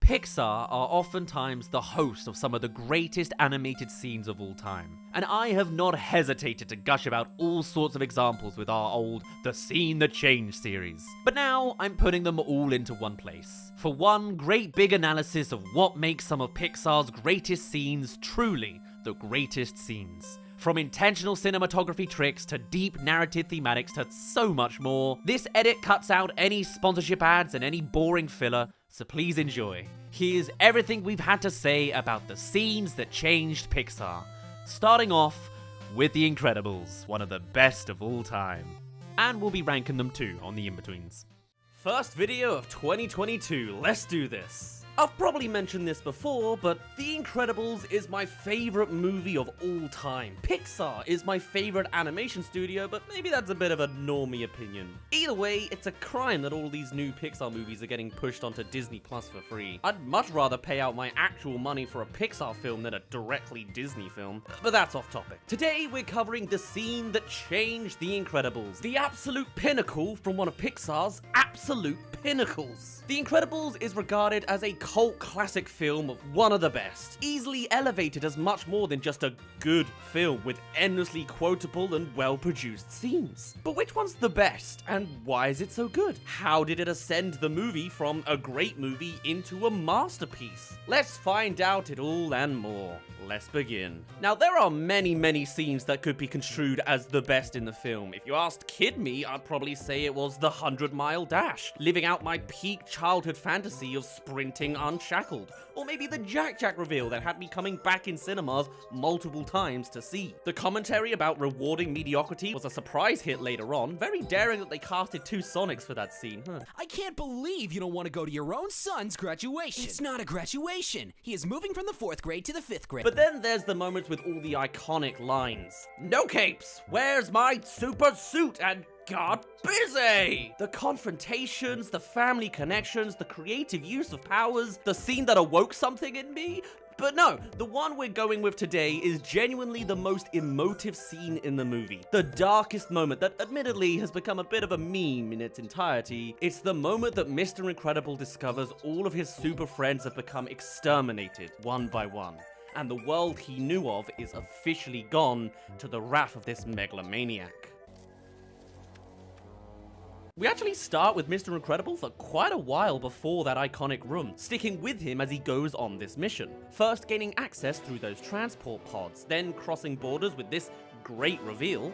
Pixar are oftentimes the host of some of the greatest animated scenes of all time, and I have not hesitated to gush about all sorts of examples with our old The Scene That Changed series. But now I'm putting them all into one place, for one great big analysis of what makes some of Pixar's greatest scenes truly the greatest scenes. From intentional cinematography tricks to deep narrative thematics to so much more, this edit cuts out any sponsorship ads and any boring filler, so please enjoy. Here's everything we've had to say about the scenes that changed Pixar. Starting off with The Incredibles, one of the best of all time. And we'll be ranking them too on the in-betweens. First video of 2022, let's do this. I've probably mentioned this before, but The Incredibles is my favorite movie of all time. Pixar is my favorite animation studio, but maybe that's a bit of a normie opinion. Either way, it's a crime that all these new Pixar movies are getting pushed onto Disney Plus for free. I'd much rather pay out my actual money for a Pixar film than a directly Disney film, but that's off topic. Today, we're covering the scene that changed The Incredibles, the absolute pinnacle from one of Pixar's absolute pinnacles. The Incredibles is regarded as a cult classic film of one of the best, easily elevated as much more than just a good film with endlessly quotable and well-produced scenes. But which one's the best, and why is it so good? How did it ascend the movie from a great movie into a masterpiece? Let's find out it all and more. Let's begin. Now, there are many scenes that could be construed as the best in the film. If you asked Kid Me, I'd probably say it was the 100-mile dash, living out my peak childhood fantasy of sprinting unshackled. Or maybe the Jack reveal that had me coming back in cinemas multiple times to see. The commentary about rewarding mediocrity was a surprise hit later on. Very daring that they casted two Sonics for that scene, huh? I can't believe you don't want to go to your own son's graduation. It's not a graduation. He is moving from the 4th grade to the 5th grade. But then there's the moments with all the iconic lines. No capes! Where's my super suit? And got busy! The confrontations, the family connections, the creative use of powers, the scene that awoke something in me. But no, the one we're going with today is genuinely the most emotive scene in the movie. The darkest moment that admittedly has become a bit of a meme in its entirety. It's the moment that Mr. Incredible discovers all of his super friends have become exterminated, one by one. And the world he knew of is officially gone to the wrath of this megalomaniac. We actually start with Mr. Incredible for quite a while before that iconic room, sticking with him as he goes on this mission. First gaining access through those transport pods, then crossing borders with this great reveal.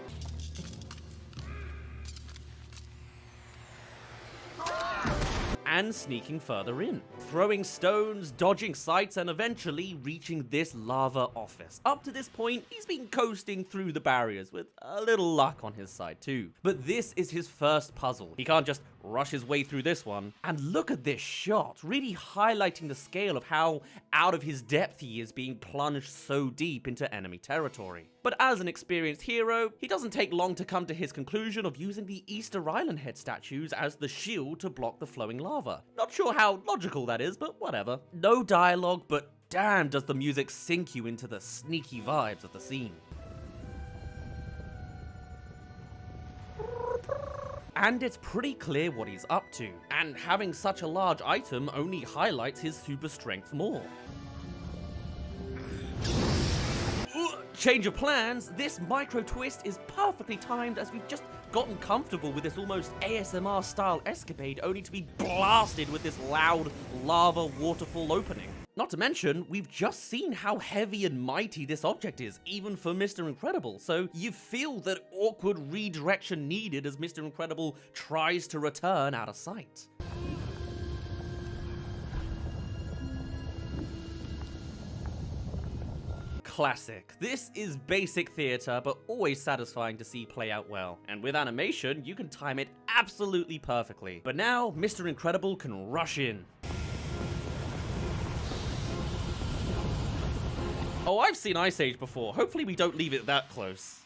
And sneaking further in, throwing stones, dodging sights, and eventually reaching this lava office. Up to this point, he's been coasting through the barriers with a little luck on his side too. But this is his first puzzle. He can't just rush his way through this one. And look at this shot, really highlighting the scale of how out of his depth he is being plunged so deep into enemy territory. But as an experienced hero, he doesn't take long to come to his conclusion of using the Easter Island head statues as the shield to block the flowing lava. Not sure how logical that is, but whatever. No dialogue, but damn does the music sink you into the sneaky vibes of the scene. And it's pretty clear what he's up to, and having such a large item only highlights his super strength more. Change of plans, this micro twist is perfectly timed as we've just gotten comfortable with this almost ASMR style escapade only to be blasted with this loud lava waterfall opening. Not to mention, we've just seen how heavy and mighty this object is, even for Mr. Incredible, so you feel that awkward redirection needed as Mr. Incredible tries to return out of sight. Classic. This is basic theater, but always satisfying to see play out well. And with animation, you can time it absolutely perfectly. But now, Mr. Incredible can rush in. Oh, I've seen Ice Age before. Hopefully we don't leave it that close.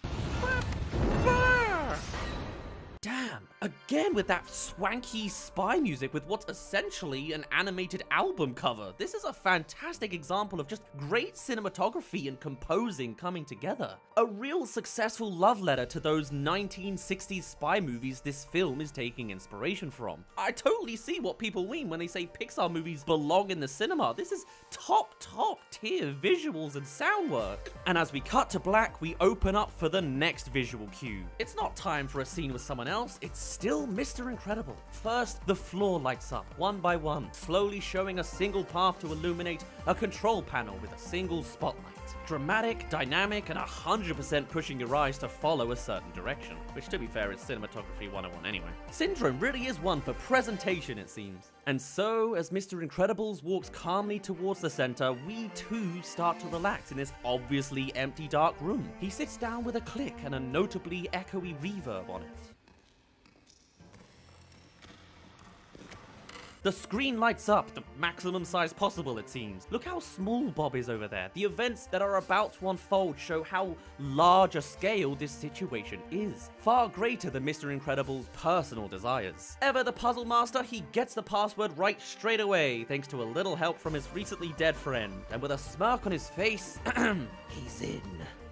Damn, Again with that swanky spy music with what's essentially an animated album cover. This is a fantastic example of just great cinematography and composing coming together. A real successful love letter to those 1960s spy movies this film is taking inspiration from. I totally see what people mean when they say Pixar movies belong in the cinema. This is top tier visuals and sound work. And as we cut to black, we open up for the next visual cue. It's not time for a scene with someone else, it's still Mr. Incredible. First, the floor lights up, one by one, slowly showing a single path to illuminate a control panel with a single spotlight. Dramatic, dynamic, and 100% pushing your eyes to follow a certain direction. Which, to be fair, is cinematography 101 anyway. Syndrome really is one for presentation, it seems. And so, as Mr. Incredibles walks calmly towards the center, we too start to relax in this obviously empty dark room. He sits down with a click and a notably echoey reverb on it. The screen lights up, the maximum size possible it seems. Look how small Bob is over there. The events that are about to unfold show how large a scale this situation is. Far greater than Mr. Incredible's personal desires. Ever the puzzle master, he gets the password right straight away, thanks to a little help from his recently dead friend. And with a smirk on his face, he's in.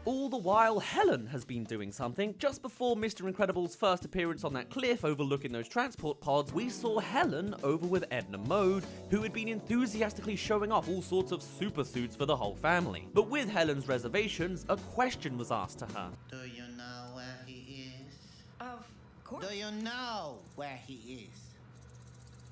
All the while, Helen has been doing something. Just before Mr. Incredible's first appearance on that cliff overlooking those transport pods, we saw Helen over with Edna Mode, who had been enthusiastically showing off all sorts of super suits for the whole family. But with Helen's reservations, a question was asked to her. Do you know where he is? Of course. Do you know where he is?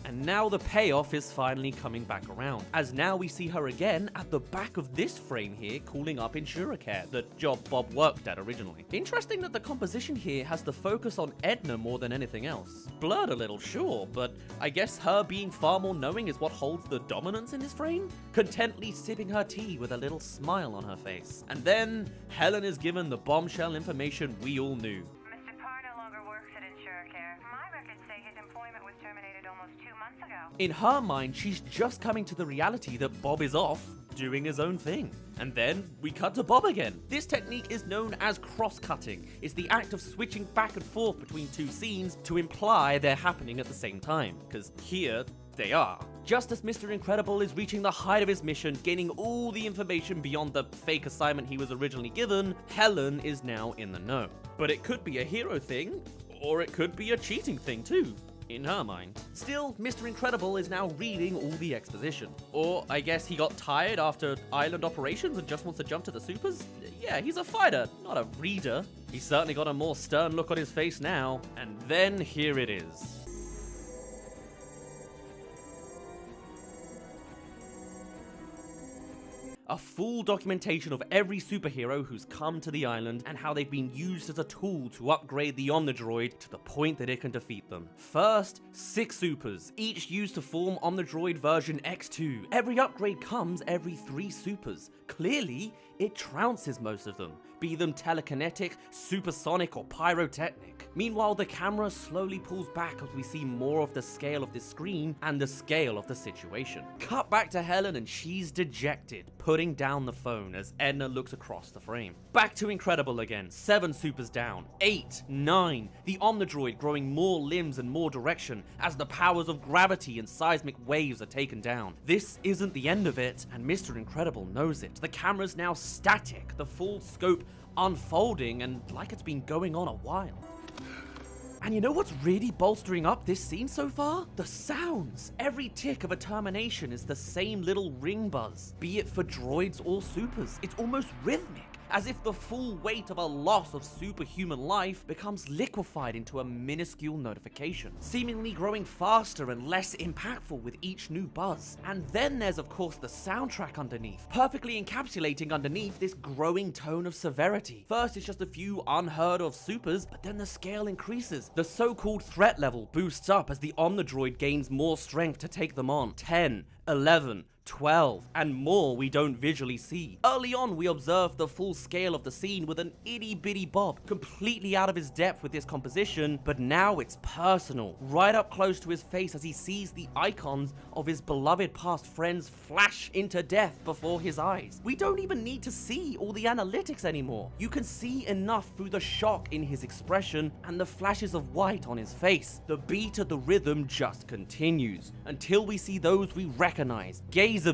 And now the payoff is finally coming back around, as now we see her again at the back of this frame here calling up InsurerCare, the job Bob worked at originally. Interesting that the composition here has the focus on Edna more than anything else. Blurred a little, sure, but I guess her being far more knowing is what holds the dominance in this frame? Contently sipping her tea with a little smile on her face. And then, Helen is given the bombshell information we all knew. Mr. Parr no longer works at InsurerCare. My records say his employment was terminated almost 2 months ago. In her mind, she's just coming to the reality that Bob is off, doing his own thing. And then, we cut to Bob again. This technique is known as cross-cutting. It's the act of switching back and forth between two scenes to imply they're happening at the same time. Because here, they are. Just as Mr. Incredible is reaching the height of his mission, gaining all the information beyond the fake assignment he was originally given, Helen is now in the know. But it could be a hero thing, or it could be a cheating thing too. In her mind. Still, Mr. Incredible is now reading all the exposition. Or, I guess he got tired after island operations and just wants to jump to the supers? Yeah, he's a fighter, not a reader. He's certainly got a more stern look on his face now. And then here it is. A full documentation of every superhero who's come to the island and how they've been used as a tool to upgrade the Omnidroid to the point that it can defeat them. First, 6 supers, each used to form Omnidroid version X2. Every upgrade comes every 3 supers. Clearly, it trounces most of them, be them telekinetic, supersonic, or pyrotechnic. Meanwhile, the camera slowly pulls back as we see more of the scale of this screen and the scale of the situation. Cut back to Helen and she's dejected, putting down the phone as Edna looks across the frame. Back to Incredible again, 7 supers down, 8, 9, the Omnidroid growing more limbs and more direction as the powers of gravity and seismic waves are taken down. This isn't the end of it, and Mr. Incredible knows it. The camera's now static, the full scope unfolding and like it's been going on a while. And you know what's really bolstering up this scene so far? The sounds. Every tick of a termination is the same little ring buzz, be it for droids or supers. It's almost rhythmic, as if the full weight of a loss of superhuman life becomes liquefied into a minuscule notification, seemingly growing faster and less impactful with each new buzz. And then there's of course the soundtrack underneath, perfectly encapsulating underneath this growing tone of severity. First it's just a few unheard of supers, but then the scale increases. The so-called threat level boosts up as the Omnidroid gains more strength to take them on. 10, 11, 12, and more we don't visually see. Early on, we observe the full scale of the scene with an itty-bitty Bob, completely out of his depth with his composition, but now it's personal, right up close to his face as he sees the icons of his beloved past friends flash into death before his eyes. We don't even need to see all the analytics anymore. You can see enough through the shock in his expression and the flashes of white on his face. The beat of the rhythm just continues until we see those we recognize.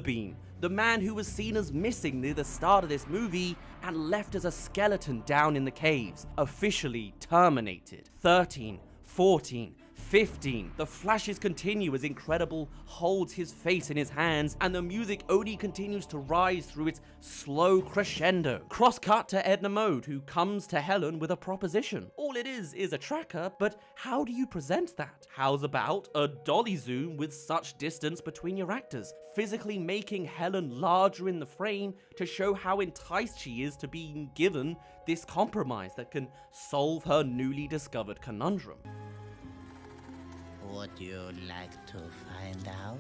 Bean, the man who was seen as missing near the start of this movie and left as a skeleton down in the caves, officially terminated. 13, 14, 15. The flashes continue as Incredible holds his face in his hands, and the music only continues to rise through its slow crescendo. Cross-cut to Edna Mode, who comes to Helen with a proposition. All it is a tracker, but how do you present that? How's about a dolly zoom with such distance between your actors, physically making Helen larger in the frame to show how enticed she is to being given this compromise that can solve her newly discovered conundrum. Would you like to find out?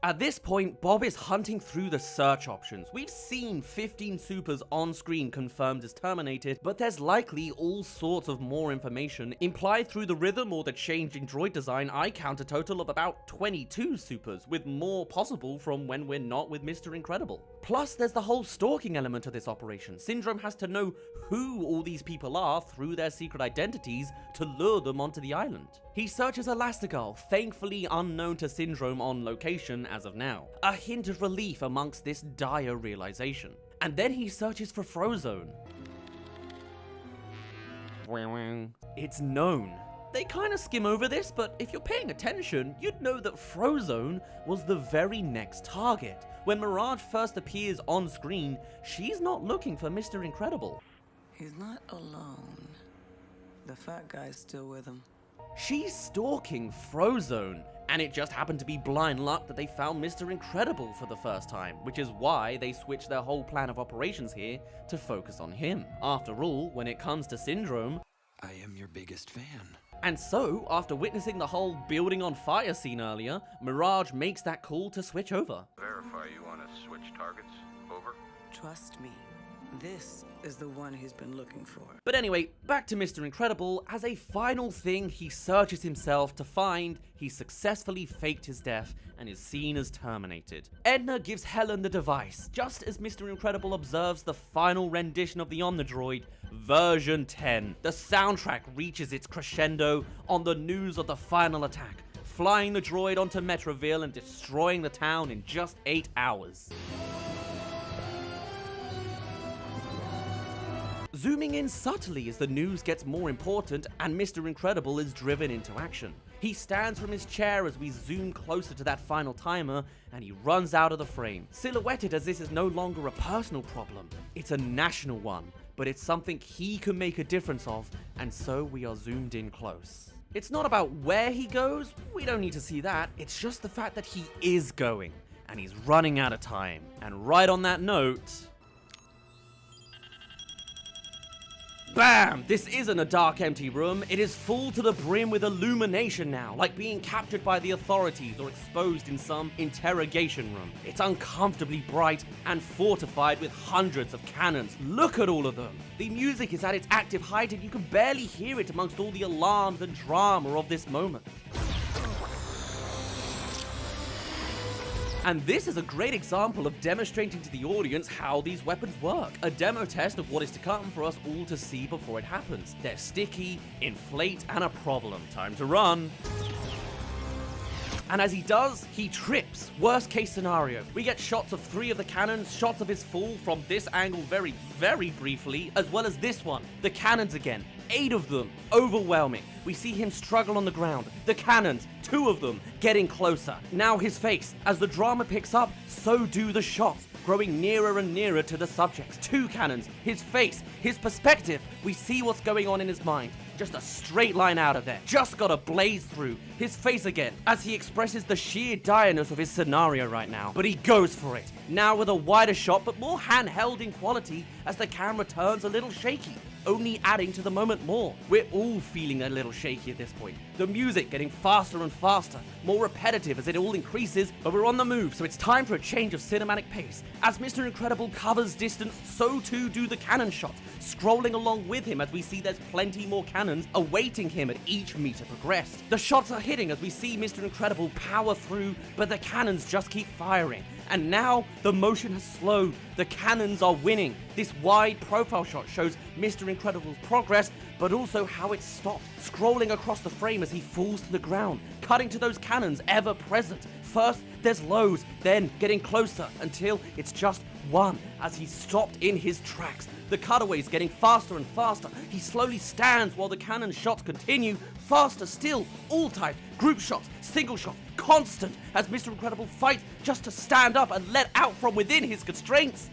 At this point, Bob is hunting through the search options. We've seen 15 supers on screen confirmed as terminated, but there's likely all sorts of more information implied through the rhythm or the change in droid design. I count a total of about 22 supers, with more possible from when we're not with Mr. Incredible. Plus, there's the whole stalking element of this operation. Syndrome has to know who all these people are through their secret identities to lure them onto the island. He searches Elastigirl, thankfully unknown to Syndrome on location as of now. A hint of relief amongst this dire realization. And then he searches for Frozone. It's known. They kind of skim over this, but if you're paying attention, you'd know that Frozone was the very next target. When Mirage first appears on screen, she's not looking for Mr. Incredible. He's not alone. The fat guy's still with him. She's stalking Frozone, and it just happened to be blind luck that they found Mr. Incredible for the first time, which is why they switched their whole plan of operations here to focus on him. After all, when it comes to Syndrome, I am your biggest fan. and so, after witnessing the whole building on fire scene earlier, Mirage makes that call to switch over. Verify you want to switch targets. Over. Trust me, this is the one he's been looking for. But anyway, back to Mr. Incredible. As a final thing, he searches himself to find he successfully faked his death and is seen as terminated. Edna gives Helen the device, just as Mr. Incredible observes the final rendition of the Omnidroid, version 10. The soundtrack reaches its crescendo on the news of the final attack, flying the droid onto Metroville and destroying the town in just 8 hours. Zooming in subtly as the news gets more important and Mr. Incredible is driven into action. He stands from his chair as we zoom closer to that final timer, and he runs out of the frame, silhouetted as this is no longer a personal problem. It's a national one, but it's something he can make a difference of, and so we are zoomed in close. It's not about where he goes, we don't need to see that, it's just the fact that he is going, and he's running out of time. And right on that note... BAM! This isn't a dark, empty room. It is full to the brim with illumination now, like being captured by the authorities or exposed in some interrogation room. It's uncomfortably bright and fortified with hundreds of cannons. Look at all of them. The music is at its active height and you can barely hear it amongst all the alarms and drama of this moment. And this is a great example of demonstrating to the audience how these weapons work. A demo test of what is to come for us all to see before it happens. They're sticky, inflate, and a problem. Time to run. And as he does, he trips. Worst case scenario. We get shots of 3 of the cannons, shots of his fall from this angle very, very briefly, as well as this one. The cannons again. 8 of them. Overwhelming. We see him struggle on the ground. The cannons, 2 of them, getting closer. Now his face. As the drama picks up, so do the shots, growing nearer and nearer to the subjects. 2 cannons, his face, his perspective. We see what's going on in his mind. Just a straight line out of there. Just got a blaze through. His face again, as he expresses the sheer direness of his scenario right now. But he goes for it. Now with a wider shot, but more handheld in quality as the camera turns a little shaky. only adding to the moment more. We're all feeling a little shaky at this point. The music getting faster and faster, more repetitive as it all increases, but we're on the move, so it's time for a change of cinematic pace. As Mr. Incredible covers distance, so too do the cannon shots, scrolling along with him as we see there's plenty more cannons awaiting him at each meter progressed. The shots are hitting as we see Mr. Incredible power through, but the cannons just keep firing. And now the motion has slowed. The cannons are winning. This wide profile shot shows Mr. Incredible's progress, but also how it stopped, scrolling across the frame as he falls to the ground, cutting to those cannons ever present. First, there's loads, then getting closer until it's just one as he stopped in his tracks. The cutaways getting faster and faster. He slowly stands while the cannon shots continue. Faster still, all types, group shots, single shots, constant as Mr. Incredible fights just to stand up and let out from within his constraints.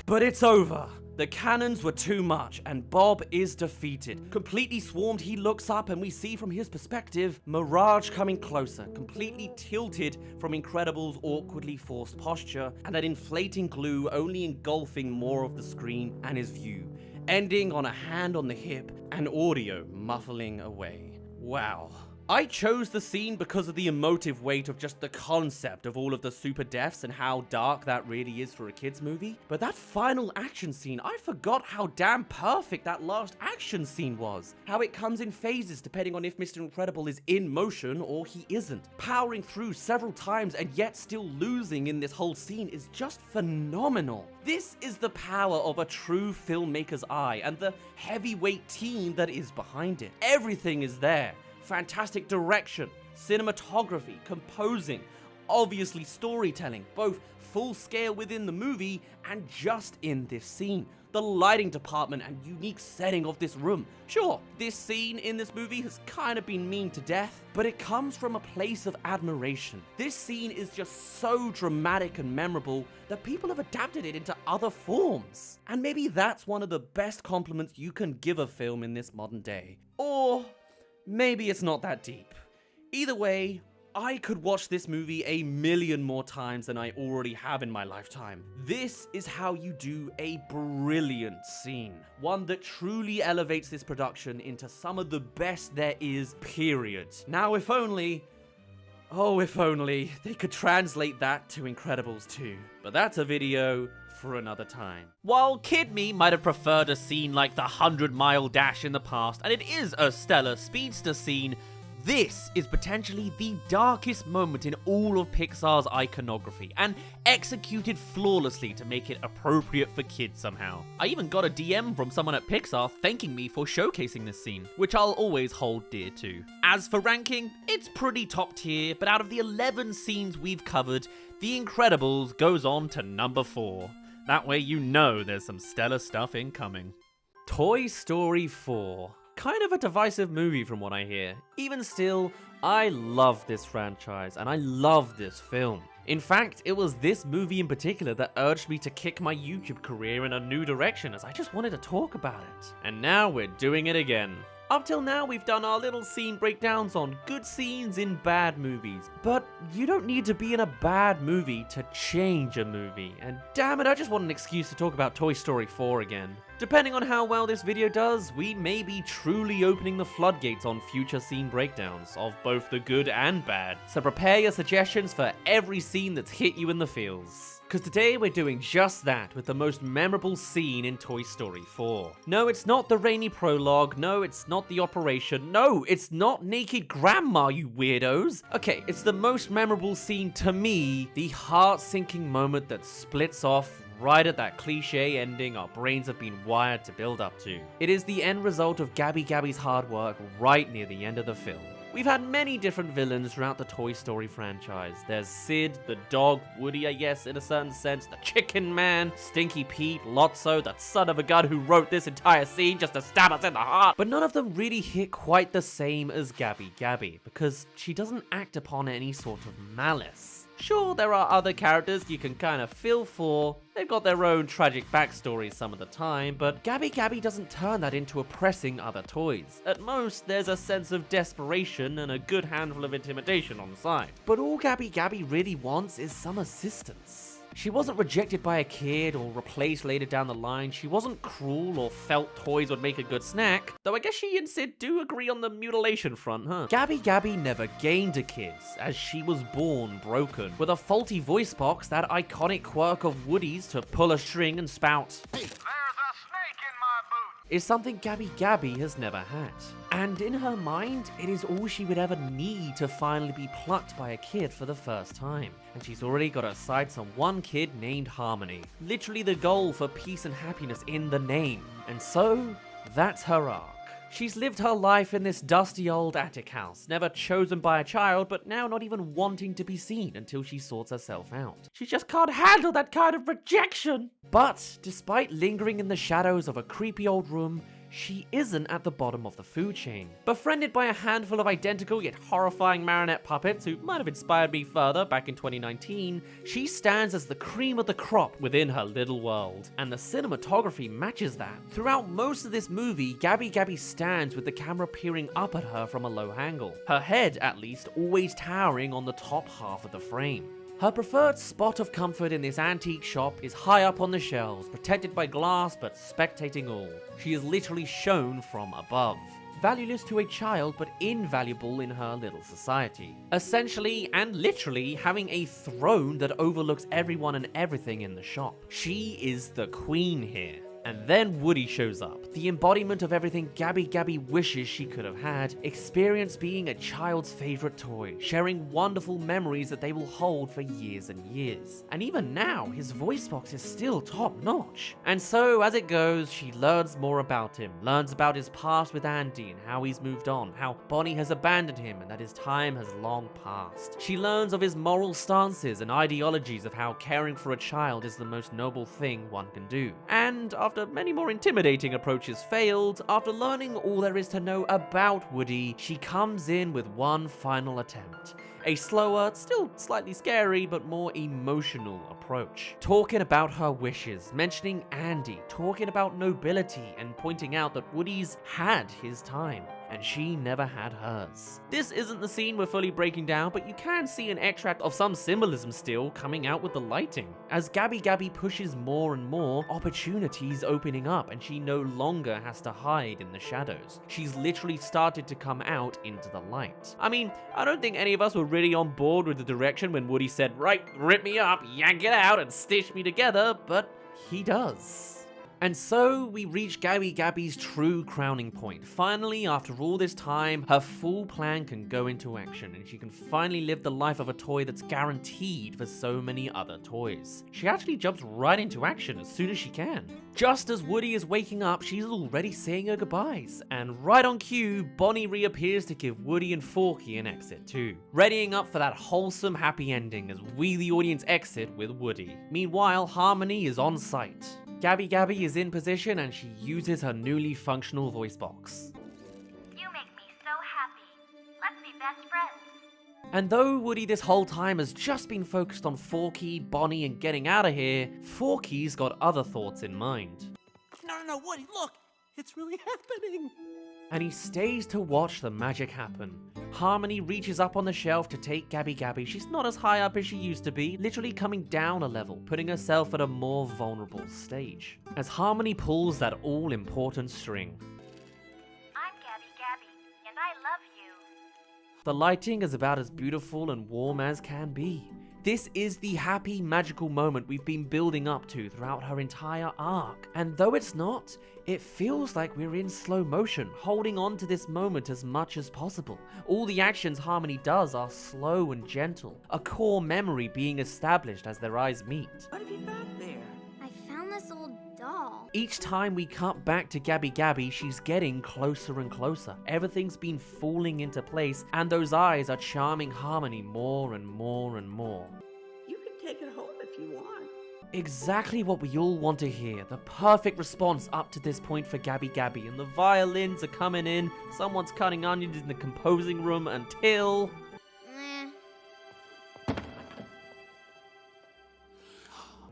But it's over. The cannons were too much, and Bob is defeated. Completely swarmed, he looks up, and we see from his perspective, Mirage coming closer, completely tilted from Incredible's awkwardly forced posture, and that inflating glue only engulfing more of the screen and his view, ending on a hand on the hip and audio muffling away. Wow. I chose the scene because of the emotive weight of just the concept of all of the super deaths and how dark that really is for a kids movie. But that final action scene, I forgot how damn perfect that last action scene was. How it comes in phases depending on if Mr. Incredible is in motion or he isn't. Powering through several times and yet still losing in this whole scene is just phenomenal. This is the power of a true filmmaker's eye and the heavyweight team that is behind it. Everything is there. Fantastic direction, cinematography, composing, obviously storytelling, both full scale within the movie and just in this scene. The lighting department and unique setting of this room. Sure, this scene in this movie has kind of been memed to death, but it comes from a place of admiration. This scene is just so dramatic and memorable that people have adapted it into other forms. And maybe that's one of the best compliments you can give a film in this modern day. Or maybe it's not that deep. Either way, I could watch this movie a million more times than I already have in my lifetime. This is how you do a brilliant scene. One that truly elevates this production into some of the best there is, period. Now if only, oh if only, they could translate that to Incredibles 2. But that's a video for another time. While Kid Me might have preferred a scene like the 100-mile dash in the past, and it is a stellar speedster scene, this is potentially the darkest moment in all of Pixar's iconography, and executed flawlessly to make it appropriate for kids somehow. I even got a DM from someone at Pixar thanking me for showcasing this scene, which I'll always hold dear to. As for ranking, it's pretty top tier, but out of the 11 scenes we've covered, The Incredibles goes on to number 4. That way you know there's some stellar stuff incoming. Toy Story 4. Kind of a divisive movie from what I hear. Even still, I love this franchise and I love this film. In fact, it was this movie in particular that urged me to kick my YouTube career in a new direction as I just wanted to talk about it. And now we're doing it again. Up till now, we've done our little scene breakdowns on good scenes in bad movies, but you don't need to be in a bad movie to change a movie, and damn it, I just want an excuse to talk about Toy Story 4 again. Depending on how well this video does, we may be truly opening the floodgates on future scene breakdowns of both the good and bad, so prepare your suggestions for every scene that's hit you in the feels. Because today we're doing just that with the most memorable scene in Toy Story 4. No, it's not the rainy prologue, no, it's not the operation, no, it's not Naked Grandma, you weirdos. Okay, it's the most memorable scene to me, the heart-sinking moment that splits off right at that cliche ending our brains have been wired to build up to. It is the end result of Gabby's hard work right near the end of the film. We've had many different villains throughout the Toy Story franchise. There's Sid, the dog, Woody, I guess, in a certain sense, the Chicken Man, Stinky Pete, Lotso, that son of a gun who wrote this entire scene just to stab us in the heart. But none of them really hit quite the same as Gabby, because she doesn't act upon any sort of malice. Sure, there are other characters you can kind of feel for. They've got their own tragic backstories some of the time, but Gabby doesn't turn that into oppressing other toys. At most, there's a sense of desperation and a good handful of intimidation on the side. But all Gabby really wants is some assistance. She wasn't rejected by a kid or replaced later down the line. She wasn't cruel or felt toys would make a good snack. Though I guess she and Sid do agree on the mutilation front, huh? Gabby never gained a kid, as she was born broken, with a faulty voice box, that iconic quirk of Woody's to pull a string and spout. There's a snake in my boot! Is something Gabby has never had. And in her mind, it is all she would ever need to finally be plucked by a kid for the first time. And she's already got her sights on one kid named Harmony. Literally the goal for peace and happiness in the name. And so, that's her arc. She's lived her life in this dusty old attic house, never chosen by a child, but now not even wanting to be seen until she sorts herself out. She just can't handle that kind of rejection! But, despite lingering in the shadows of a creepy old room, she isn't at the bottom of the food chain. Befriended by a handful of identical yet horrifying marionette puppets who might have inspired me further back in 2019, she stands as the cream of the crop within her little world. And the cinematography matches that. Throughout most of this movie, Gabby stands with the camera peering up at her from a low angle. Her head, at least, always towering on the top half of the frame. Her preferred spot of comfort in this antique shop is high up on the shelves, protected by glass but spectating all. She is literally shown from above. Valueless to a child but invaluable in her little society. Essentially and literally having a throne that overlooks everyone and everything in the shop. She is the queen here. And then Woody shows up, the embodiment of everything Gabby wishes she could have had, experience being a child's favorite toy, sharing wonderful memories that they will hold for years and years. And even now, his voice box is still top notch. And so, as it goes, she learns more about him, learns about his past with Andy and how he's moved on, how Bonnie has abandoned him and that his time has long passed. She learns of his moral stances and ideologies of how caring for a child is the most noble thing one can do. And after many more intimidating approaches failed, after learning all there is to know about Woody, she comes in with one final attempt. A slower, still slightly scary, but more emotional approach. Talking about her wishes, mentioning Andy, talking about nobility, and pointing out that Woody's had his time, and she never had hers. This isn't the scene we're fully breaking down, but you can see an extract of some symbolism still coming out with the lighting. As Gabby pushes more and more, opportunities opening up, and she no longer has to hide in the shadows. She's literally started to come out into the light. I mean, I don't think any of us were really on board with the direction when Woody said, "Right, rip me up, yank it out, and stitch me together," but he does. And so we reach Gabby's true crowning point. Finally, after all this time, her full plan can go into action, and she can finally live the life of a toy that's guaranteed for so many other toys. She actually jumps right into action as soon as she can. Just as Woody is waking up, she's already saying her goodbyes. And right on cue, Bonnie reappears to give Woody and Forky an exit too. Readying up for that wholesome happy ending as we the audience exit with Woody. Meanwhile, Harmony is on site. Gabby is in position and she uses her newly functional voice box. You make me so happy. Let's be best friends. And though Woody this whole time has just been focused on Forky, Bonnie, and getting out of here, Forky's got other thoughts in mind. No, Woody, look! It's really happening! And he stays to watch the magic happen. Harmony reaches up on the shelf to take Gabby. She's not as high up as she used to be, literally coming down a level, putting herself at a more vulnerable stage. As Harmony pulls that all-important string. I'm Gabby, and I love you. The lighting is about as beautiful and warm as can be. This is the happy, magical moment we've been building up to throughout her entire arc. And though it's not, it feels like we're in slow motion, holding on to this moment as much as possible. All the actions Harmony does are slow and gentle, a core memory being established as their eyes meet. What have you got there? I found this old doll. Each time we cut back to Gabby, she's getting closer and closer. Everything's been falling into place, and those eyes are charming Harmony more and more and more. You can take it home if you want. Exactly what we all want to hear. The perfect response up to this point for Gabby, and the violins are coming in. Someone's cutting onions in the composing room until...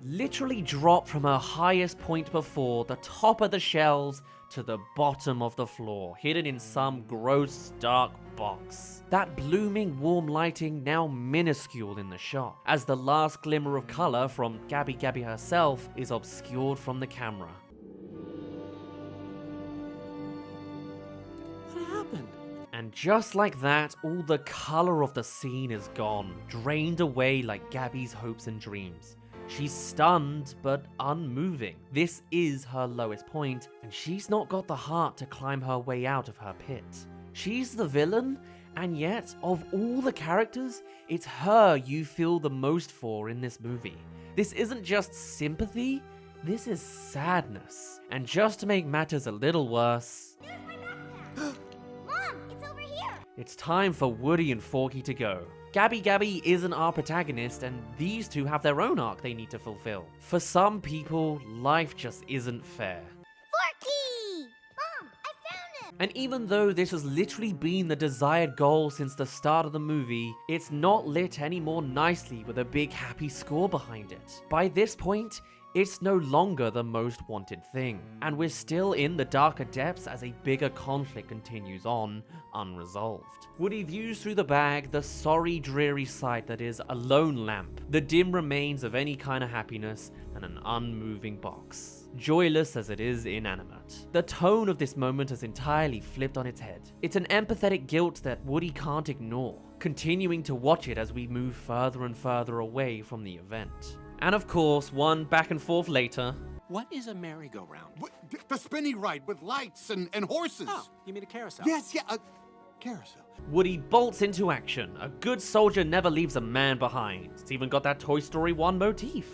literally dropped from her highest point before, the top of the shelves, to the bottom of the floor, hidden in some gross, dark box. That blooming, warm lighting now minuscule in the shot, as the last glimmer of color from Gabby Gabby herself is obscured from the camera. What happened? And just like that, all the color of the scene is gone, drained away like Gabby's hopes and dreams. She's stunned, but unmoving. This is her lowest point, and she's not got the heart to climb her way out of her pit. She's the villain, and yet, of all the characters, it's her you feel the most for in this movie. This isn't just sympathy, this is sadness. And just to make matters a little worse, Mom, it's over here. it's time for Woody and Forky to go. Gabby Gabby isn't our protagonist, and these two have their own arc they need to fulfill. For some people, life just isn't fair. Forky! Mom, I found him! And even though this has literally been the desired goal since the start of the movie, it's not lit any more nicely with a big happy score behind it. By this point, it's no longer the most wanted thing, and we're still in the darker depths as a bigger conflict continues on, unresolved. Woody views through the bag the sorry, dreary sight that is a lone lamp, the dim remains of any kind of happiness, and an unmoving box. Joyless as it is inanimate. The tone of this moment has entirely flipped on its head. It's an empathetic guilt that Woody can't ignore, continuing to watch it as we move further and further away from the event. And of course, one back and forth later. What is a merry-go-round? The spinny ride with lights and horses. Oh, you mean a carousel? Yes, yeah, a carousel. Woody bolts into action. A good soldier never leaves a man behind. It's even got that Toy Story 1 motif.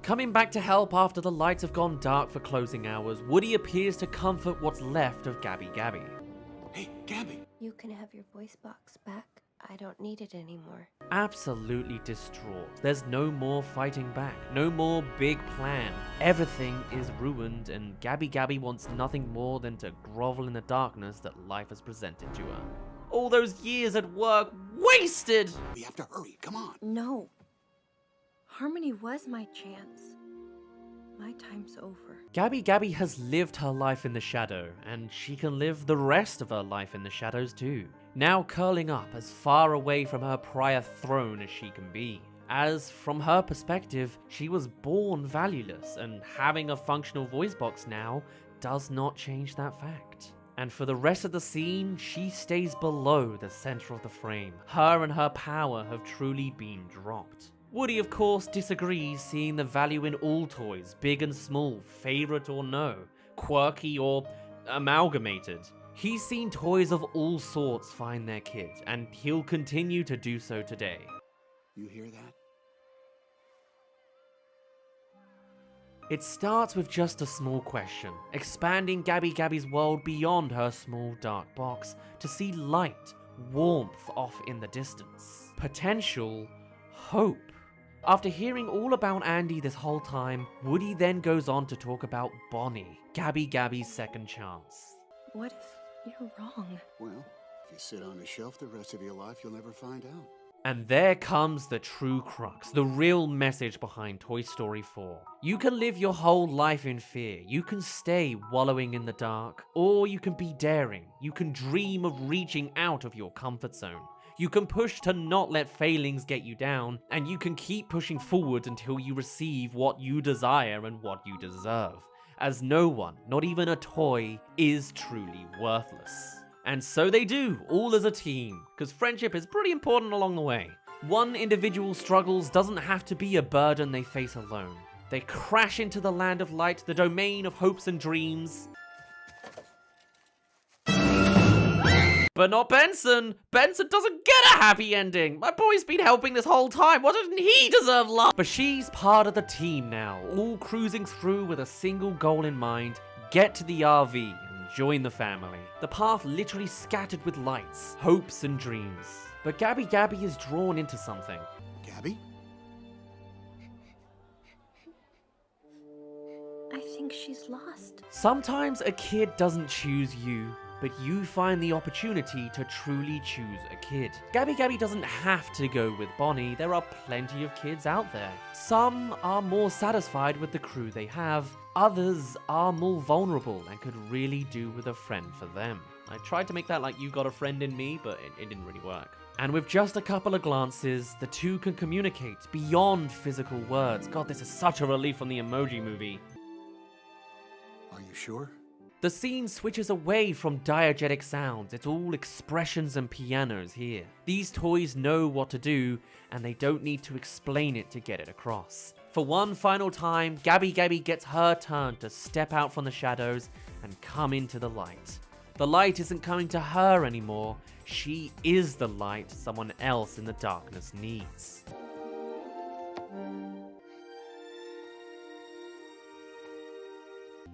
Coming back to help after the lights have gone dark for closing hours, Woody appears to comfort what's left of Gabby Gabby. Hey, Gabby. You can have your voice box back. I don't need it anymore. Absolutely distraught. There's no more fighting back, no more big plan. Everything is ruined, and Gabby Gabby wants nothing more than to grovel in the darkness that life has presented to her. All those years at work wasted! We have to hurry, come on. No. Harmony was my chance. My time's over. Gabby Gabby has lived her life in the shadow, and she can live the rest of her life in the shadows too. Now curling up as far away from her prior throne as she can be. As, from her perspective, she was born valueless, and having a functional voice box now does not change that fact. And for the rest of the scene, she stays below the center of the frame. Her and her power have truly been dropped. Woody, of course, disagrees, seeing the value in all toys, big and small, favorite or no, quirky or amalgamated. He's seen toys of all sorts find their kid, and he'll continue to do so today. You hear that? It starts with just a small question, expanding Gabby Gabby's world beyond her small dark box to see light, warmth off in the distance. Potential, hope. After hearing all about Andy this whole time, Woody then goes on to talk about Bonnie, Gabby Gabby's second chance. What if you're wrong? Well, if you sit on a shelf the rest of your life, you'll never find out. And there comes the true crux, the real message behind Toy Story 4. You can live your whole life in fear, you can stay wallowing in the dark, or you can be daring, you can dream of reaching out of your comfort zone. You can push to not let failings get you down, and you can keep pushing forward until you receive what you desire and what you deserve. As no one, not even a toy, is truly worthless. And so they do, all as a team, because friendship is pretty important along the way. One individual's struggles doesn't have to be a burden they face alone. They crash into the land of light, the domain of hopes and dreams. But not Benson! Benson doesn't get a happy ending! My boy's been helping this whole time, why doesn't he deserve love? But she's part of the team now, all cruising through with a single goal in mind: get to the RV and join the family. The path literally scattered with lights, hopes and dreams. But Gabby Gabby is drawn into something. Gabby? I think she's lost. Sometimes a kid doesn't choose you, but you find the opportunity to truly choose a kid. Gabby Gabby doesn't have to go with Bonnie, there are plenty of kids out there. Some are more satisfied with the crew they have, others are more vulnerable and could really do with a friend for them. I tried to make that like you got a friend in me, but it didn't really work. And with just a couple of glances, the two can communicate beyond physical words. God, this is such a relief from the Emoji Movie. Are you sure? The scene switches away from diegetic sounds, it's all expressions and pianos here. These toys know what to do, and they don't need to explain it to get it across. For one final time, Gabby Gabby gets her turn to step out from the shadows and come into the light. The light isn't coming to her anymore, she is the light someone else in the darkness needs.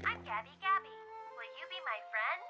I'm Gabby Gabby. Will you be my friend?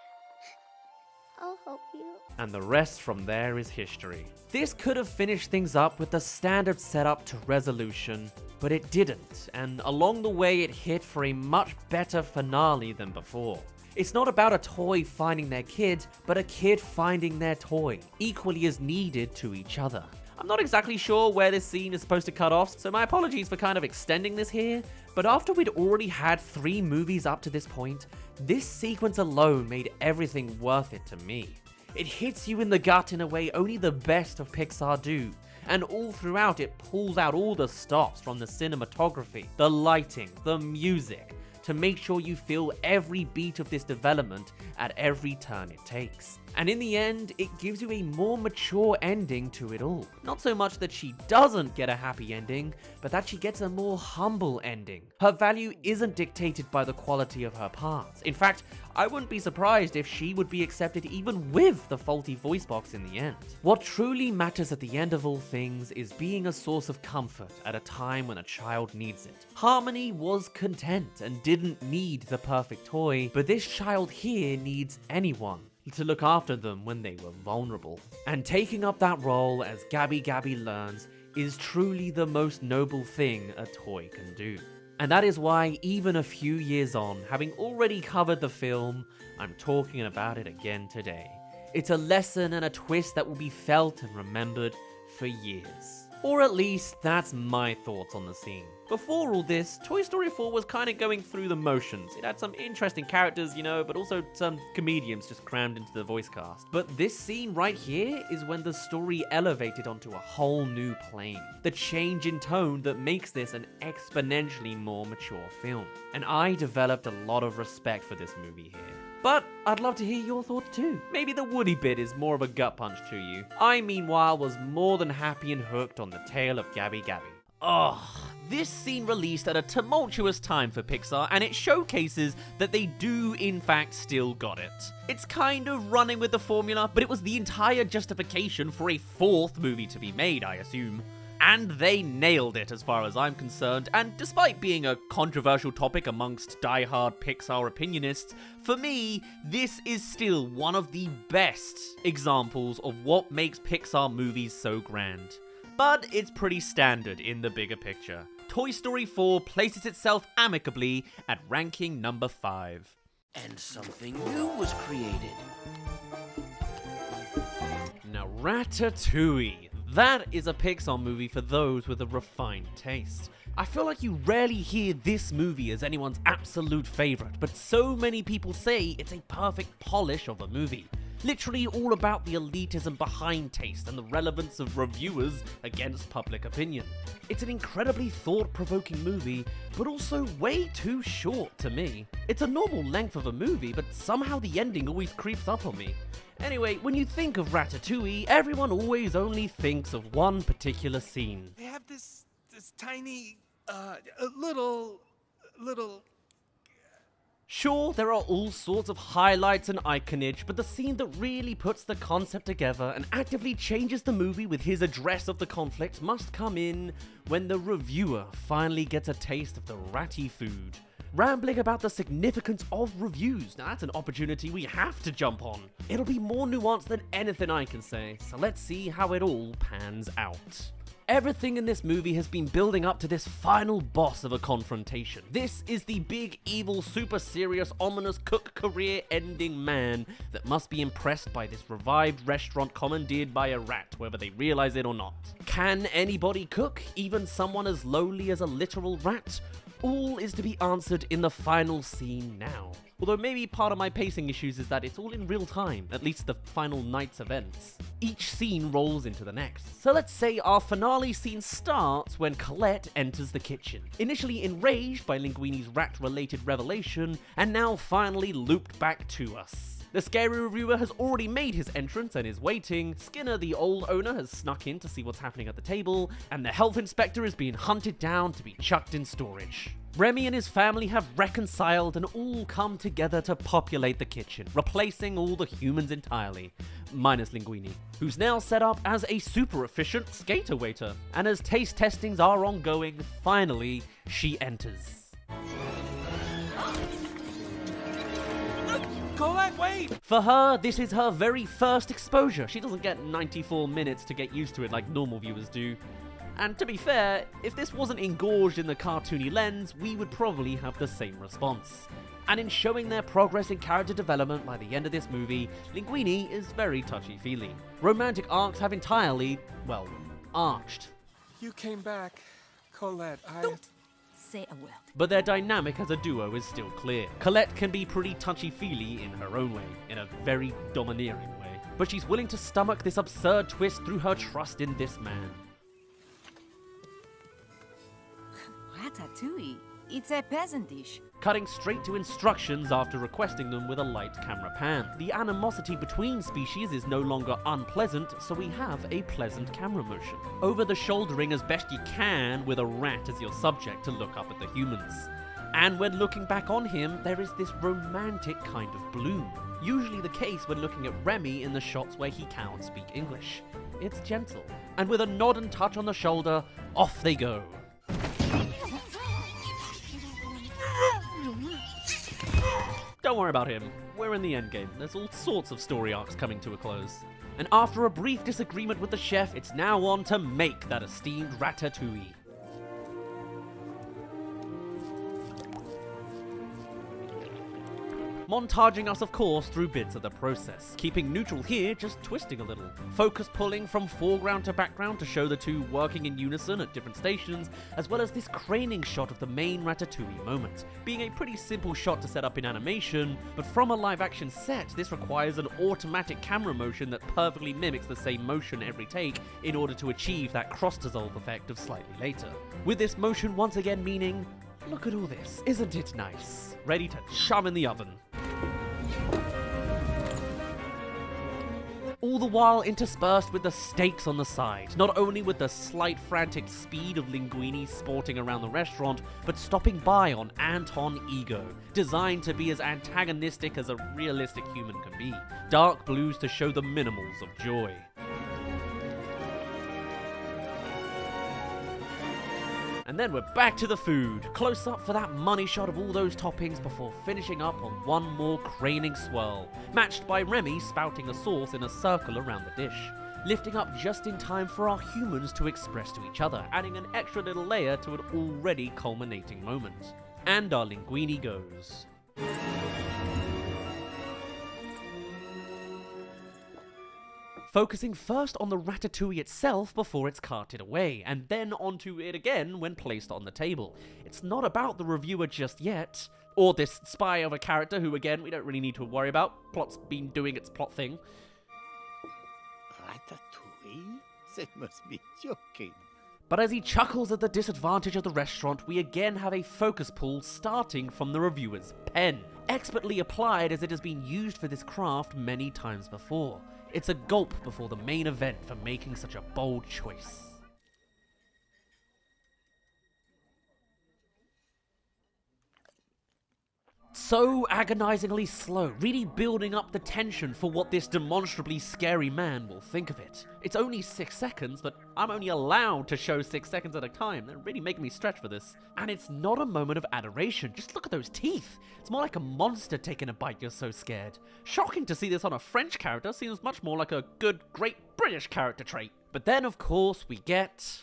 I'll help you. And the rest from there is history. This could have finished things up with the standard setup to resolution, but it didn't, and along the way it hit for a much better finale than before. It's not about a toy finding their kid, but a kid finding their toy, equally as needed to each other. I'm not exactly sure where this scene is supposed to cut off, so my apologies for kind of extending this here, but after we'd already had 3 movies up to this point, this sequence alone made everything worth it to me. It hits you in the gut in a way only the best of Pixar do, and all throughout it pulls out all the stops from the cinematography, the lighting, the music, to make sure you feel every beat of this development at every turn it takes. And in the end, it gives you a more mature ending to it all. Not so much that she doesn't get a happy ending, but that she gets a more humble ending. Her value isn't dictated by the quality of her parts. In fact, I wouldn't be surprised if she would be accepted even with the faulty voice box in the end. What truly matters at the end of all things is being a source of comfort at a time when a child needs it. Harmony was content and didn't need the perfect toy, but this child here needs anyone to look after them when they were vulnerable. And taking up that role, as Gabby Gabby learns, is truly the most noble thing a toy can do. And that is why, even a few years on, having already covered the film, I'm talking about it again today. It's a lesson and a twist that will be felt and remembered for years. Or at least, that's my thoughts on the scene. Before all this, Toy Story 4 was kind of going through the motions. It had some interesting characters, you know, but also some comedians just crammed into the voice cast. But this scene right here is when the story elevated onto a whole new plane. The change in tone that makes this an exponentially more mature film. And I developed a lot of respect for this movie here. But I'd love to hear your thoughts too. Maybe the Woody bit is more of a gut punch to you. I, meanwhile, was more than happy and hooked on the tale of Gabby Gabby. This scene released at a tumultuous time for Pixar, and it showcases that they do in fact still got it. It's kind of running with the formula, but it was the entire justification for a 4th movie to be made, I assume. And they nailed it as far as I'm concerned, and despite being a controversial topic amongst die-hard Pixar opinionists, for me, this is still one of the best examples of what makes Pixar movies so grand. But it's pretty standard in the bigger picture. Toy Story 4 places itself amicably at ranking number 5. And something new was created. Now, Ratatouille. That is a Pixar movie for those with a refined taste. I feel like you rarely hear this movie as anyone's absolute favorite, but so many people say it's a perfect polish of a movie. Literally all about the elitism behind taste and the relevance of reviewers against public opinion. It's an incredibly thought-provoking movie, but also way too short to me. It's a normal length of a movie, but somehow the ending always creeps up on me. Anyway, when you think of Ratatouille, everyone always only thinks of one particular scene. They have this tiny, little... Sure, there are all sorts of highlights and iconage, but the scene that really puts the concept together and actively changes the movie with his address of the conflict must come in when the reviewer finally gets a taste of the ratty food. rambling about the significance of reviews. Now that's an opportunity we have to jump on. It'll be more nuanced than anything I can say, so let's see how it all pans out. Everything in this movie has been building up to this final boss of a confrontation. This is the big, evil, super serious, ominous cook career-ending man that must be impressed by this revived restaurant commandeered by a rat, whether they realize it or not. Can anybody cook, even someone as lowly as a literal rat? All is to be answered in the final scene now. Although maybe part of my pacing issues is that it's all in real time, at least the final night's events. Each scene rolls into the next. So let's say our finale scene starts when Colette enters the kitchen. Initially enraged by Linguini's rat-related revelation, and now finally looped back to us. The scary reviewer has already made his entrance and is waiting, Skinner, the old owner, has snuck in to see what's happening at the table, and the health inspector is being hunted down to be chucked in storage. Remy and his family have reconciled and all come together to populate the kitchen, replacing all the humans entirely, minus Linguini, who's now set up as a super efficient skater waiter. And as taste testings are ongoing, finally, she enters. Colette, wait! For her, this is her very first exposure. She doesn't get 94 minutes to get used to it like normal viewers do. And to be fair, if this wasn't engorged in the cartoony lens, we would probably have the same response. And in showing their progress in character development by the end of this movie, Linguini is very touchy-feely. Romantic arcs have entirely, well, arched. You came back, Colette. Don't say a word. But their dynamic as a duo is still clear. Colette can be pretty touchy-feely in her own way, in a very domineering way. But she's willing to stomach this absurd twist through her trust in this man. Ratatouille. It's a peasant dish. Cutting straight to instructions after requesting them with a light camera pan. The animosity between species is no longer unpleasant, so we have a pleasant camera motion. Over the shouldering as best you can with a rat as your subject to look up at the humans. And when looking back on him, there is this romantic kind of bloom. Usually the case when looking at Remy in the shots where he cannot speak English. It's gentle. And with a nod and touch on the shoulder, off they go. Don't worry about him, we're in the endgame. There's all sorts of story arcs coming to a close. And after a brief disagreement with the chef, it's now on to make that esteemed ratatouille. Montaging us, of course, through bits of the process. Keeping neutral here, just twisting a little. Focus pulling from foreground to background to show the two working in unison at different stations, as well as this craning shot of the main ratatouille moment. Being a pretty simple shot to set up in animation, but from a live action set, this requires an automatic camera motion that perfectly mimics the same motion every take in order to achieve that cross-dissolve effect of slightly later. With this motion once again meaning, look at all this, isn't it nice? Ready to chum in the oven. All the while interspersed with the stakes on the side, not only with the slight frantic speed of Linguini sporting around the restaurant, but stopping by on Anton Ego, designed to be as antagonistic as a realistic human can be. Dark blues to show the minimals of joy. And then we're back to the food. Close up for that money shot of all those toppings before finishing up on one more craning swirl, matched by Remy spouting a sauce in a circle around the dish. Lifting up just in time for our humans to express to each other, adding an extra little layer to an already culminating moment. And our Linguini goes. Focusing first on the ratatouille itself before it's carted away, and then onto it again when placed on the table. It's not about the reviewer just yet, or this spy of a character who, again, we don't really need to worry about. Plot's been doing its plot thing. Ratatouille? They must be joking. But as he chuckles at the disadvantage of the restaurant, we again have a focus pull starting from the reviewer's pen, expertly applied as it has been used for this craft many times before. It's a gulp before the main event for making such a bold choice. So agonizingly slow, really building up the tension for what this demonstrably scary man will think of it. It's only 6 seconds, but I'm only allowed to show 6 seconds at a time. They're really making me stretch for this. And it's not a moment of adoration. Just look at those teeth. It's more like a monster taking a bite, you're so scared. Shocking to see this on a French character, seems much more like a good, great British character trait. But then, of course, we get...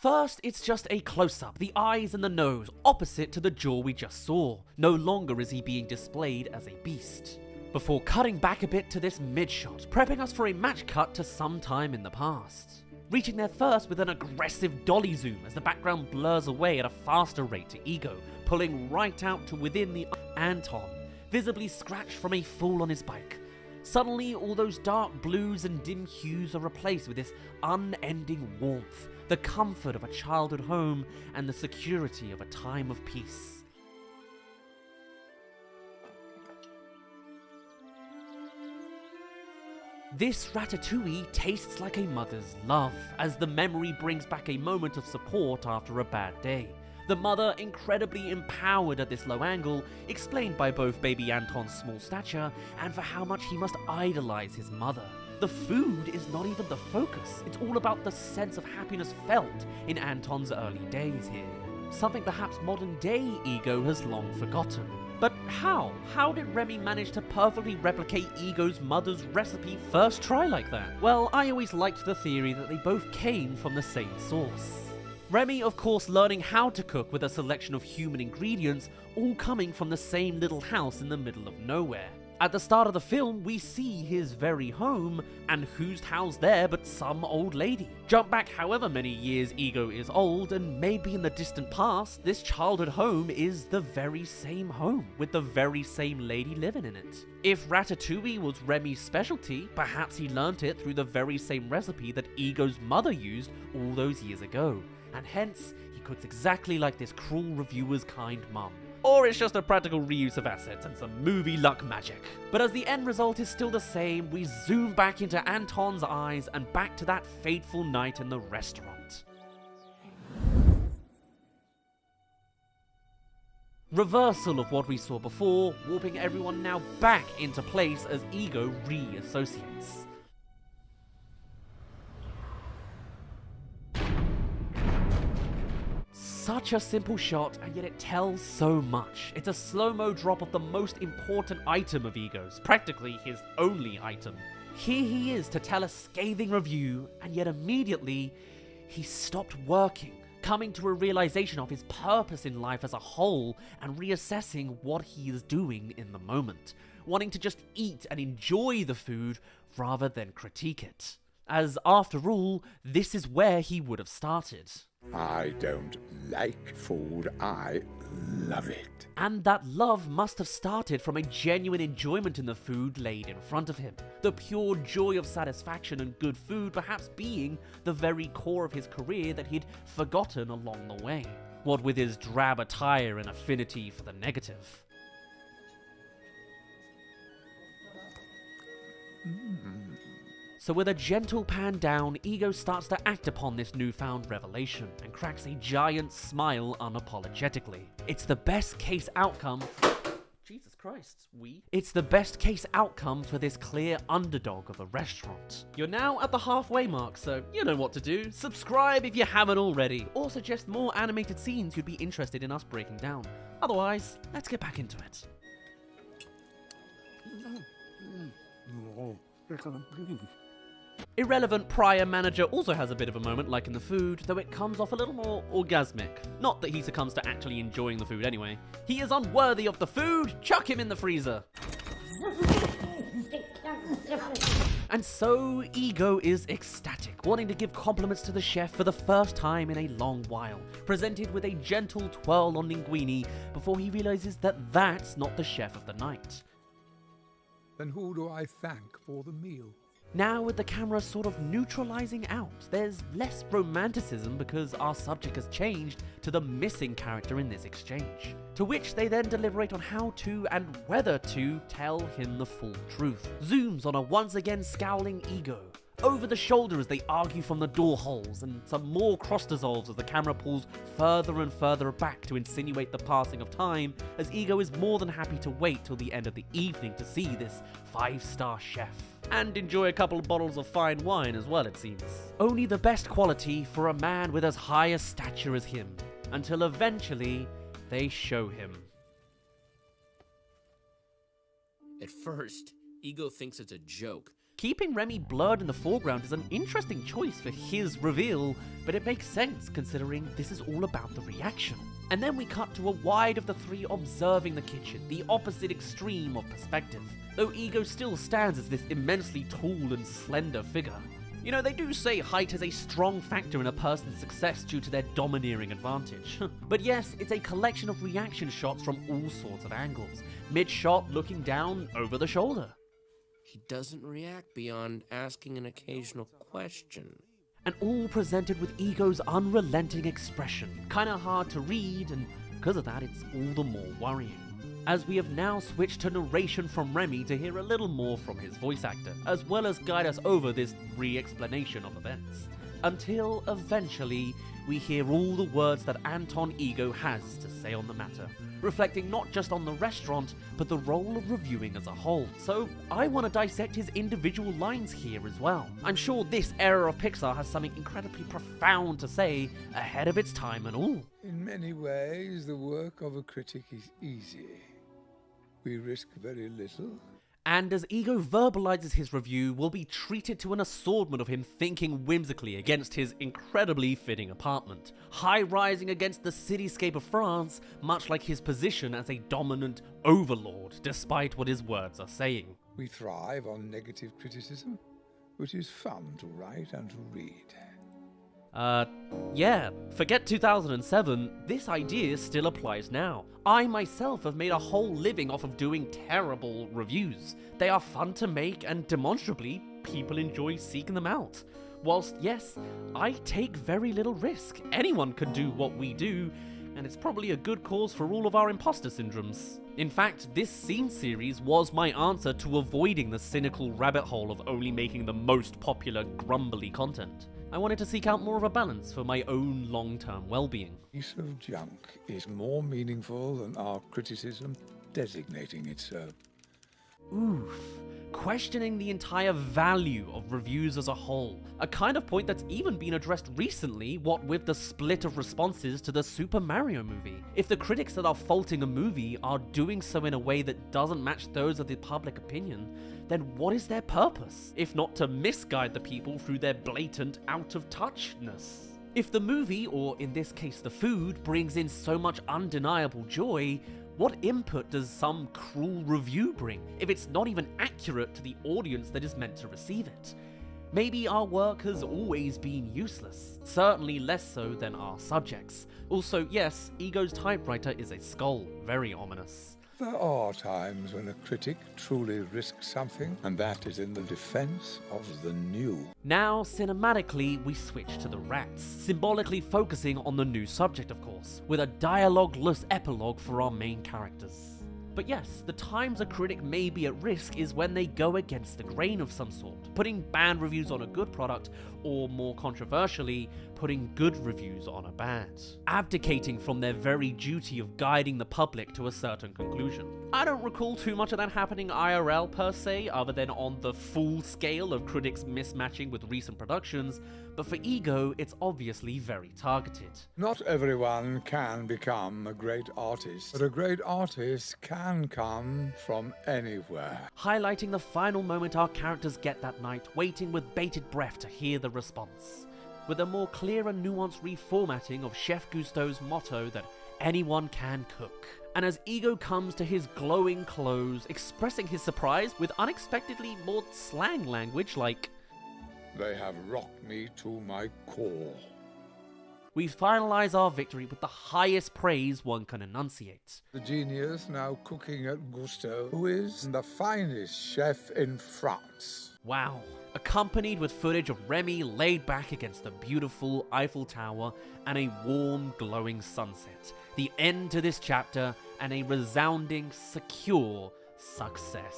First, it's just a close-up, the eyes and the nose, opposite to the jaw we just saw. No longer is he being displayed as a beast. Before cutting back a bit to this mid-shot, prepping us for a match cut to some time in the past. Reaching there first with an aggressive dolly zoom as the background blurs away at a faster rate to Ego, pulling right out to within the Anton, visibly scratched from a fall on his bike. Suddenly, all those dark blues and dim hues are replaced with this unending warmth, the comfort of a childhood home, and the security of a time of peace. This ratatouille tastes like a mother's love, as the memory brings back a moment of support after a bad day. The mother, incredibly empowered at this low angle, explained by both baby Anton's small stature and for how much he must idolize his mother. The food is not even the focus, it's all about the sense of happiness felt in Anton's early days here. Something perhaps modern day Ego has long forgotten. But how? How did Remy manage to perfectly replicate Ego's mother's recipe first try like that? Well, I always liked the theory that they both came from the same source. Remy, of course, learning how to cook with a selection of human ingredients, all coming from the same little house in the middle of nowhere. At the start of the film, we see his very home, and who's housed there but some old lady. Jump back however many years Ego is old, and maybe in the distant past, this childhood home is the very same home, with the very same lady living in it. If ratatouille was Remy's specialty, perhaps he learnt it through the very same recipe that Ego's mother used all those years ago, and hence, he cooks exactly like this cruel reviewer's kind mum. Or it's just a practical reuse of assets and some movie luck magic. But as the end result is still the same, we zoom back into Anton's eyes and back to that fateful night in the restaurant. Reversal of what we saw before, warping everyone now back into place as Ego reassociates. Such a simple shot, and yet it tells so much. It's a slow-mo drop of the most important item of Ego's, practically his only item. Here he is to tell a scathing review, and yet immediately, he stopped working, coming to a realization of his purpose in life as a whole, and reassessing what he is doing in the moment, wanting to just eat and enjoy the food rather than critique it. As after all, this is where he would have started. I don't like food, I love it. And that love must have started from a genuine enjoyment in the food laid in front of him. The pure joy of satisfaction and good food perhaps being the very core of his career that he'd forgotten along the way. What with his drab attire and affinity for the negative. So with a gentle pan down, Ego starts to act upon this newfound revelation and cracks a giant smile unapologetically. It's the best case outcome... Jesus Christ, It's the best case outcome for this clear underdog of a restaurant. You're now at the halfway mark, so you know what to do. Subscribe if you haven't already, or suggest more animated scenes you'd be interested in us breaking down. Otherwise, let's get back into it. Irrelevant prior manager also has a bit of a moment like in the food, though it comes off a little more orgasmic. Not that he succumbs to actually enjoying the food anyway. He is unworthy of the food! Chuck him in the freezer! And so, Ego is ecstatic, wanting to give compliments to the chef for the first time in a long while, presented with a gentle twirl on linguine before he realizes that that's not the chef of the night. Then who do I thank for the meal? Now with the camera sort of neutralizing out, there's less romanticism because our subject has changed to the missing character in this exchange. To which they then deliberate on how to and whether to tell him the full truth. Zooms on a once again scowling Ego, over the shoulder as they argue from the door holes, and some more cross dissolves as the camera pulls further and further back to insinuate the passing of time, as Ego is more than happy to wait till the end of the evening to see this 5-star chef. And enjoy a couple of bottles of fine wine as well, it seems. Only the best quality for a man with as high a stature as him, until eventually they show him. At first, Ego thinks it's a joke. Keeping Remy blurred in the foreground is an interesting choice for his reveal, but it makes sense considering this is all about the reaction. And then we cut to a wide of the three observing the kitchen, the opposite extreme of perspective, though Ego still stands as this immensely tall and slender figure. You know, they do say height is a strong factor in a person's success due to their domineering advantage. But yes, it's a collection of reaction shots from all sorts of angles, mid-shot looking down over the shoulder. He doesn't react beyond asking an occasional question. And all presented with Ego's unrelenting expression. Kinda hard to read, and because of that, it's all the more worrying. As we have now switched to narration from Remy to hear a little more from his voice actor, as well as guide us over this re-explanation of events. Until eventually, we hear all the words that Anton Ego has to say on the matter, reflecting not just on the restaurant, but the role of reviewing as a whole. So I want to dissect his individual lines here as well. I'm sure this era of Pixar has something incredibly profound to say, ahead of its time and all. In many ways, the work of a critic is easy. We risk very little. And as Ego verbalizes his review, we'll be treated to an assortment of him thinking whimsically against his incredibly fitting apartment, high-rising against the cityscape of France, much like his position as a dominant overlord, despite what his words are saying. We thrive on negative criticism, which is fun to write and to read. Yeah, forget 2007, this idea still applies now. I myself have made a whole living off of doing terrible reviews. They are fun to make and demonstrably, people enjoy seeking them out. Whilst yes, I take very little risk. Anyone can do what we do, and it's probably a good cause for all of our imposter syndromes. In fact, this scene series was my answer to avoiding the cynical rabbit hole of only making the most popular grumbly content. I wanted to seek out more of a balance for my own long-term well-being. A piece of junk is more meaningful than our criticism designating it so. Oof. Questioning the entire value of reviews as a whole. A kind of point that's even been addressed recently, what with the split of responses to the Super Mario movie. If the critics that are faulting a movie are doing so in a way that doesn't match those of the public opinion, then what is their purpose, if not to misguide the people through their blatant out-of-touchness? If the movie, or in this case the food, brings in so much undeniable joy, what input does some cruel review bring, if it's not even accurate to the audience that is meant to receive it? Maybe our work has always been useless, certainly less so than our subjects. Also, yes, Ego's typewriter is a skull, very ominous. There are times when a critic truly risks something, and that is in the defense of the new. Now, cinematically, we switch to the rats, symbolically focusing on the new subject, of course, with a dialogue-less epilogue for our main characters. But yes, the times a critic may be at risk is when they go against the grain of some sort, putting bad reviews on a good product, or more controversially, putting good reviews on a bad, abdicating from their very duty of guiding the public to a certain conclusion. I don't recall too much of that happening IRL per se, other than on the full scale of critics mismatching with recent productions, but for Ego, it's obviously very targeted. Not everyone can become a great artist, but a great artist can come from anywhere. Highlighting the final moment our characters get that night, waiting with bated breath to hear the response, with a more clear and nuanced reformatting of Chef Gusteau's motto that anyone can cook. And as Ego comes to his glowing close, expressing his surprise with unexpectedly more slang language like, "They have rocked me to my core." We finalize our victory with the highest praise one can enunciate. The genius now cooking at Gusteau, who is the finest chef in France. Wow. Accompanied with footage of Remy laid back against the beautiful Eiffel Tower and a warm, glowing sunset. The end to this chapter and a resounding, secure success.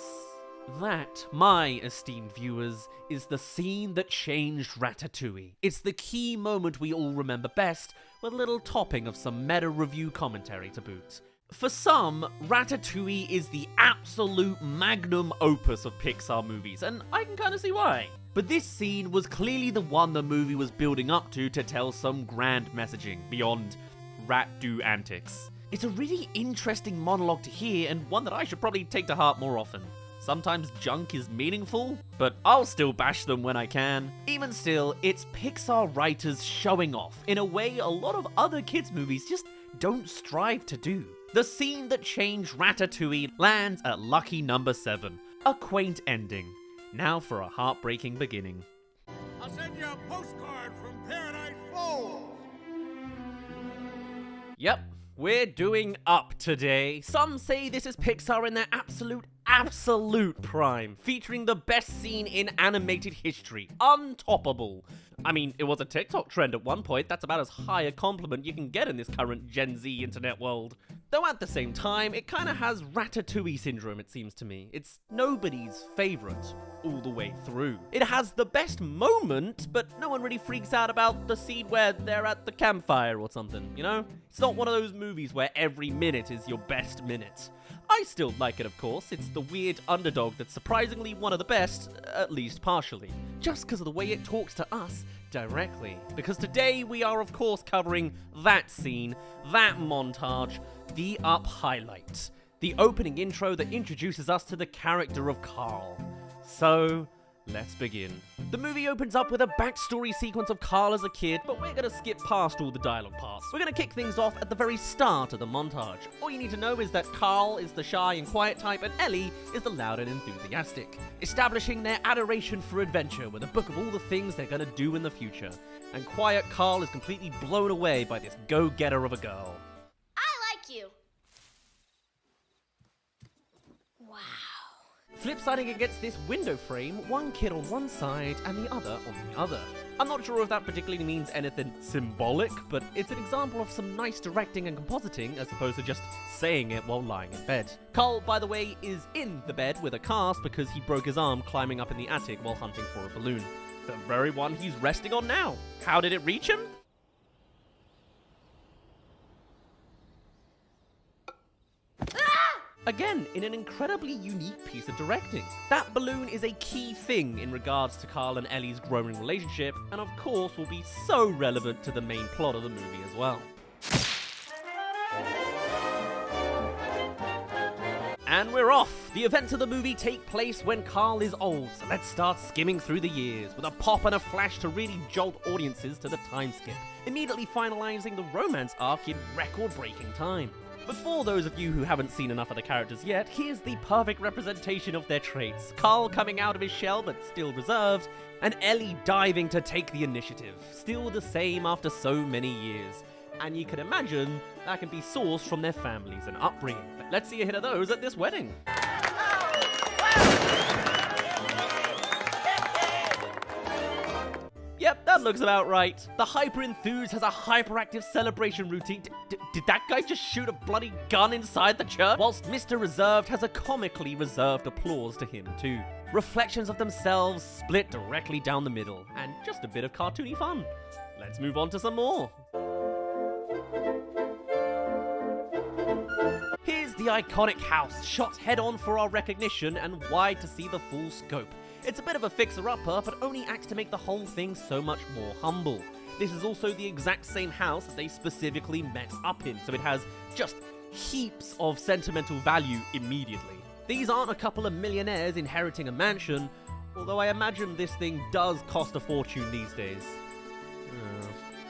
That, my esteemed viewers, is the scene that changed Ratatouille. It's the key moment we all remember best, with a little topping of some meta-review commentary to boot. For some, Ratatouille is the absolute magnum opus of Pixar movies, and I can kind of see why. But this scene was clearly the one the movie was building up to tell some grand messaging beyond rat-do antics. It's a really interesting monologue to hear, and one that I should probably take to heart more often. Sometimes junk is meaningful, but I'll still bash them when I can. Even still, it's Pixar writers showing off in a way a lot of other kids' movies just don't strive to do. The scene that changed Ratatouille lands at lucky number 7, a quaint ending. Now for a heartbreaking beginning. I'll send you a postcard from Paradise Falls. Yep, we're doing Up today. Some say this is Pixar in their absolute prime, featuring the best scene in animated history. Untoppable. I mean, it was a TikTok trend at one point. That's about as high a compliment you can get in this current Gen Z internet world. Though at the same time, it kind of has Ratatouille syndrome, it seems to me. It's nobody's favorite all the way through. It has the best moment, but no one really freaks out about the scene where they're at the campfire or something, you know? It's not one of those movies where every minute is your best minute. I still like it, of course. It's the weird underdog that's surprisingly one of the best, at least partially, just because of the way it talks to us directly. Because today we are, of course, covering that scene, that montage, the Up highlight, the opening intro that introduces us to the character of Carl. So, let's begin. The movie opens up with a backstory sequence of Carl as a kid, but we're gonna skip past all the dialogue parts. We're gonna kick things off at the very start of the montage. All you need to know is that Carl is the shy and quiet type, and Ellie is the loud and enthusiastic, establishing their adoration for adventure with a book of all the things they're gonna do in the future. And quiet Carl is completely blown away by this go-getter of a girl. I like you. Wow. Flip-siding against this window frame, one kid on one side and the other on the other. I'm not sure if that particularly means anything symbolic, but it's an example of some nice directing and compositing as opposed to just saying it while lying in bed. Carl, by the way, is in the bed with a cast because he broke his arm climbing up in the attic while hunting for a balloon. The very one he's resting on now. How did it reach him? Again, in an incredibly unique piece of directing. That balloon is a key thing in regards to Carl and Ellie's growing relationship, and of course will be so relevant to the main plot of the movie as well. And we're off! The events of the movie take place when Carl is old, so let's start skimming through the years, with a pop and a flash to really jolt audiences to the time skip, immediately finalizing the romance arc in record-breaking time. But for those of you who haven't seen enough of the characters yet, here's the perfect representation of their traits. Carl coming out of his shell but still reserved, and Ellie diving to take the initiative, still the same after so many years. And you can imagine that can be sourced from their families and upbringing. But let's see a hit of those at this wedding. Yep, that looks about right. The hyper-enthused has a hyperactive celebration routine. Did that guy just shoot a bloody gun inside the church? Whilst Mr. Reserved has a comically reserved applause to him too. Reflections of themselves split directly down the middle, and just a bit of cartoony fun. Let's move on to some more. Here's the iconic house, shot head-on for our recognition and wide to see the full scope. It's a bit of a fixer-upper, but only acts to make the whole thing so much more humble. This is also the exact same house that they specifically met up in, so it has just heaps of sentimental value immediately. These aren't a couple of millionaires inheriting a mansion, although I imagine this thing does cost a fortune these days.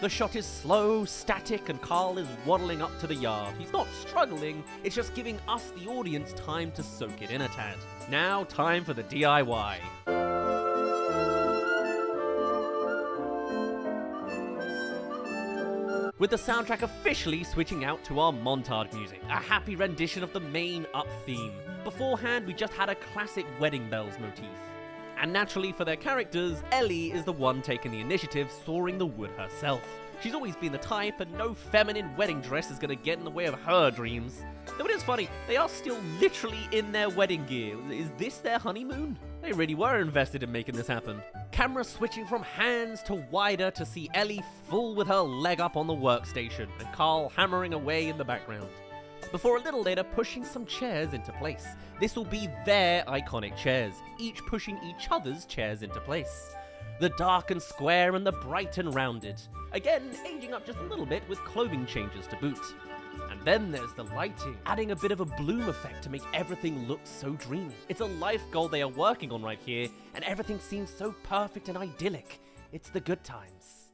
The shot is slow, static, and Carl is waddling up to the yard. He's not struggling, it's just giving us, the audience, time to soak it in a tad. Now, time for the DIY. With the soundtrack officially switching out to our montage music, a happy rendition of the main Up theme. Beforehand, we just had a classic wedding bells motif. And naturally for their characters, Ellie is the one taking the initiative, sawing the wood herself. She's always been the type, and no feminine wedding dress is gonna get in the way of her dreams. Though it is funny, they are still literally in their wedding gear. Is this their honeymoon? They really were invested in making this happen. Camera switching from hands to wider to see Ellie full with her leg up on the workstation, and Carl hammering away in the background. Before a little later pushing some chairs into place. This will be their iconic chairs, each pushing each other's chairs into place. The dark and square and the bright and rounded. Again, aging up just a little bit with clothing changes to boot. And then there's the lighting, adding a bit of a bloom effect to make everything look so dreamy. It's a life goal they are working on right here, and everything seems so perfect and idyllic. It's the good times.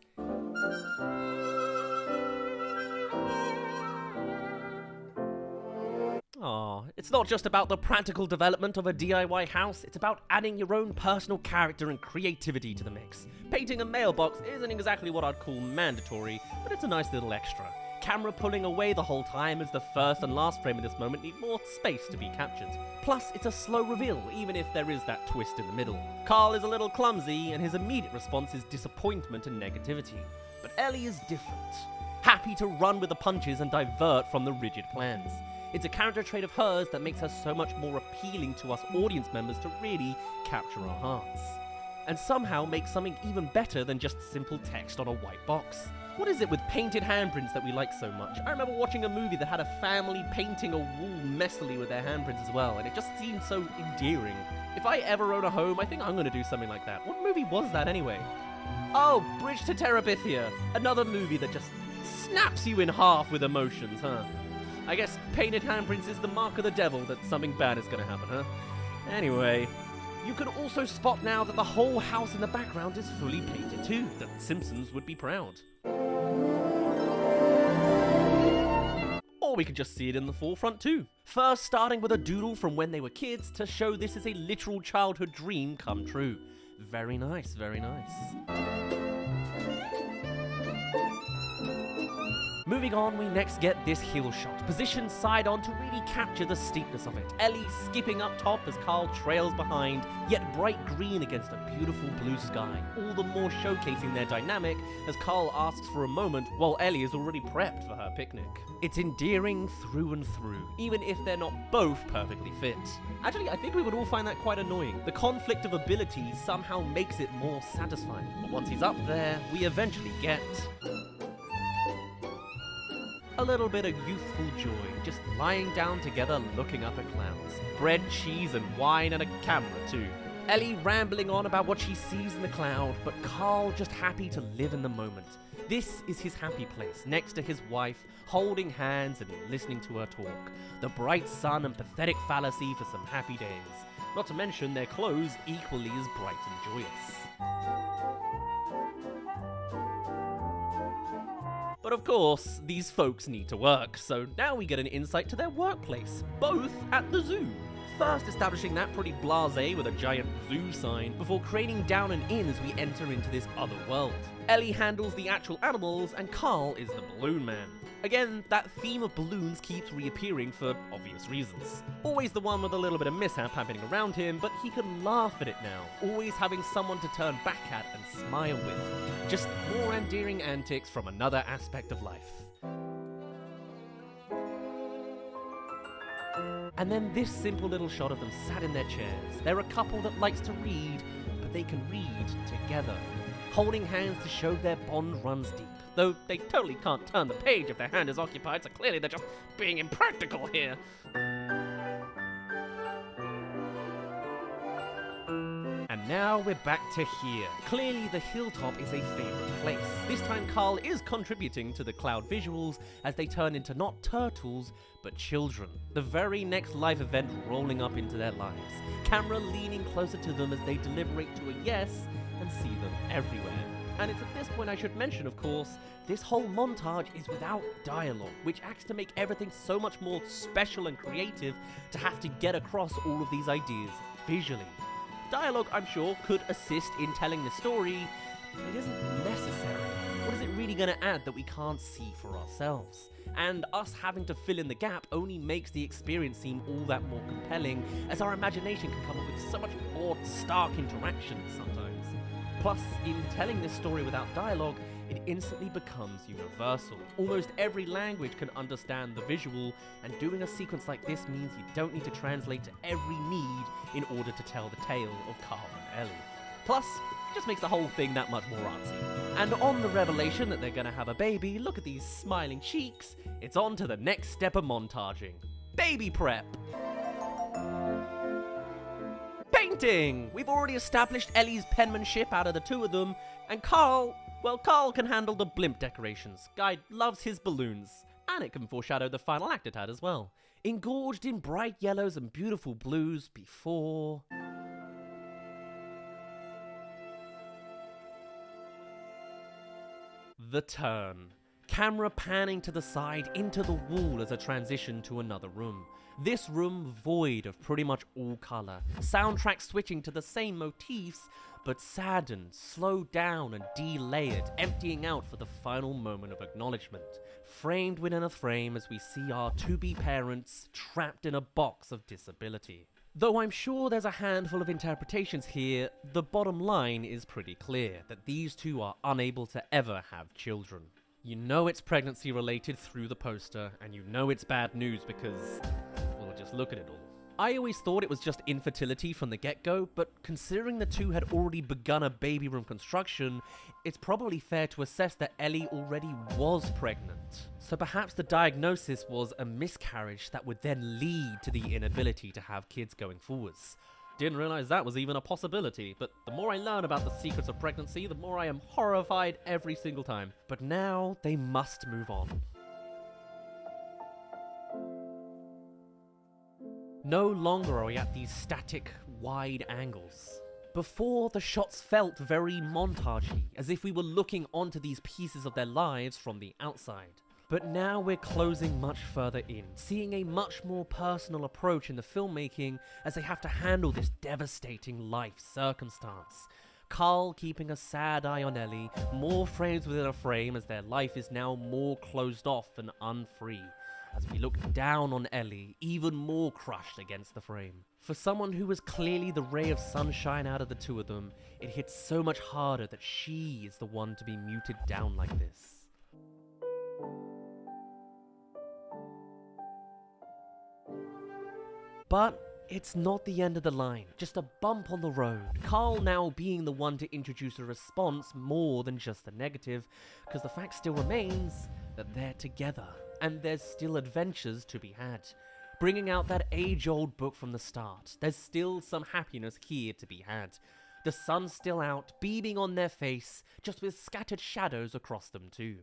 Aw, it's not just about the practical development of a DIY house, it's about adding your own personal character and creativity to the mix. Painting a mailbox isn't exactly what I'd call mandatory, but it's a nice little extra. Camera pulling away the whole time as the first and last frame of this moment need more space to be captured. Plus, it's a slow reveal, even if there is that twist in the middle. Carl is a little clumsy, and his immediate response is disappointment and negativity. But Ellie is different. Happy to run with the punches and divert from the rigid plans. It's a character trait of hers that makes her so much more appealing to us audience members to really capture our hearts. And somehow make something even better than just simple text on a white box. What is it with painted handprints that we like so much? I remember watching a movie that had a family painting a wall messily with their handprints as well, and it just seemed so endearing. If I ever own a home, I think I'm gonna do something like that. What movie was that anyway? Oh, Bridge to Terabithia. Another movie that just snaps you in half with emotions, huh? I guess painted handprints is the mark of the devil that something bad is gonna happen, huh? Anyway, you can also spot now that the whole house in the background is fully painted too. The Simpsons would be proud. Or we could just see it in the forefront too. First starting with a doodle from when they were kids to show this is a literal childhood dream come true. Very nice, very nice. Moving on, we next get this heel shot, positioned side on to really capture the steepness of it. Ellie skipping up top as Carl trails behind, yet bright green against a beautiful blue sky, all the more showcasing their dynamic as Carl asks for a moment while Ellie is already prepped for her picnic. It's endearing through and through, even if they're not both perfectly fit. Actually, I think we would all find that quite annoying. The conflict of abilities somehow makes it more satisfying, but once he's up there, we eventually get a little bit of youthful joy, just lying down together looking up at clouds. Bread, cheese, and wine, and a camera too. Ellie rambling on about what she sees in the cloud, but Carl just happy to live in the moment. This is his happy place, next to his wife, holding hands and listening to her talk. The bright sun and pathetic fallacy for some happy days. Not to mention their clothes equally as bright and joyous. But of course, these folks need to work, so now we get an insight to their workplace, both at the zoo. First establishing that pretty blasé with a giant zoo sign, before craning down and in as we enter into this other world. Ellie handles the actual animals, and Carl is the balloon man. Again, that theme of balloons keeps reappearing for obvious reasons. Always the one with a little bit of mishap happening around him, but he can laugh at it now, always having someone to turn back at and smile with. Just more endearing antics from another aspect of life. And then this simple little shot of them sat in their chairs. They're a couple that likes to read, but they can read together. Holding hands to show their bond runs deep. Though they totally can't turn the page if their hand is occupied, so clearly they're just being impractical here. And now we're back to here. Clearly the hilltop is a favorite place. This time Carl is contributing to the cloud visuals as they turn into not turtles, but children. The very next life event rolling up into their lives. Camera leaning closer to them as they deliberate to a yes and see them everywhere. And it's at this point I should mention, of course, this whole montage is without dialogue, which acts to make everything so much more special and creative to have to get across all of these ideas visually. Dialogue, I'm sure, could assist in telling the story, but it isn't necessary. What is it really going to add that we can't see for ourselves? And us having to fill in the gap only makes the experience seem all that more compelling, as our imagination can come up with so much more stark interactions sometimes. Plus, in telling this story without dialogue, it instantly becomes universal. Almost every language can understand the visual, and doing a sequence like this means you don't need to translate to every need in order to tell the tale of Carl and Ellie. Plus, it just makes the whole thing that much more artsy. And on the revelation that they're gonna have a baby, look at these smiling cheeks, it's on to the next step of montaging. Baby prep! Painting! We've already established Ellie's penmanship out of the two of them, and Carl can handle the blimp decorations. Guy loves his balloons, and it can foreshadow the final act it had as well. Engorged in bright yellows and beautiful blues before... the turn. Camera panning to the side into the wall as a transition to another room. This room void of pretty much all colour. Soundtrack switching to the same motifs, but saddened, slowed down and delayered, emptying out for the final moment of acknowledgement. Framed within a frame as we see our to-be parents trapped in a box of disability. Though I'm sure there's a handful of interpretations here, the bottom line is pretty clear, that these two are unable to ever have children. You know it's pregnancy related through the poster, and you know it's bad news because, well, just look at it all. I always thought it was just infertility from the get-go, but considering the two had already begun a baby room construction, it's probably fair to assess that Ellie already was pregnant. So perhaps the diagnosis was a miscarriage that would then lead to the inability to have kids going forwards. Didn't realize that was even a possibility, but the more I learn about the secrets of pregnancy, the more I am horrified every single time. But now they must move on. No longer are we at these static, wide angles. Before, the shots felt very montagey, as if we were looking onto these pieces of their lives from the outside. But now we're closing much further in, seeing a much more personal approach in the filmmaking as they have to handle this devastating life circumstance. Carl keeping a sad eye on Ellie, more frames within a frame as their life is now more closed off and unfree. As we look down on Ellie, even more crushed against the frame. For someone who was clearly the ray of sunshine out of the two of them, it hits so much harder that she is the one to be muted down like this. But it's not the end of the line, just a bump on the road. Carl now being the one to introduce a response more than just the negative, because the fact still remains that they're together, and there's still adventures to be had. Bringing out that age-old book from the start, there's still some happiness here to be had. The sun's still out, beaming on their face, just with scattered shadows across them too.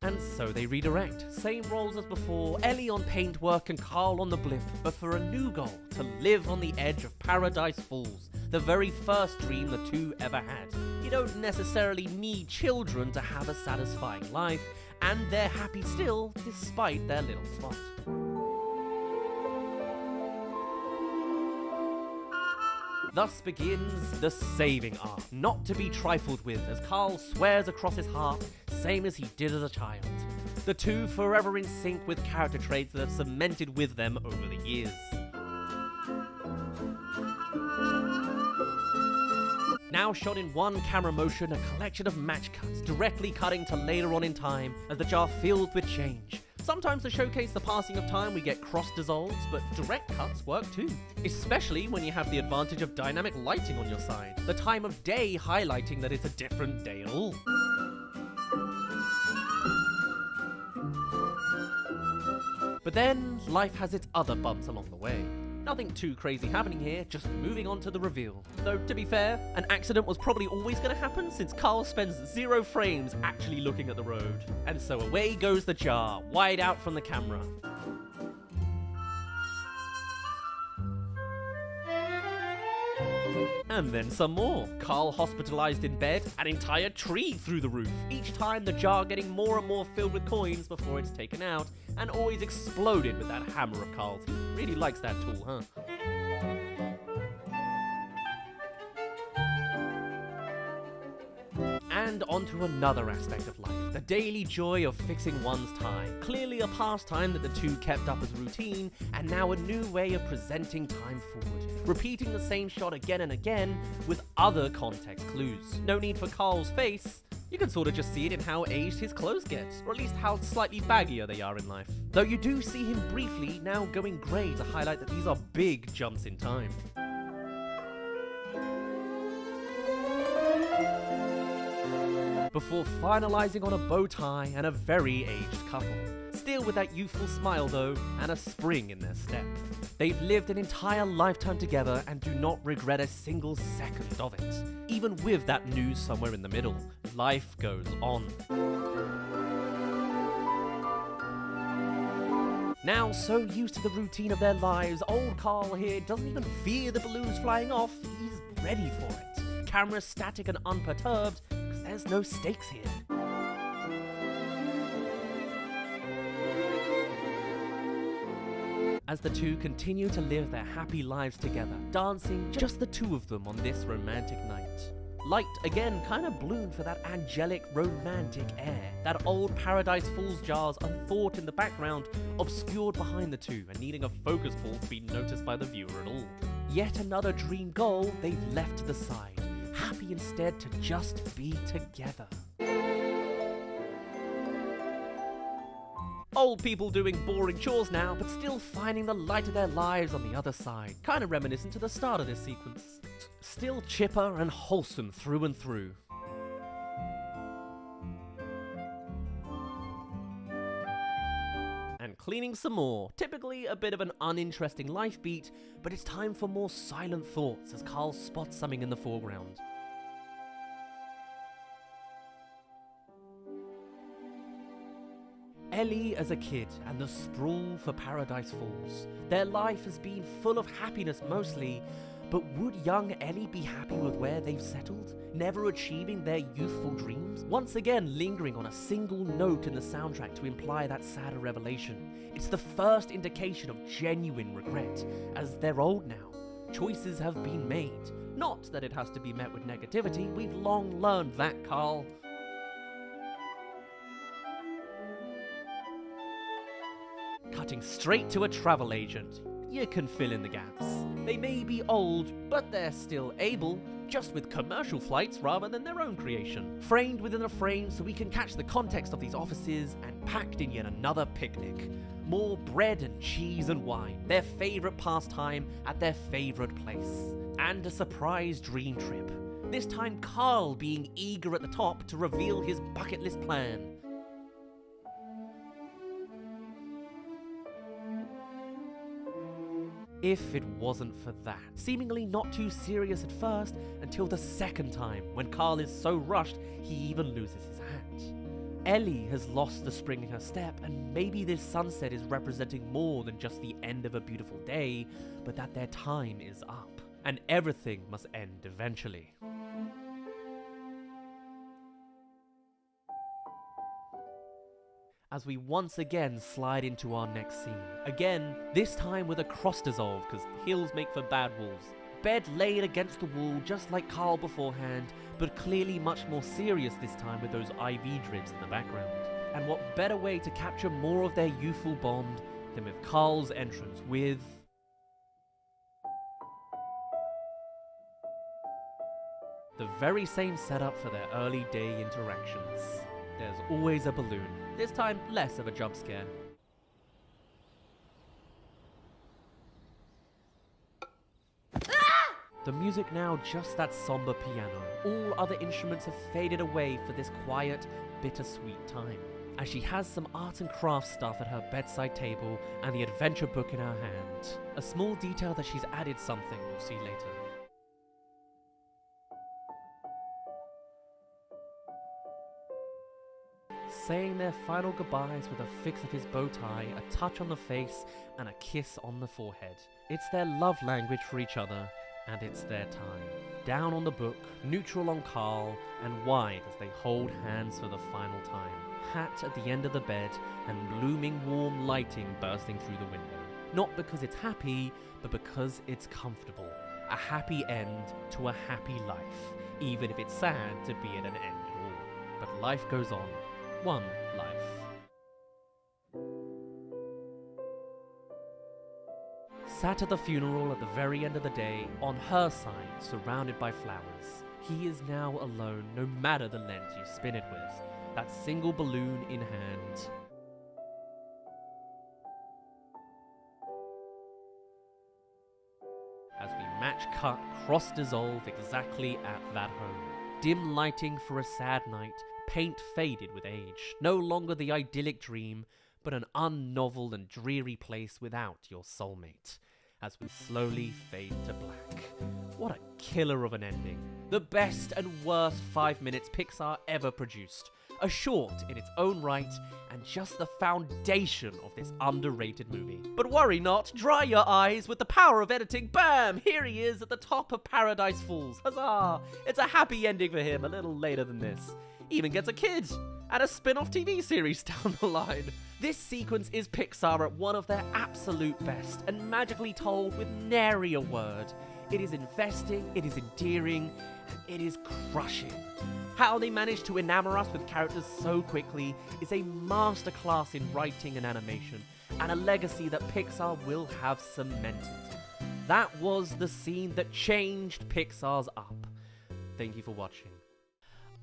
And so they redirect. Same roles as before, Ellie on paintwork and Carl on the blimp, but for a new goal, to live on the edge of Paradise Falls, the very first dream the two ever had. You don't necessarily need children to have a satisfying life, and they're happy still, despite their little spot. Thus begins the saving arc, not to be trifled with, as Carl swears across his heart, same as he did as a child. The two forever in sync with character traits that have cemented with them over the years. Now shot in one camera motion, a collection of match cuts, directly cutting to later on in time, as the jar filled with change. Sometimes to showcase the passing of time we get cross dissolves, but direct cuts work too. Especially when you have the advantage of dynamic lighting on your side, the time of day highlighting that it's a different day at all. But then, life has its other bumps along the way. Nothing too crazy happening here, just moving on to the reveal. Though, to be fair, an accident was probably always going to happen since Carl spends 0 frames actually looking at the road. And so away goes the jar, wide out from the camera. And then some more. Carl hospitalized in bed, an entire tree through the roof. Each time the jar getting more and more filled with coins before it's taken out, and always exploded with that hammer of Carl's. He really likes that tool, huh? And onto another aspect of life, the daily joy of fixing one's tie. Clearly a pastime that the two kept up as routine, and now a new way of presenting time forward. Repeating the same shot again and again with other context clues. No need for Carl's face. You can sort of just see it in how aged his clothes get, or at least how slightly baggier they are in life. Though you do see him briefly now going grey to highlight that these are big jumps in time. Before finalizing on a bow tie and a very aged couple. Still with that youthful smile though, and a spring in their step. They've lived an entire lifetime together and do not regret a single second of it. Even with that news somewhere in the middle, life goes on. Now so used to the routine of their lives, old Carl here doesn't even fear the balloons flying off, he's ready for it. Camera static and unperturbed, because there's no stakes here. As the two continue to live their happy lives together, dancing just the two of them on this romantic night. Light again kind of bloomed for that angelic romantic air. That old Paradise Falls jars unthought in the background, obscured behind the two and needing a focus pull to be noticed by the viewer at all. Yet another dream goal they've left to the side, happy instead to just be together. Old people doing boring chores now, but still finding the light of their lives on the other side. Kind of reminiscent to the start of this sequence. Still chipper and wholesome through and through. And cleaning some more. Typically a bit of an uninteresting life beat, but it's time for more silent thoughts as Carl spots something in the foreground. Ellie as a kid and the sprawl for Paradise Falls. Their life has been full of happiness mostly, but would young Ellie be happy with where they've settled? Never achieving their youthful dreams? Once again lingering on a single note in the soundtrack to imply that sadder revelation. It's the first indication of genuine regret, as they're old now. Choices have been made. Not that it has to be met with negativity, we've long learned that, Carl. Cutting straight to a travel agent. You can fill in the gaps. They may be old, but they're still able, just with commercial flights rather than their own creation. Framed within a frame so we can catch the context of these offices and packed in yet another picnic. More bread and cheese and wine, their favourite pastime at their favourite place. And a surprise dream trip. This time Carl being eager at the top to reveal his bucket list plan. If it wasn't for that. Seemingly not too serious at first, until the second time, when Carl is so rushed, he even loses his hat. Ellie has lost the spring in her step, and maybe this sunset is representing more than just the end of a beautiful day, but that their time is up, and everything must end eventually. As we once again slide into our next scene. Again, this time with a cross dissolve, because hills make for bad wolves. Bed laid against the wall just like Carl beforehand, but clearly much more serious this time with those IV drips in the background. And what better way to capture more of their youthful bond than with Carl's entrance with... the very same setup for their early day interactions. There's always a balloon, this time less of a jump scare. The music now just that somber piano. All other instruments have faded away for this quiet, bittersweet time. As she has some art and craft stuff at her bedside table and the adventure book in her hand. A small detail that she's added something we'll see later. Saying their final goodbyes with a fix of his bow tie, a touch on the face, and a kiss on the forehead. It's their love language for each other, and it's their time. Down on the book, neutral on Carl, and wide as they hold hands for the final time. Hat at the end of the bed, and blooming warm lighting bursting through the window. Not because it's happy, but because it's comfortable. A happy end to a happy life, even if it's sad to be at an end at all. life goes on. One life. Sat at the funeral at the very end of the day, on her side, surrounded by flowers. He is now alone, no matter the lens you spin it with. That single balloon in hand. As we match cut, cross dissolve exactly at that home. Dim lighting for a sad night, paint faded with age. No longer the idyllic dream, but an unnoveled and dreary place without your soulmate. As we slowly fade to black. What a killer of an ending. The best and worst 5 minutes Pixar ever produced. A short in its own right, and just the foundation of this underrated movie. But worry not, dry your eyes with the power of editing. Bam! Here he is at the top of Paradise Falls. Huzzah! It's a happy ending for him a little later than this. He even gets a kid, and a spin-off TV series down the line. This sequence is Pixar at one of their absolute best, and magically told with nary a word. It is investing, it is endearing, and it is crushing. How they manage to enamor us with characters so quickly is a masterclass in writing and animation, and a legacy that Pixar will have cemented. That was the scene that changed Pixar's Up. Thank you for watching.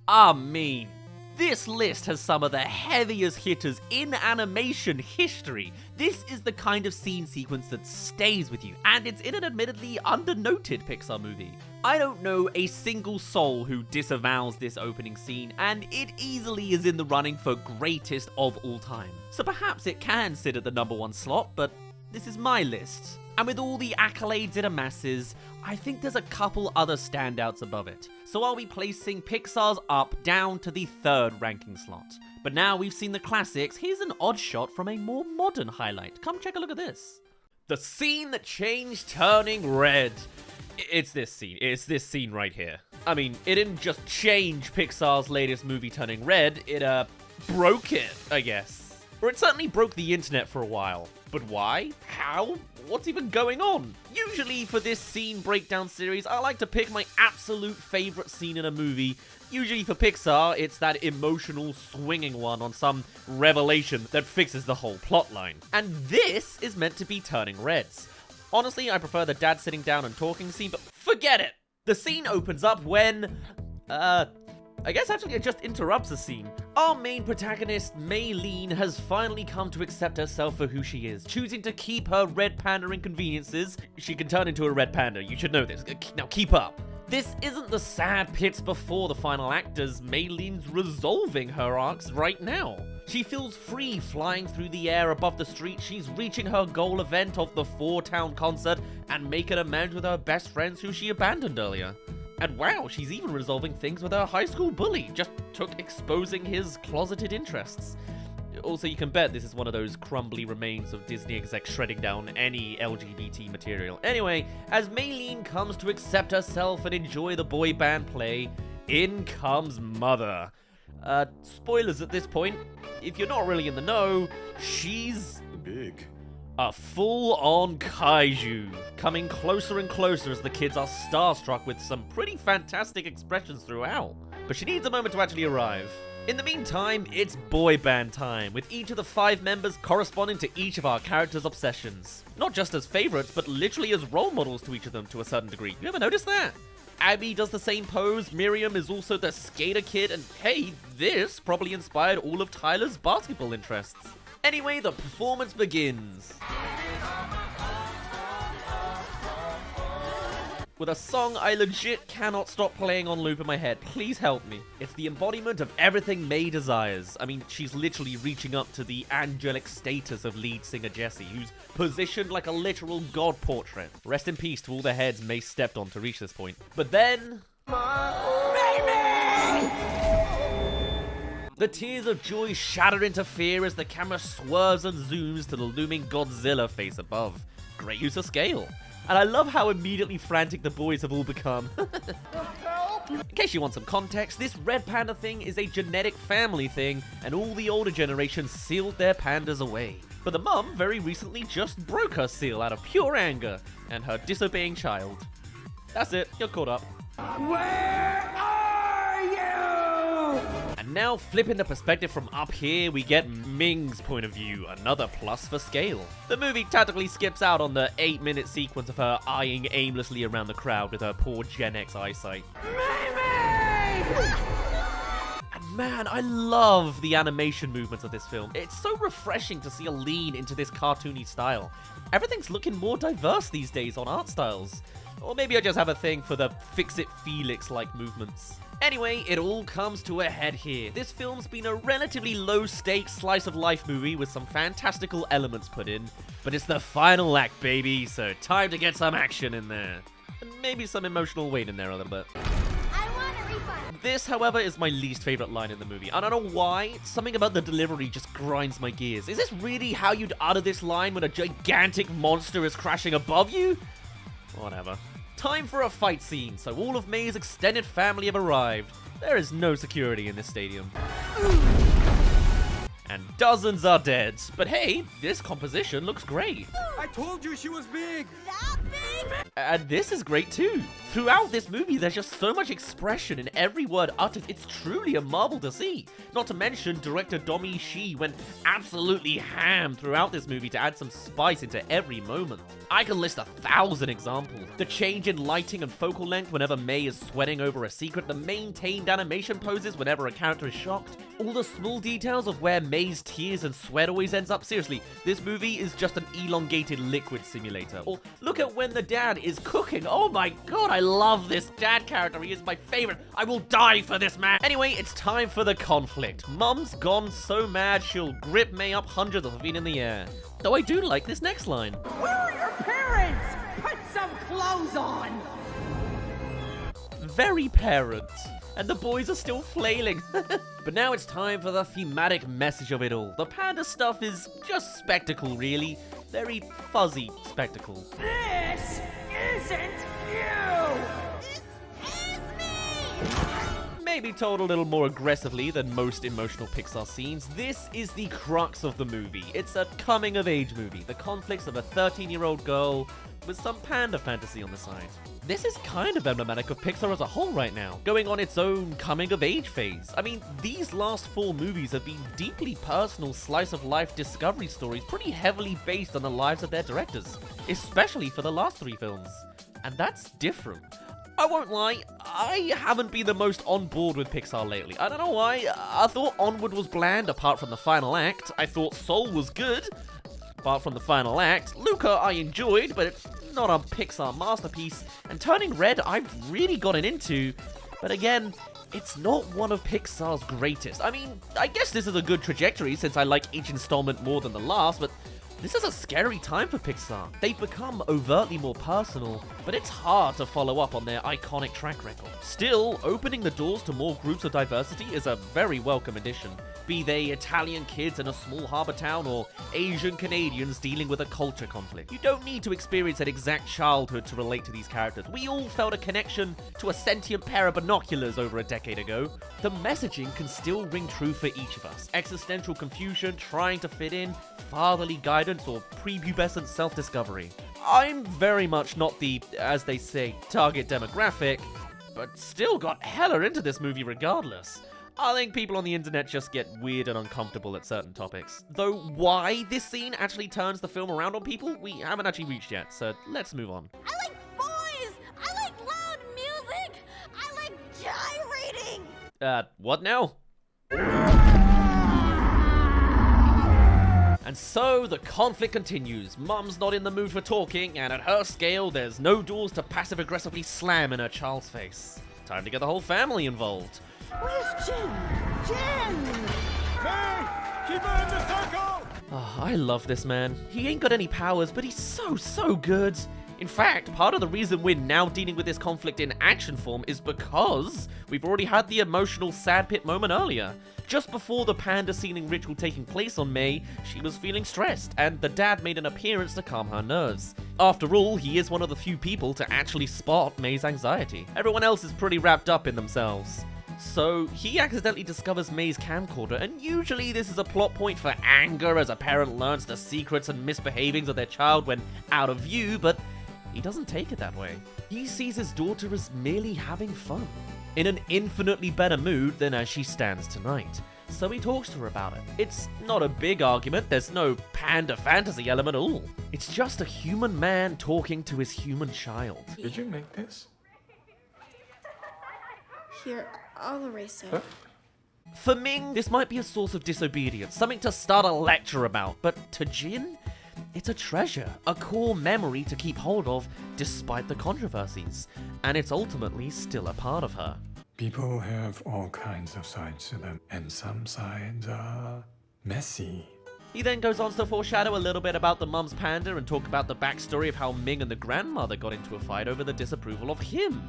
I mean, this list has some of the heaviest hitters in animation history. This is the kind of scene sequence that stays with you, and it's in an admittedly undernoted Pixar movie. I don't know a single soul who disavows this opening scene, and it easily is in the running for greatest of all time. So perhaps it can sit at the #1 slot, but this is my list. And with all the accolades it amasses, I think there's a couple other standouts above it. So I'll be placing Pixar's Up down to the 3rd ranking slot. But now we've seen the classics, here's an odd shot from a more modern highlight. Come check a look at this. The scene that changed turning red. It's this scene right here. I mean, it didn't just change Pixar's latest movie turning red, it broke it, I guess. Or it certainly broke the internet for a while. But why? How? What's even going on? Usually for this scene breakdown series, I like to pick my absolute favorite scene in a movie. Usually for Pixar, it's that emotional, swinging one on some revelation that fixes the whole plotline. And this is meant to be turning reds. Honestly, I prefer the dad sitting down and talking scene, but forget it! The scene opens up when, I guess actually it just interrupts the scene. Our main protagonist, Maylene, has finally come to accept herself for who she is, choosing to keep her red panda inconveniences. She can turn into a red panda, you should know this. Now keep up. This isn't the sad pits before the final act, as Maylene's resolving her arcs right now. She feels free flying through the air above the street. She's reaching her goal event of the 4-town concert and making amends with her best friends who she abandoned earlier. And wow, she's even resolving things with her high school bully. Just took exposing his closeted interests. Also, you can bet this is one of those crumbly remains of Disney execs shredding down any LGBT material. Anyway, as Maylene comes to accept herself and enjoy the boy band play, in comes Mother. Spoilers at this point. If you're not really in the know, she's big. A full-on kaiju, coming closer and closer as the kids are starstruck with some pretty fantastic expressions throughout. But she needs a moment to actually arrive. In the meantime, it's boy band time, with each of the 5 members corresponding to each of our characters' obsessions. Not just as favorites, but literally as role models to each of them to a certain degree. You ever notice that? Abby does the same pose, Miriam is also the skater kid, and hey, this probably inspired all of Tyler's basketball interests. Anyway, the performance begins. With a song I legit cannot stop playing on loop in my head. Please help me. It's the embodiment of everything May desires. I mean, she's literally reaching up to the angelic status of lead singer Jessie, who's positioned like a literal god portrait. Rest in peace to all the heads May stepped on to reach this point. But then... The tears of joy shatter into fear as the camera swerves and zooms to the looming Godzilla face above. Great use of scale. And I love how immediately frantic the boys have all become. In case you want some context, this red panda thing is a genetic family thing, and all the older generations sealed their pandas away. But the mum very recently just broke her seal out of pure anger, and her disobeying child. That's it, you're caught up. Where are you? And Now, flipping the perspective from up here, we get Ming's point of view, another plus for scale. The movie tactically skips out on the 8-minute sequence of her eyeing aimlessly around the crowd with her poor Gen X eyesight. And man, I love the animation movements of this film. It's so refreshing to see a lean into this cartoony style. Everything's looking more diverse these days on art styles. Or maybe I just have a thing for the Fix-It Felix-like movements. Anyway, it all comes to a head here. This film's been a relatively low-stakes slice-of-life movie with some fantastical elements put in, but it's the final act, baby, so time to get some action in there. And maybe some emotional weight in there a little bit. I want a refund. This, however, is my least favorite line in the movie. I don't know why, something about the delivery just grinds my gears. Is this really how you'd utter this line when a gigantic monster is crashing above you? Whatever. Time for a fight scene, so all of May's extended family have arrived. There is no security in this stadium. And dozens are dead. But hey, this composition looks great. I told you she was big! That big? And this is great too. Throughout this movie, there's just so much expression in every word uttered. It's truly a marvel to see. Not to mention, director Domi Shi went absolutely ham throughout this movie to add some spice into every moment. I can list 1,000 examples. The change in lighting and focal length whenever May is sweating over a secret, the maintained animation poses whenever a character is shocked, all the small details of where May's tears and sweat always ends up. Seriously, this movie is just an elongated liquid simulator. Or look at when the dad is cooking. Oh my god, I love this dad character. He is my favorite. I will die for this man. Anyway, it's time for the conflict. Mum's gone so mad she'll grip May up hundreds of feet in the air. Though I do like this next line. Where are your parents? Put some clothes on! Very parent. And the boys are still flailing. But now it's time for the thematic message of it all. The panda stuff is just spectacle, really. Very fuzzy spectacle. This isn't you! This is me! Maybe told a little more aggressively than most emotional Pixar scenes, this is the crux of the movie. It's a coming-of-age movie, the conflicts of a 13-year-old girl with some panda fantasy on the side. This is kind of emblematic of Pixar as a whole right now, going on its own coming-of-age phase. I mean, these last 4 movies have been deeply personal slice-of-life discovery stories pretty heavily based on the lives of their directors, especially for the last 3 films. And that's different. I won't lie, I haven't been the most on board with Pixar lately. I don't know why. I thought Onward was bland apart from the final act. I thought Soul was good apart from the final act. Luca I enjoyed, but it's not a Pixar masterpiece. And Turning Red I've really gotten into, but again, it's not one of Pixar's greatest. I mean, I guess this is a good trajectory since I like each installment more than the last, but this is a scary time for Pixar. They've become overtly more personal, but it's hard to follow up on their iconic track record. Still, opening the doors to more groups of diversity is a very welcome addition. Be they Italian kids in a small harbor town or Asian Canadians dealing with a culture conflict. You don't need to experience an exact childhood to relate to these characters. We all felt a connection to a sentient pair of binoculars over a decade ago. The messaging can still ring true for each of us. Existential confusion, trying to fit in, fatherly guidance, or prepubescent self-discovery. I'm very much not the, as they say, target demographic, but still got hella into this movie regardless. I think people on the internet just get weird and uncomfortable at certain topics. Though why this scene actually turns the film around on people, we haven't actually reached yet, so let's move on. I like boys! I like loud music! I like gyrating! What now? And so the conflict continues. Mum's not in the mood for talking, and at her scale, there's no doors to passive-aggressively slam in her child's face. Time to get the whole family involved. Where's Jin? Jin! Hey! Keep her in the circle! Oh, I love this man. He ain't got any powers, but he's so good. In fact, part of the reason we're now dealing with this conflict in action form is because we've already had the emotional sad pit moment earlier. Just before the panda sealing ritual taking place on May, she was feeling stressed, and the dad made an appearance to calm her nerves. After all, he is one of the few people to actually spot May's anxiety. Everyone else is pretty wrapped up in themselves. So, he accidentally discovers May's camcorder, and usually this is a plot point for anger as a parent learns the secrets and misbehavings of their child when out of view, but he doesn't take it that way. He sees his daughter as merely having fun. in an infinitely better mood than as she stands tonight. So he talks to her about it. It's not a big argument, there's no panda fantasy element at all. It's just a human man talking to his human child. Did you make this? Here, I'll erase it. For Ming, this might be a source of disobedience, something to start a lecture about, but to Jin, it's a treasure, a core memory to keep hold of despite the controversies, and it's ultimately still a part of her. People have all kinds of sides to them, and some sides are messy. He then goes on to foreshadow a little bit about the mum's panda and talk about the backstory of how Ming and the grandmother got into a fight over the disapproval of him.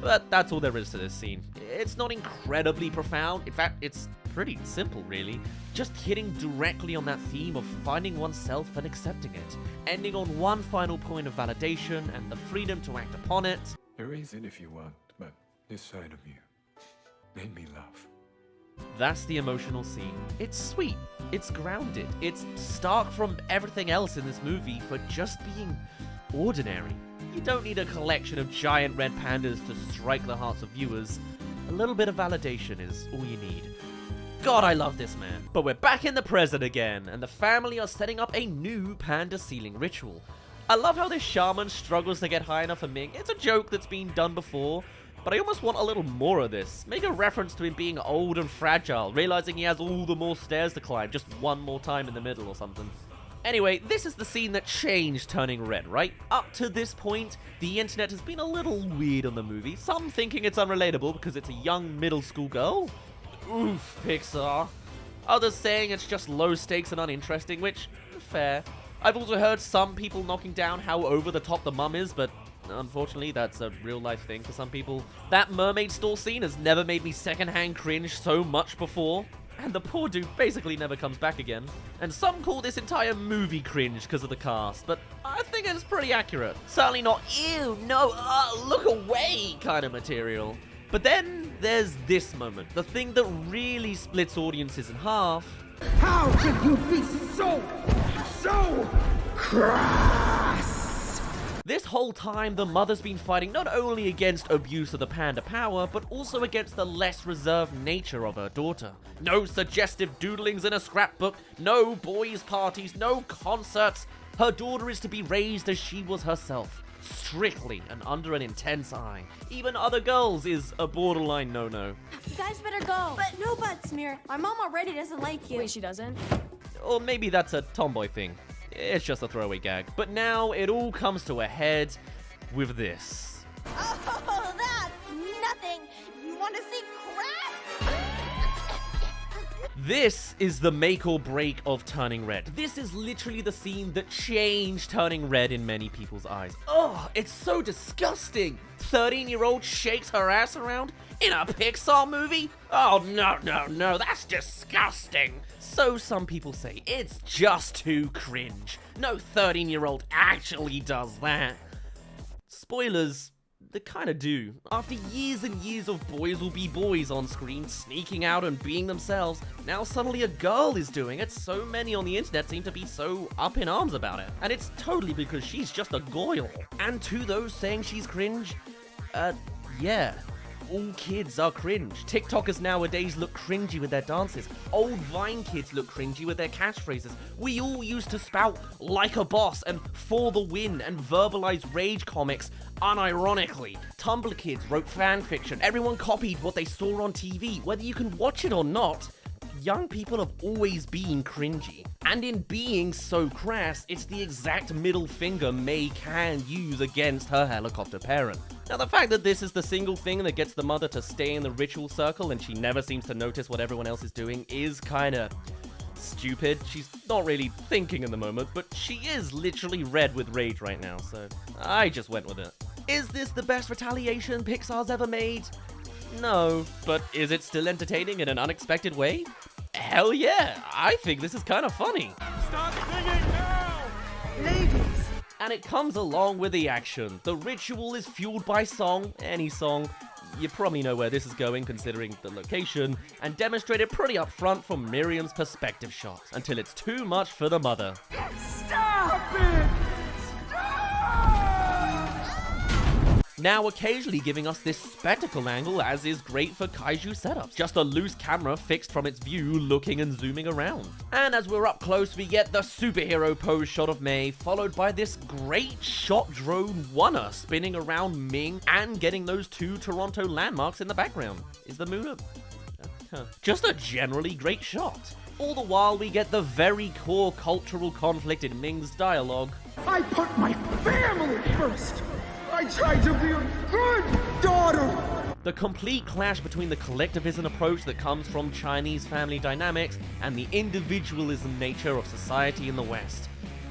But that's all there is to this scene. It's not incredibly profound, in fact, it's pretty simple really. Just hitting directly on that theme of finding oneself and accepting it, ending on one final point of validation and the freedom to act upon it. Erase it if you want, but this side of you made me laugh. That's the emotional scene. It's sweet, it's grounded, it's stark from everything else in this movie for just being ordinary. You don't need a collection of giant red pandas to strike the hearts of viewers. A little bit of validation is all you need. God, I love this man. But we're back in the present again, and the family are setting up a new panda sealing ritual. I love how this shaman struggles to get high enough for Ming. It's a joke that's been done before, but I almost want a little more of this. Make a reference to him being old and fragile, realizing he has all the more stairs to climb just one more time in the middle or something. Anyway, this is the scene that changed Turning Red, right? Up to this point, the internet has been a little weird on the movie. Some thinking it's unrelatable because it's a young middle school girl. Oof, Pixar. Others saying it's just low stakes and uninteresting, which, fair. I've also heard some people knocking down how over the top the mum is, but unfortunately that's a real life thing for some people. That mermaid stall scene has never made me secondhand cringe so much before. And the poor dude basically never comes back again. And some call this entire movie cringe because of the cast, but I think it's pretty accurate. Certainly not, ew, no, look away kind of material. But then there's this moment, the thing that really splits audiences in half. How can you be so crass? This whole time, the mother's been fighting not only against abuse of the panda power, but also against the less reserved nature of her daughter. No suggestive doodlings in a scrapbook, no boys' parties, no concerts. Her daughter is to be raised as she was herself, strictly and under an intense eye. Even other girls is a borderline no-no. You guys better go. But no buts, Mir. My mom already doesn't like you. Wait, she doesn't? Or maybe that's a tomboy thing. It's just a throwaway gag. But now it all comes to a head with this. Oh, that's nothing. You want to see crap? This is the make or break of Turning Red. This is literally the scene that changed Turning Red in many people's eyes. Oh, it's so disgusting. 13-year-old shakes her ass around in a Pixar movie? Oh, no, that's disgusting. So some people say it's just too cringe. No 13-year-old actually does that. Spoilers, they kinda do. After years and years of boys will be boys on screen, sneaking out and being themselves, now suddenly a girl is doing it. So many on the internet seem to be so up in arms about it. And it's totally because she's just a goyle. And to those saying she's cringe, yeah. All kids are cringe. TikTokers nowadays look cringy with their dances. Old Vine kids look cringy with their catchphrases. We all used to spout like a boss and for the win and verbalize rage comics unironically. Tumblr kids wrote fanfiction. Everyone copied what they saw on TV, whether you can watch it or not. Young people have always been cringy. And in being so crass, it's the exact middle finger May can use against her helicopter parent. Now, the fact that this is the single thing that gets the mother to stay in the ritual circle and she never seems to notice what everyone else is doing is kinda stupid. She's not really thinking in the moment, but she is literally red with rage right now, so I just went with it. Is this the best retaliation Pixar's ever made? No, but is it still entertaining in an unexpected way? Hell yeah, I think this is kind of funny. Stop singing now! Ladies! And it comes along with the action. The ritual is fueled by song, any song. You probably know where this is going considering the location, and demonstrated pretty upfront from Miriam's perspective shot, until it's too much for the mother. Stop it! now occasionally giving us this spectacle angle as is great for kaiju setups. Just a loose camera fixed from its view, looking and zooming around. And as we're up close, we get the superhero pose shot of May, followed by this great shot drone oneer spinning around Ming and getting those two Toronto landmarks in the background. Is the moon just a generally great shot. All the while, we get the very core cultural conflict in Ming's dialogue. I put my family first. I tried to be a good daughter. The complete clash between the collectivism approach that comes from Chinese family dynamics and the individualism nature of society in the West.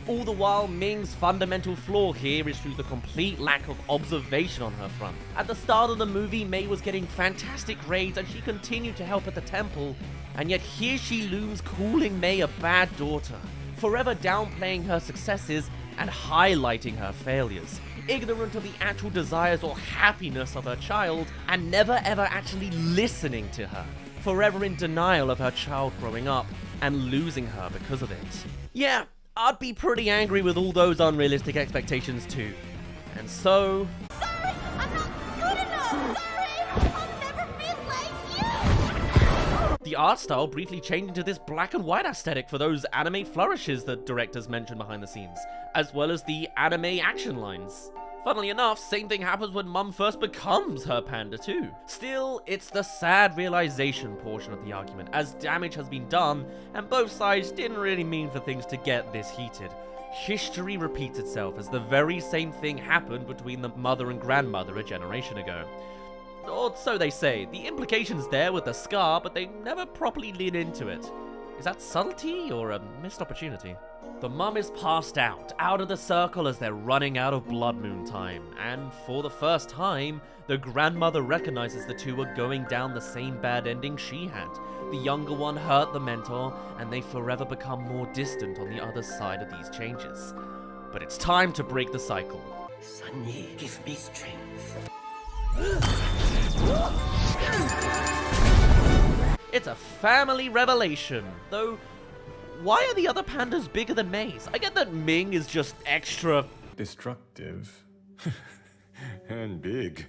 All the while, Ming's fundamental flaw here is through the complete lack of observation on her front. At the start of the movie, May was getting fantastic grades and she continued to help at the temple, and yet here she looms calling May a bad daughter, forever downplaying her successes and highlighting her failures, ignorant of the actual desires or happiness of her child, and never ever actually listening to her, forever in denial of her child growing up and losing her because of it. Yeah, I'd be pretty angry with all those unrealistic expectations too. And so... Sorry, I'm not good enough! Sorry, I'll never be like you! The art style briefly changed into this black and white aesthetic for those anime flourishes that directors mentioned behind the scenes, as well as the anime action lines. Funnily enough, same thing happens when Mum first becomes her panda too. Still, it's the sad realization portion of the argument, as damage has been done, and both sides didn't really mean for things to get this heated. History repeats itself, as the very same thing happened between the mother and grandmother a generation ago. Or so they say. The implication's there with the scar, but they never properly lean into it. Is that subtlety or a missed opportunity? The mum is passed out of the circle as they're running out of blood moon time, and for the first time, the grandmother recognizes the two are going down the same bad ending she had. The younger one hurt the mentor, and they forever become more distant on the other side of these changes. But it's time to break the cycle. Sunny, give me strength. It's a family revelation, though. Why are the other pandas bigger than May's? I get that Ming is just extra destructive and big.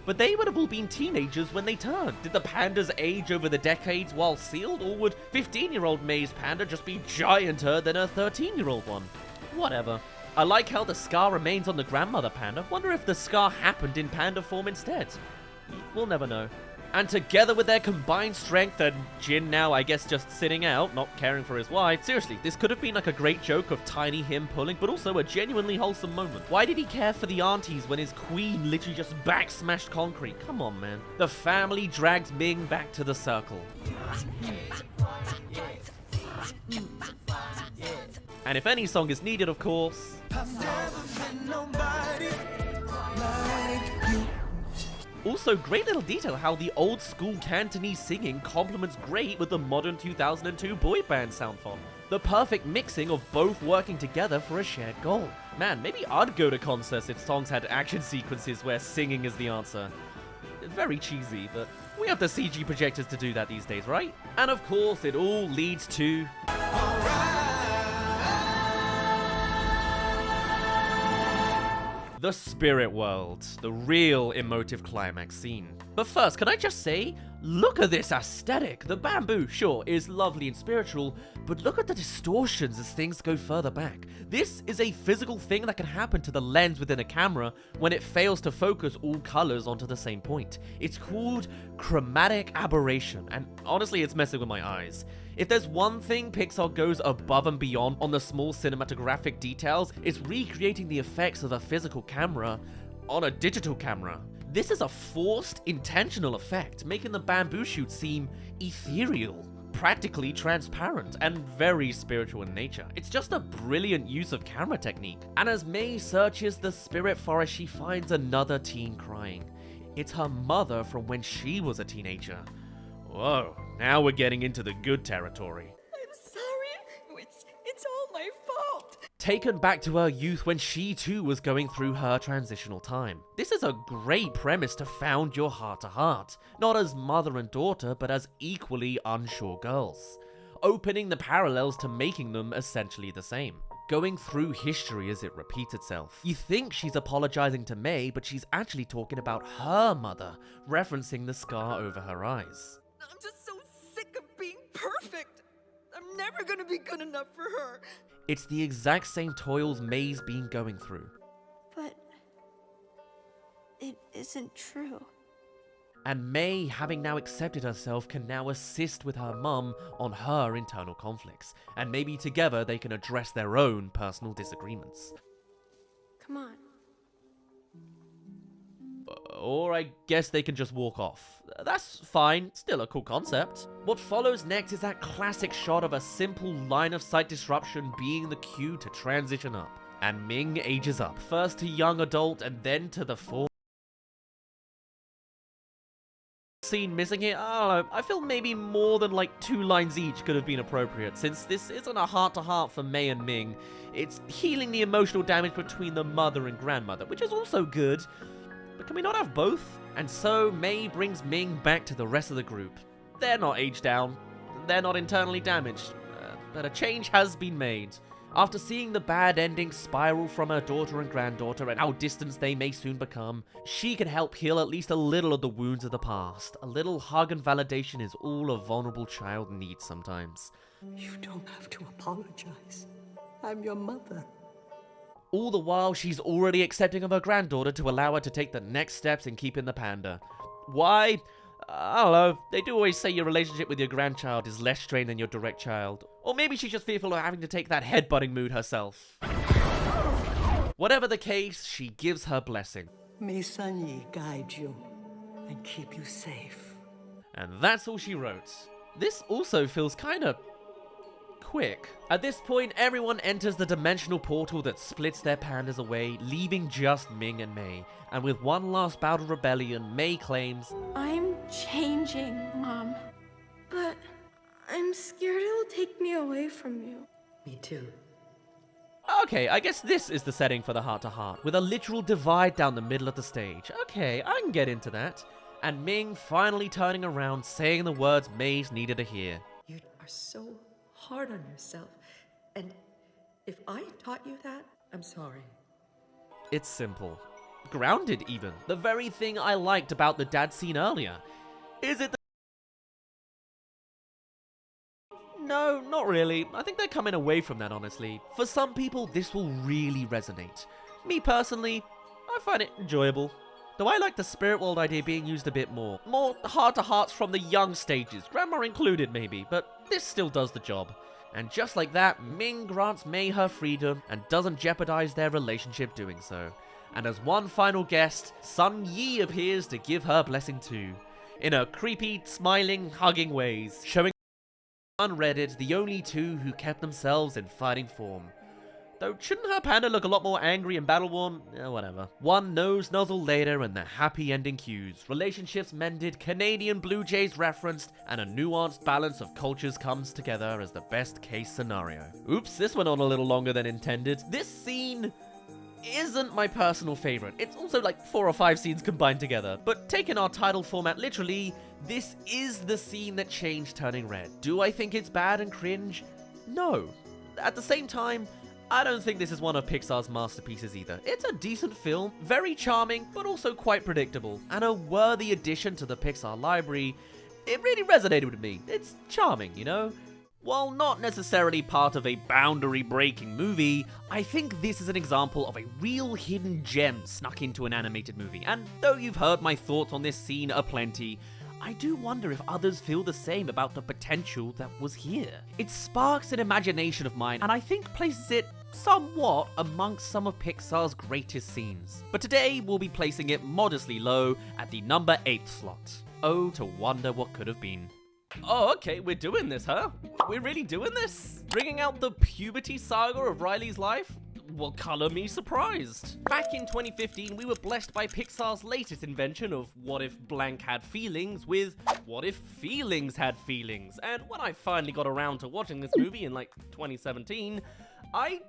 But they would have all been teenagers when they turned. Did the pandas age over the decades while sealed, or would 15-year-old May's panda just be gianter than a 13-year-old one? Whatever. I like how the scar remains on the grandmother panda. Wonder if the scar happened in panda form instead. We'll never know. And together with their combined strength and Jin now, I guess, just sitting out, not caring for his wife. Seriously, this could have been like a great joke of tiny him pulling, but also a genuinely wholesome moment. Why did he care for the aunties when his queen literally just back-smashed concrete? Come on, man. The family drags Ming back to the circle. And if any song is needed, of course... Also, great little detail how the old school Cantonese singing complements great with the modern 2002 boy band sound font. The perfect mixing of both working together for a shared goal. Man, maybe I'd go to concerts if songs had action sequences where singing is the answer. Very cheesy, but we have the CG projectors to do that these days, right? And of course, it all leads to... the spirit world, the real emotive climax scene. But first, can I just say, look at this aesthetic. The bamboo, sure, is lovely and spiritual, but look at the distortions as things go further back. This is a physical thing that can happen to the lens within a camera when it fails to focus all colors onto the same point. It's called chromatic aberration, and honestly, it's messing with my eyes. If there's one thing Pixar goes above and beyond on the small cinematographic details, it's recreating the effects of a physical camera on a digital camera. This is a forced, intentional effect, making the bamboo shoot seem ethereal, practically transparent, and very spiritual in nature. It's just a brilliant use of camera technique. And as May searches the spirit forest, she finds another teen crying. It's her mother from when she was a teenager. Whoa, now we're getting into the good territory. I'm sorry. It's all my fault. Taken back to her youth when she too was going through her transitional time. This is a great premise to found your heart-to-heart, not as mother and daughter, but as equally unsure girls, opening the parallels to making them essentially the same. going through history as it repeats itself. You think she's apologizing to May, but she's actually talking about her mother, referencing the scar over her eyes. I'm just so sick of being perfect. I'm never gonna be good enough for her. It's the exact same toils May's been going through. But it isn't true. And May, having now accepted herself, can now assist with her mum on her internal conflicts. And maybe together they can address their own personal disagreements. Come on. Or I guess they can just walk off. That's fine, still a cool concept. What follows next is that classic shot of a simple line of sight disruption being the cue to transition up. And Ming ages up, first to young adult and then to the full scene missing here. I don't know, I feel maybe more than like 2 lines each could have been appropriate, since this isn't a heart-to-heart for May and Ming. It's healing the emotional damage between the mother and grandmother, which is also good. But can we not have both? And so May brings Ming back to the rest of the group. They're not aged down, they're not internally damaged, but a change has been made. After seeing the bad ending spiral from her daughter and granddaughter and how distant they may soon become, she can help heal at least a little of the wounds of the past. A little hug and validation is all a vulnerable child needs sometimes. You don't have to apologize. I'm your mother. All the while, she's already accepting of her granddaughter to allow her to take the next steps in keeping the panda. Why? I don't know, they do always say your relationship with your grandchild is less strained than your direct child. Or maybe she's just fearful of having to take that headbutting mood herself. Whatever the case, she gives her blessing. May Sanyi guide you and keep you safe. And that's all she wrote. This also feels kinda quick. At this point, everyone enters the dimensional portal that splits their pandas away, leaving just Ming and May. And with one last bout of rebellion, May claims, I'm changing, Mom. But I'm scared it'll take me away from you. Me too. Okay, I guess this is the setting for the heart-to-heart, with a literal divide down the middle of the stage. Okay, I can get into that. And Ming finally turning around, saying the words May's needed to hear. You are so hard on yourself. And if I taught you that, I'm sorry. It's simple. Grounded, even. The very thing I liked about the dad scene earlier. Is it No, not really. I think they're coming away from that, honestly. For some people, this will really resonate. Me personally, I find it enjoyable. Though I like the spirit world idea being used a bit more. More heart-to-hearts from the young stages, grandma included maybe, but this still does the job. And just like that, Ming grants May her freedom and doesn't jeopardize their relationship doing so. And as one final guest, Sun Yi appears to give her blessing too. In her creepy, smiling, hugging ways, showing unredded the only two who kept themselves in fighting form. Though shouldn't her panda look a lot more angry and battle-worn? Whatever. One nose nuzzle later and the happy ending cues. Relationships mended, Canadian Blue Jays referenced, and a nuanced balance of cultures comes together as the best case scenario. Oops, this went on a little longer than intended. This scene isn't my personal favorite. It's also like 4 or 5 scenes combined together. But taking our title format literally, this is the scene that changed Turning Red. Do I think it's bad and cringe? No. At the same time, I don't think this is one of Pixar's masterpieces either. It's a decent film, very charming, but also quite predictable, and a worthy addition to the Pixar library. It really resonated with me. It's charming, you know? While not necessarily part of a boundary-breaking movie, I think this is an example of a real hidden gem snuck into an animated movie, and though you've heard my thoughts on this scene aplenty, I do wonder if others feel the same about the potential that was here. It sparks an imagination of mine, and I think places it somewhat amongst some of Pixar's greatest scenes. But today, we'll be placing it modestly low at the number 8 slot. Oh, to wonder what could have been. Oh, okay, we're doing this, huh? We're really doing this? Bringing out the puberty saga of Riley's life? Well, color me surprised. Back in 2015, we were blessed by Pixar's latest invention of what if blank had feelings with what if feelings had feelings. And when I finally got around to watching this movie in like 2017, I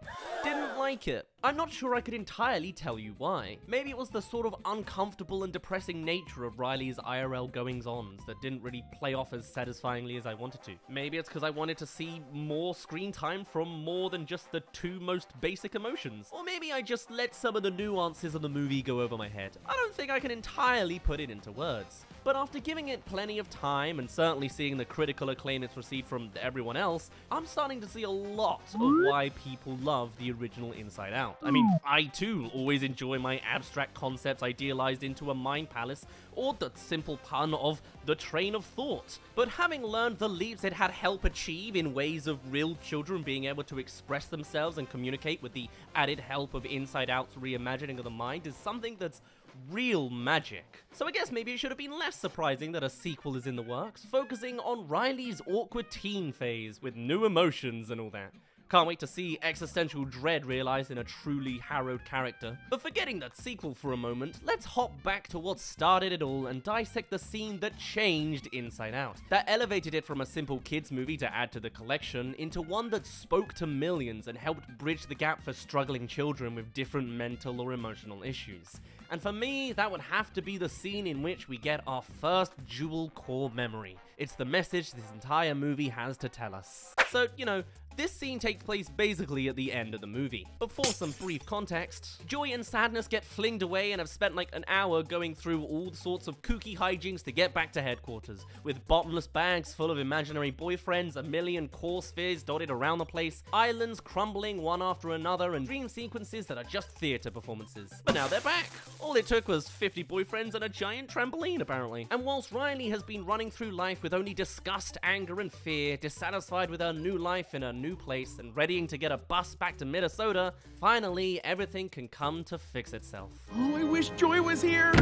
didn't like like it. I'm not sure I could entirely tell you why. Maybe it was the sort of uncomfortable and depressing nature of Riley's IRL goings-ons that didn't really play off as satisfyingly as I wanted to. Maybe it's because I wanted to see more screen time from more than just the two most basic emotions. Or maybe I just let some of the nuances of the movie go over my head. I don't think I can entirely put it into words. But after giving it plenty of time, and certainly seeing the critical acclaim it's received from everyone else, I'm starting to see a lot of why people love the original Inside Out. I mean, I too always enjoy my abstract concepts idealized into a mind palace, or the simple pun of the train of thought. But having learned the leaps it had helped achieve in ways of real children being able to express themselves and communicate with the added help of Inside Out's reimagining of the mind is something that's real magic. So I guess maybe it should have been less surprising that a sequel is in the works, focusing on Riley's awkward teen phase with new emotions and all that. Can't wait to see existential dread realized in a truly harrowed character. But forgetting that sequel for a moment, let's hop back to what started it all and dissect the scene that changed Inside Out. That elevated it from a simple kids movie to add to the collection into one that spoke to millions and helped bridge the gap for struggling children with different mental or emotional issues. And for me, that would have to be the scene in which we get our first dual core memory. It's the message this entire movie has to tell us. So, you know, this scene takes place basically at the end of the movie. But for some brief context, Joy and Sadness get flinged away and have spent like an hour going through all sorts of kooky hijinks to get back to headquarters, with bottomless bags full of imaginary boyfriends, a million core spheres dotted around the place, islands crumbling one after another, and dream sequences that are just theater performances. But now they're back. All it took was 50 boyfriends and a giant trampoline, apparently. And whilst Riley has been running through life with only disgust, anger, and fear, dissatisfied with her new life in a new place and readying to get a bus back to Minnesota, finally everything can come to fix itself. Oh, I wish Joy was here!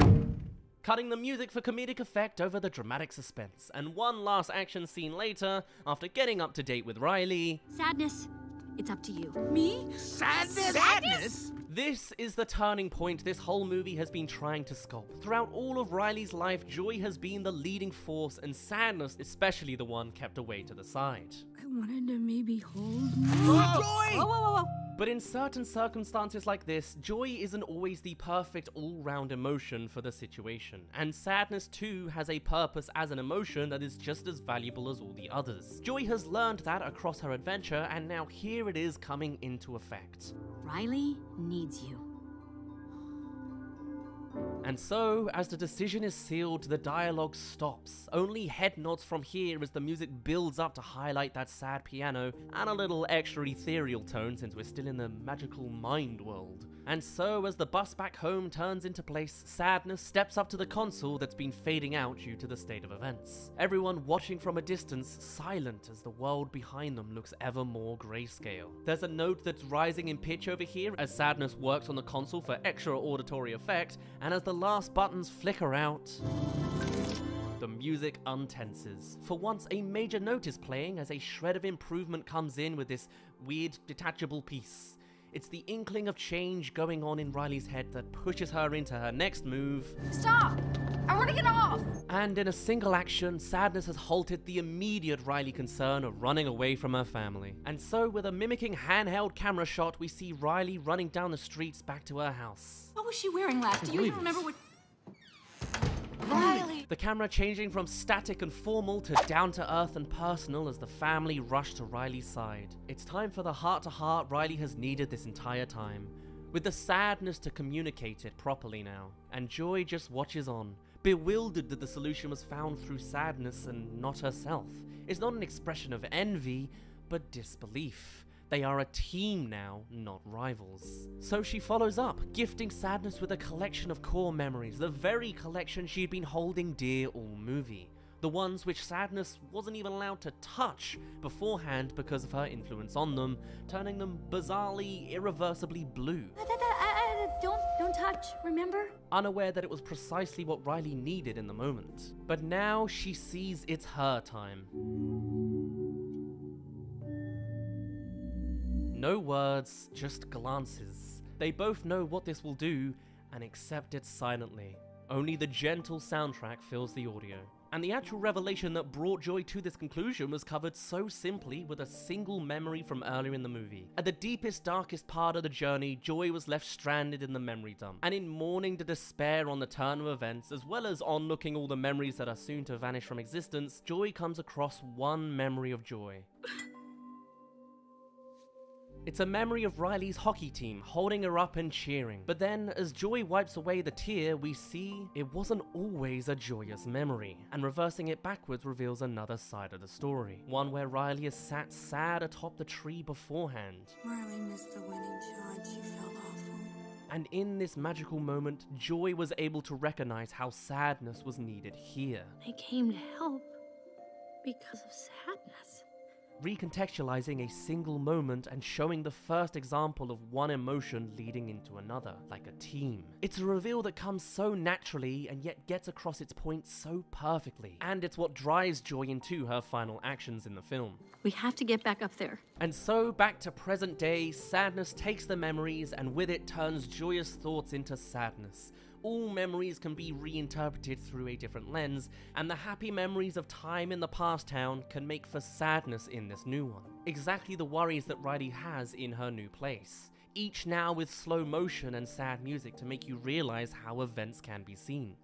Cutting the music for comedic effect over the dramatic suspense, and one last action scene later, after getting up to date with Riley... Sadness, it's up to you. Me? Sadness? Sadness? This is the turning point this whole movie has been trying to sculpt. Throughout all of Riley's life, Joy has been the leading force, and Sadness, especially the one kept away to the side. I wanted to maybe hold me. Joy! Whoa, whoa, whoa, whoa. But in certain circumstances like this, joy isn't always the perfect all-round emotion for the situation, and sadness too has a purpose as an emotion that is just as valuable as all the others. Joy has learned that across her adventure, and now here it is coming into effect. Riley needs you. And so, as the decision is sealed, the dialogue stops. Only head nods from here as the music builds up to highlight that sad piano, and a little extra ethereal tone since we're still in the magical mind world. And so, as the bus back home turns into place, Sadness steps up to the console that's been fading out due to the state of events. Everyone watching from a distance, silent as the world behind them looks ever more grayscale. There's a note that's rising in pitch over here as Sadness works on the console for extra auditory effect, and as the last buttons flicker out, the music untenses. For once, a major note is playing as a shred of improvement comes in with this weird detachable piece. It's the inkling of change going on in Riley's head that pushes her into her next move. Stop! I want to get off! And in a single action, Sadness has halted the immediate Riley concern of running away from her family. And so, with a mimicking handheld camera shot, we see Riley running down the streets back to her house. What was she wearing last? Do you even remember what... Riley! The camera changing from static and formal to down-to-earth and personal as the family rush to Riley's side. It's time for the heart-to-heart Riley has needed this entire time, with the sadness to communicate it properly now. And Joy just watches on, bewildered that the solution was found through sadness and not herself. It's not an expression of envy, but disbelief. They are a team now, not rivals. So she follows up, gifting Sadness with a collection of core memories, the very collection she'd been holding dear all movie. The ones which Sadness wasn't even allowed to touch beforehand because of her influence on them, turning them bizarrely, irreversibly blue. Don't touch, remember? Unaware that it was precisely what Riley needed in the moment. But now she sees it's her time. No words, just glances. They both know what this will do and accept it silently. Only the gentle soundtrack fills the audio. And the actual revelation that brought Joy to this conclusion was covered so simply with a single memory from earlier in the movie. At the deepest, darkest part of the journey, Joy was left stranded in the memory dump. And in mourning the despair on the turn of events, as well as onlooking all the memories that are soon to vanish from existence, Joy comes across one memory of Joy. It's a memory of Riley's hockey team holding her up and cheering. But then, as Joy wipes away the tear, we see it wasn't always a joyous memory, and reversing it backwards reveals another side of the story. One where Riley is sat sad atop the tree beforehand. Riley missed the winning shot. She felt awful. And in this magical moment, Joy was able to recognize how sadness was needed here. I came to help because of sadness. Recontextualizing a single moment and showing the first example of one emotion leading into another, like a team. It's a reveal that comes so naturally and yet gets across its point so perfectly. And it's what drives Joy into her final actions in the film. We have to get back up there. And so, back to present day, sadness takes the memories and with it turns joyous thoughts into sadness. All memories can be reinterpreted through a different lens, and the happy memories of time in the past town can make for sadness in this new one. Exactly the worries that Riley has in her new place. Each now with slow motion and sad music to make you realize how events can be seen.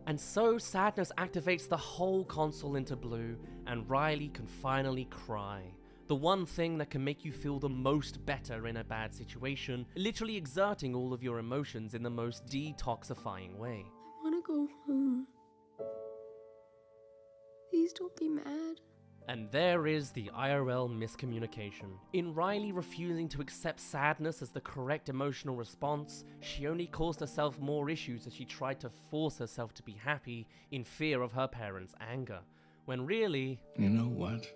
And so sadness activates the whole console into blue, and Riley can finally cry. The one thing that can make you feel the most better in a bad situation, literally exerting all of your emotions in the most detoxifying way. I want to go home. Please don't be mad. And there is the IRL miscommunication. In Riley refusing to accept sadness as the correct emotional response, she only caused herself more issues as she tried to force herself to be happy in fear of her parents' anger. When really... You know what?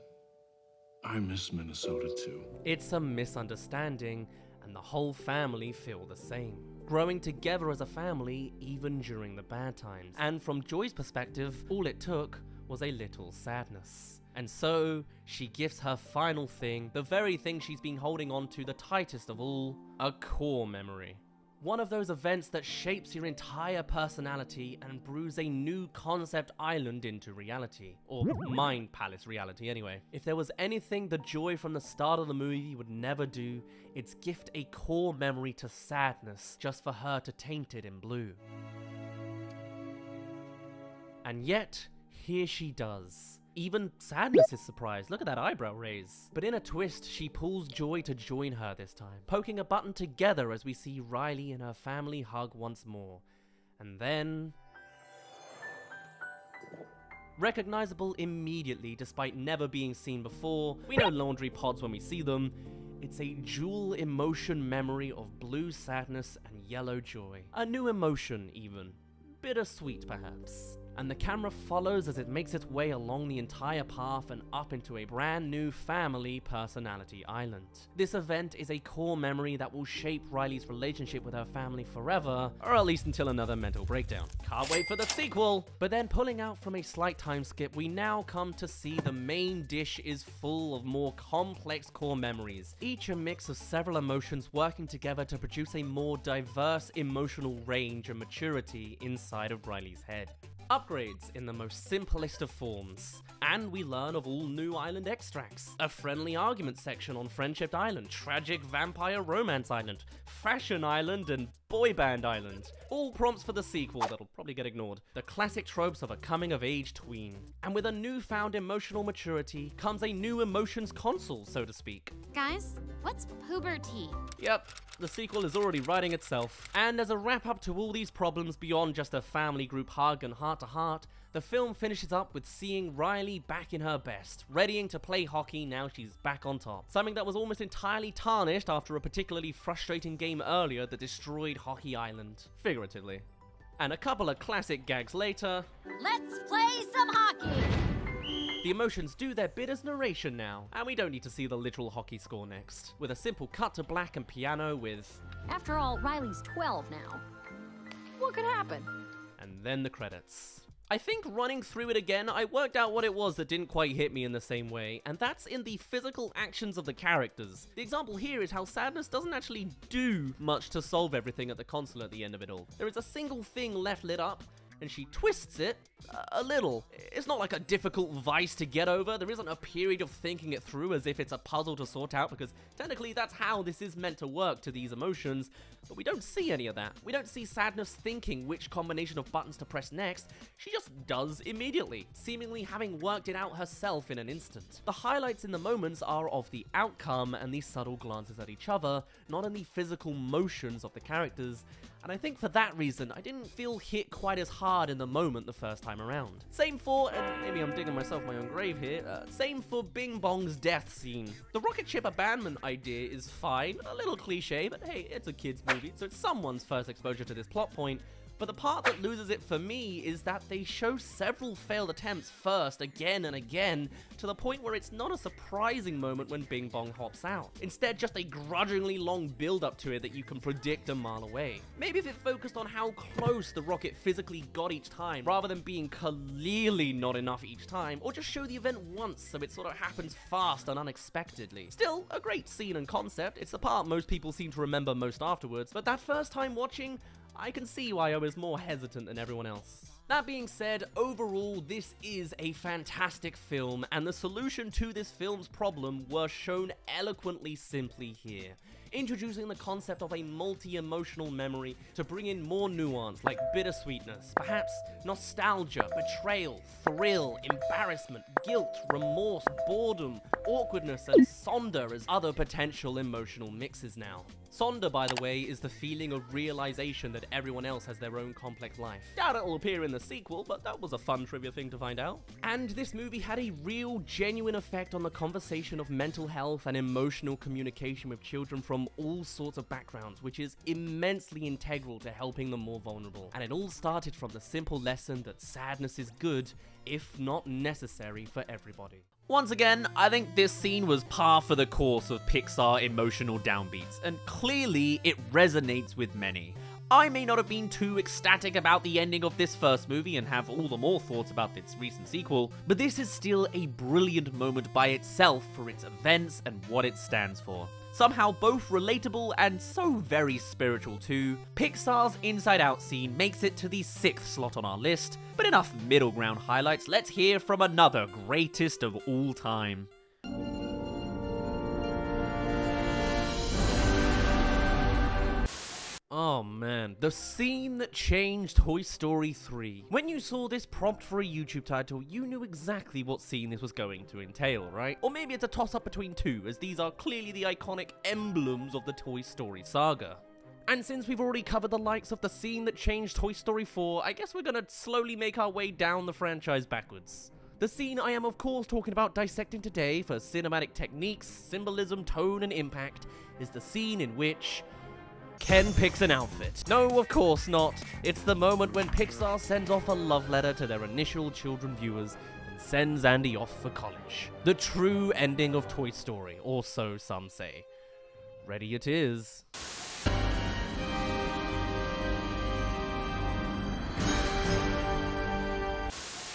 I miss Minnesota too. It's a misunderstanding, and the whole family feel the same. Growing together as a family, even during the bad times. And from Joy's perspective, all it took was a little sadness. And so, she gives her final thing, the very thing she's been holding on to the tightest of all, a core memory. One of those events that shapes your entire personality and brews a new concept island into reality. Or mind palace reality anyway. If there was anything the Joy from the start of the movie would never do, it's gift a core memory to sadness just for her to taint it in blue. And yet, here she does. Even sadness is surprised. Look at that eyebrow raise. But in a twist, she pulls Joy to join her this time, poking a button together as we see Riley and her family hug once more. And then... recognizable immediately despite never being seen before, we know laundry pods when we see them, it's a dual emotion memory of blue sadness and yellow joy. A new emotion even. Bittersweet perhaps. And the camera follows as it makes its way along the entire path and up into a brand new family personality island. This event is a core memory that will shape Riley's relationship with her family forever, or at least until another mental breakdown. Can't wait for the sequel! But then pulling out from a slight time skip, we now come to see the main dish is full of more complex core memories, each a mix of several emotions working together to produce a more diverse emotional range and maturity inside of Riley's head. Upgrades in the most simplest of forms. And we learn of all new island extracts. A friendly argument section on Friendship Island, Tragic Vampire Romance Island, Fashion Island, and Boy Band Island. All prompts for the sequel that'll probably get ignored. The classic tropes of a coming-of-age tween. And with a newfound emotional maturity comes a new emotions console, so to speak. Guys, what's puberty? Yep, the sequel is already writing itself. And as a wrap-up to all these problems beyond just a family group hug and heart-to-heart, the film finishes up with seeing Riley back in her best, readying to play hockey now she's back on top. Something that was almost entirely tarnished after a particularly frustrating game earlier that destroyed Hockey Island, figuratively. And a couple of classic gags later... let's play some hockey! The emotions do their bit as narration now, and we don't need to see the literal hockey score next, with a simple cut to black and piano with... after all, Riley's 12 now. What could happen? And then the credits. I think running through it again, I worked out what it was that didn't quite hit me in the same way, and that's in the physical actions of the characters. The example here is how Sadness doesn't actually do much to solve everything at the console at the end of it all. There is a single thing left lit up, and she twists it a little. It's not like a difficult vice to get over. There isn't a period of thinking it through as if it's a puzzle to sort out, because technically that's how this is meant to work to these emotions, but we don't see any of that. We don't see Sadness thinking which combination of buttons to press next. She just does immediately, seemingly having worked it out herself in an instant. The highlights in the moments are of the outcome and the subtle glances at each other, not in the physical motions of the characters, and I think for that reason, I didn't feel hit quite as hard in the moment the first time around. Same for, and maybe I'm digging myself my own grave here, same for Bing Bong's death scene. The rocket ship abandonment idea is fine, a little cliche, but hey, it's a kid's movie, so it's someone's first exposure to this plot point. But the part that loses it for me is that they show several failed attempts first, again and again, to the point where it's not a surprising moment when Bing Bong hops out. Instead, just a grudgingly long build-up to it that you can predict a mile away. Maybe if it focused on how close the rocket physically got each time, rather than being clearly not enough each time, or just show the event once so it sort of happens fast and unexpectedly. Still, a great scene and concept. It's the part most people seem to remember most afterwards, but that first time watching, I can see why I was more hesitant than everyone else. That being said, overall, this is a fantastic film, and the solution to this film's problem were shown eloquently simply here. Introducing the concept of a multi-emotional memory to bring in more nuance like bittersweetness, perhaps nostalgia, betrayal, thrill, embarrassment, guilt, remorse, boredom, awkwardness, and sonder as other potential emotional mixes now. Sonder, by the way, is the feeling of realization that everyone else has their own complex life. Doubt it'll appear in the sequel, but that was a fun trivia thing to find out. And this movie had a real, genuine effect on the conversation of mental health and emotional communication with children from all sorts of backgrounds, which is immensely integral to helping the more vulnerable. And it all started from the simple lesson that sadness is good, if not necessary, for everybody. Once again, I think this scene was par for the course of Pixar emotional downbeats, and clearly it resonates with many. I may not have been too ecstatic about the ending of this first movie and have all the more thoughts about its recent sequel, but this is still a brilliant moment by itself for its events and what it stands for. Somehow both relatable and so very spiritual too, Pixar's Inside Out scene makes it to the 6th slot on our list, but enough middle ground highlights, let's hear from another greatest of all time. Oh man, the scene that changed Toy Story 3. When you saw this prompt for a YouTube title, you knew exactly what scene this was going to entail, right? Or maybe it's a toss-up between two, as these are clearly the iconic emblems of the Toy Story saga. And since we've already covered the likes of the scene that changed Toy Story 4, I guess we're gonna slowly make our way down the franchise backwards. The scene I am of course talking about dissecting today for cinematic techniques, symbolism, tone, and impact is the scene in which Ken picks an outfit. No, of course not. It's the moment when Pixar sends off a love letter to their initial children viewers and sends Andy off for college. The true ending of Toy Story, or so some say. Ready it is.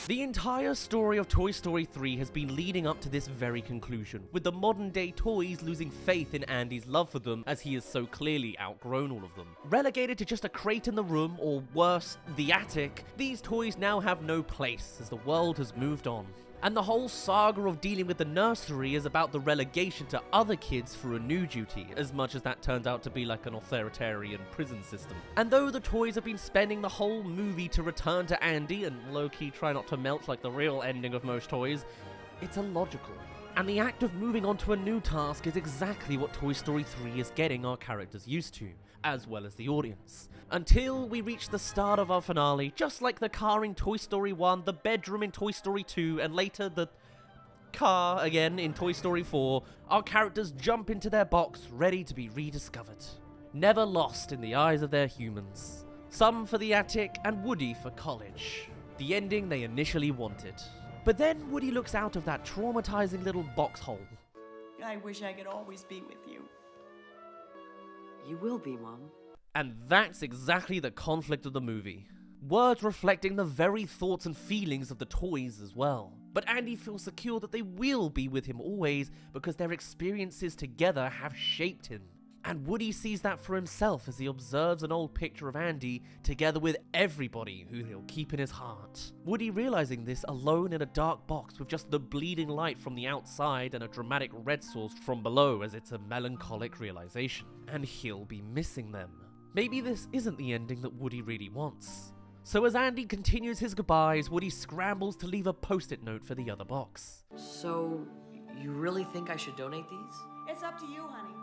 The entire story of Toy Story 3 has been leading up to this very conclusion, with the modern-day toys losing faith in Andy's love for them as he has so clearly outgrown all of them. Relegated to just a crate in the room, or worse, the attic, these toys now have no place as the world has moved on. And the whole saga of dealing with the nursery is about the relegation to other kids for a new duty, as much as that turns out to be like an authoritarian prison system. And though the toys have been spending the whole movie to return to Andy and low-key try not to melt like the real ending of most toys, it's illogical. And the act of moving on to a new task is exactly what Toy Story 3 is getting our characters used to, as well as the audience. Until we reach the start of our finale, just like the car in Toy Story 1, the bedroom in Toy Story 2, and later the car again in Toy Story 4, our characters jump into their box ready to be rediscovered. Never lost in the eyes of their humans. Some for the attic and Woody for college. The ending they initially wanted. But then Woody looks out of that traumatizing little box hole. I wish I could always be with you. You will be, Mom. And that's exactly the conflict of the movie. words reflecting the very thoughts and feelings of the toys as well. But Andy feels secure that they will be with him always because their experiences together have shaped him. And Woody sees that for himself as he observes an old picture of Andy together with everybody who he'll keep in his heart. Woody realizing this alone in a dark box with just the bleeding light from the outside and a dramatic red source from below, as it's a melancholic realization. And he'll be missing them. Maybe this isn't the ending that Woody really wants. So as Andy continues his goodbyes, Woody scrambles to leave a post-it note for the other box. So, you really think I should donate these? It's up to you, honey.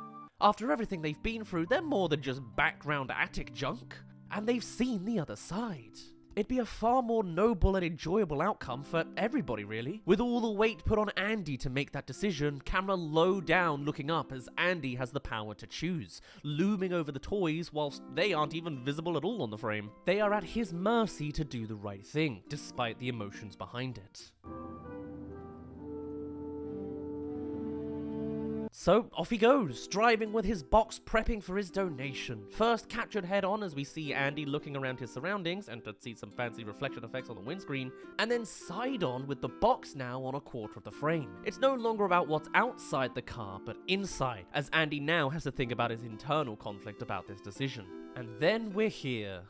After everything they've been through, they're more than just background attic junk, and they've seen the other side. It'd be a far more noble and enjoyable outcome for everybody, really. With all the weight put on Andy to make that decision, camera low down looking up as Andy has the power to choose, looming over the toys whilst they aren't even visible at all on the frame. They are at his mercy to do the right thing, despite the emotions behind it. So off he goes, driving with his box prepping for his donation. First captured head on as we see Andy looking around his surroundings and to see some fancy reflection effects on the windscreen, and then side on with the box now on a quarter of the frame. It's no longer about what's outside the car, but inside, as Andy now has to think about his internal conflict about this decision. And then we're here.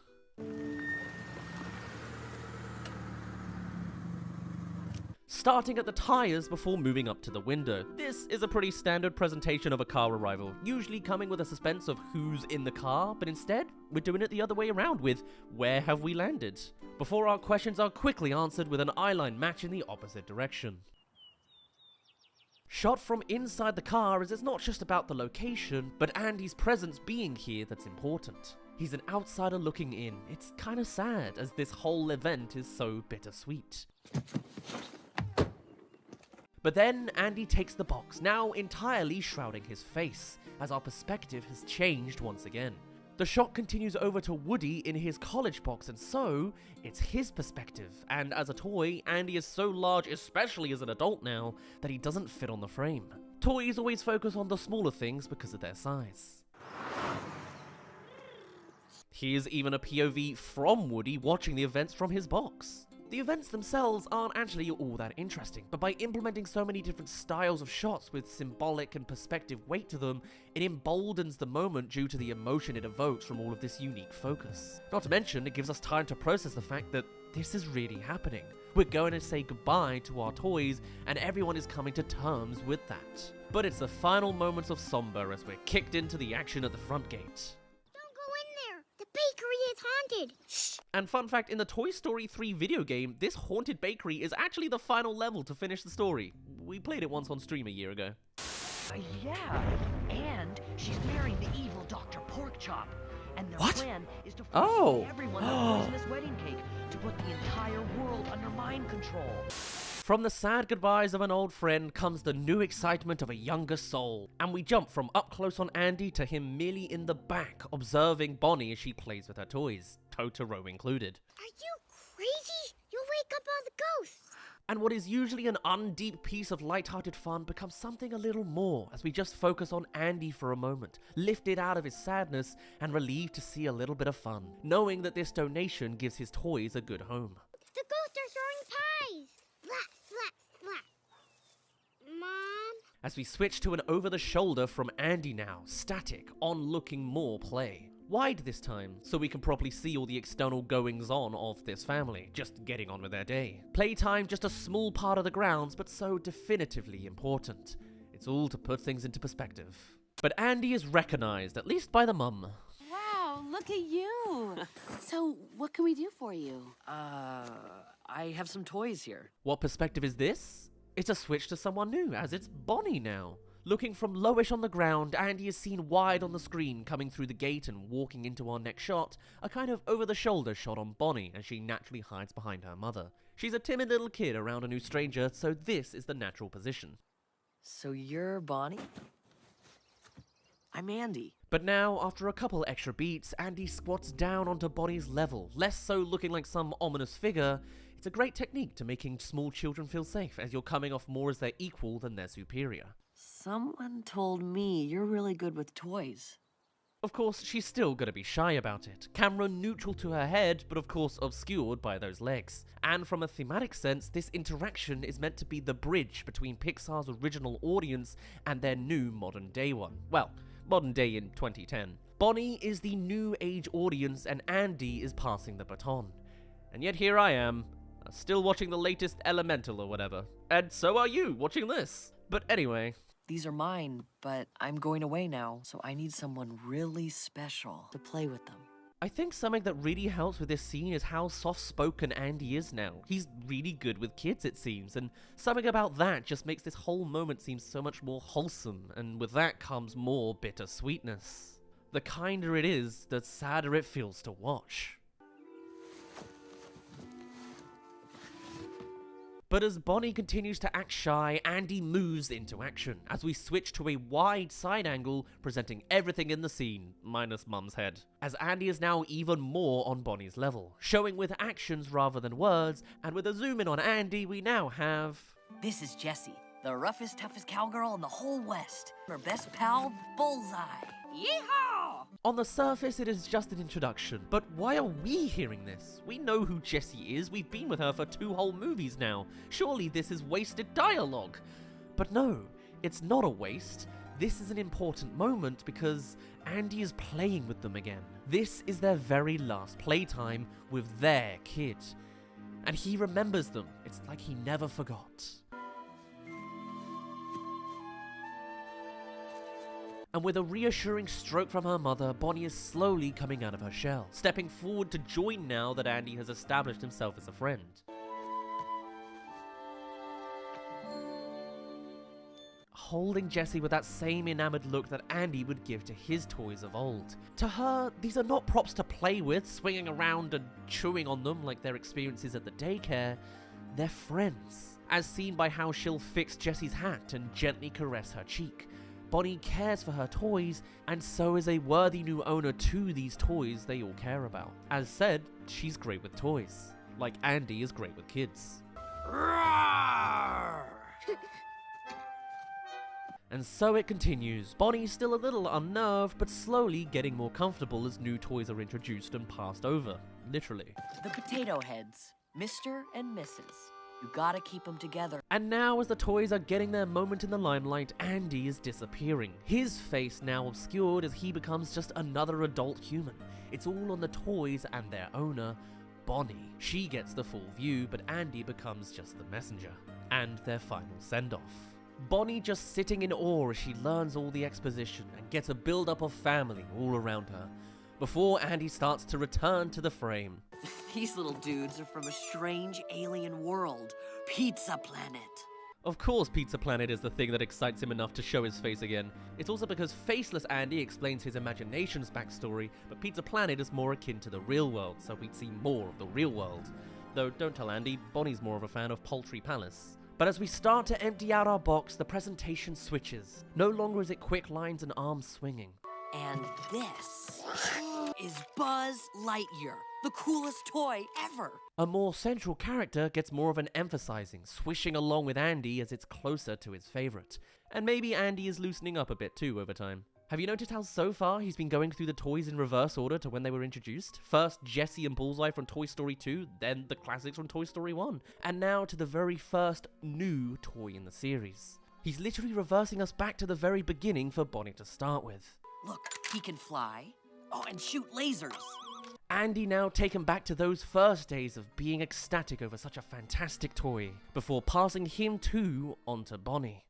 Starting at the tyres before moving up to the window. This is a pretty standard presentation of a car arrival, usually coming with a suspense of who's in the car, but instead, we're doing it the other way around with where have we landed? Before our questions are quickly answered with an eyeline match in the opposite direction. Shot from inside the car as it's not just about the location, but Andy's presence being here that's important. He's an outsider looking in. It's kinda sad as this whole event is so bittersweet. But then Andy takes the box, now entirely shrouding his face, as our perspective has changed once again. The shot continues over to Woody in his college box, and so it's his perspective. And as a toy, Andy is so large, especially as an adult now, that he doesn't fit on the frame. Toys always focus on the smaller things because of their size. Here's even a POV from Woody watching the events from his box. The events themselves aren't actually all that interesting, but by implementing so many different styles of shots with symbolic and perspective weight to them, it emboldens the moment due to the emotion it evokes from all of this unique focus. Not to mention, it gives us time to process the fact that this is really happening. We're going to say goodbye to our toys, and everyone is coming to terms with that. But it's the final moments of somber as we're kicked into the action at the front gate. The bakery is haunted. Shh. And fun fact, in the Toy Story 3 video game, this haunted bakery is actually the final level to finish the story. We played it once on stream a year ago. Yeah, and she's marrying the evil Dr. Porkchop. And their plan is to force everyone the poisonous wedding cake to put the entire world under mind control. From the sad goodbyes of an old friend comes the new excitement of a younger soul, and we jump from up close on Andy to him merely in the back, observing Bonnie as she plays with her toys, Totoro included. Are you crazy? You'll wake up all the ghosts. And what is usually an undeep piece of light-hearted fun becomes something a little more as we just focus on Andy for a moment, lifted out of his sadness and relieved to see a little bit of fun, knowing that this donation gives his toys a good home. The ghosts are throwing pies. Slap, slap, slap. Mom? As we switch to an over-the-shoulder from Andy now, static, on-looking more play. Wide this time, so we can properly see all the external goings-on of this family, just getting on with their day. Playtime just a small part of the grounds, but so definitively important. It's all to put things into perspective. But Andy is recognized, at least by the mum. Wow, look at you! So, what can we do for you? I have some toys here. What perspective is this? It's a switch to someone new, as it's Bonnie now. Looking from lowish on the ground, Andy is seen wide on the screen coming through the gate and walking into our next shot, a kind of over-the-shoulder shot on Bonnie as she naturally hides behind her mother. She's a timid little kid around a new stranger, so this is the natural position. So you're Bonnie? I'm Andy. But now, after a couple extra beats, Andy squats down onto Bonnie's level, less so looking like some ominous figure. It's a great technique to making small children feel safe, as you're coming off more as their equal than their superior. Someone told me you're really good with toys. Of course, she's still gonna be shy about it. Camera neutral to her head, but of course obscured by those legs. And from a thematic sense, this interaction is meant to be the bridge between Pixar's original audience and their new modern day one. Well, modern day in 2010. Bonnie is the new age audience and Andy is passing the baton. And yet here I am, still watching the latest Elemental or whatever. And so are you, watching this. But anyway. These are mine, but I'm going away now, so I need someone really special to play with them. I think something that really helps with this scene is how soft-spoken Andy is now. He's really good with kids, it seems, and something about that just makes this whole moment seem so much more wholesome, and with that comes more bittersweetness. The kinder it is, the sadder it feels to watch. But as Bonnie continues to act shy, Andy moves into action, as we switch to a wide side angle presenting everything in the scene, minus Mum's head. As Andy is now even more on Bonnie's level, showing with actions rather than words, and with a zoom in on Andy, we now have... This is Jessie, the roughest, toughest cowgirl in the whole West. Her best pal, Bullseye. Yeehaw! On the surface, it is just an introduction, but why are we hearing this? We know who Jessie is, we've been with her for 2 whole movies now. Surely this is wasted dialogue. But no, it's not a waste. This is an important moment because Andy is playing with them again. This is their very last playtime with their kid. And he remembers them. It's like he never forgot. And with a reassuring stroke from her mother, Bonnie is slowly coming out of her shell, stepping forward to join now that Andy has established himself as a friend. Holding Jessie with that same enamored look that Andy would give to his toys of old. To her, these are not props to play with, swinging around and chewing on them like their experiences at the daycare. They're friends, as seen by how she'll fix Jessie's hat and gently caress her cheek. Bonnie cares for her toys, and so is a worthy new owner to these toys they all care about. As said, she's great with toys, like Andy is great with kids. And so it continues, Bonnie still a little unnerved, but slowly getting more comfortable as new toys are introduced and passed over, literally. The potato heads, Mr. and Mrs. You gotta keep them together. And now as the toys are getting their moment in the limelight, Andy is disappearing. His face now obscured as he becomes just another adult human. It's all on the toys and their owner, Bonnie. She gets the full view, but Andy becomes just the messenger. And their final send-off. Bonnie just sitting in awe as she learns all the exposition and gets a build-up of family all around her, before Andy starts to return to the frame. These little dudes are from a strange alien world, Pizza Planet. Of course Pizza Planet is the thing that excites him enough to show his face again. It's also because faceless Andy explains his imagination's backstory, but Pizza Planet is more akin to the real world, so we'd see more of the real world. Though don't tell Andy, Bonnie's more of a fan of Poultry Palace. But as we start to empty out our box, the presentation switches. No longer is it quick lines and arms swinging. And this is Buzz Lightyear, the coolest toy ever. A more central character gets more of an emphasizing, swishing along with Andy as it's closer to his favorite. And maybe Andy is loosening up a bit too over time. Have you noticed how so far he's been going through the toys in reverse order to when they were introduced? First Jessie and Bullseye from Toy Story 2, then the classics from Toy Story 1, and now to the very first new toy in the series. He's literally reversing us back to the very beginning for Bonnie to start with. Look, he can fly. Oh, and shoot lasers. Andy now taken back to those first days of being ecstatic over such a fantastic toy, before passing him too onto Bonnie.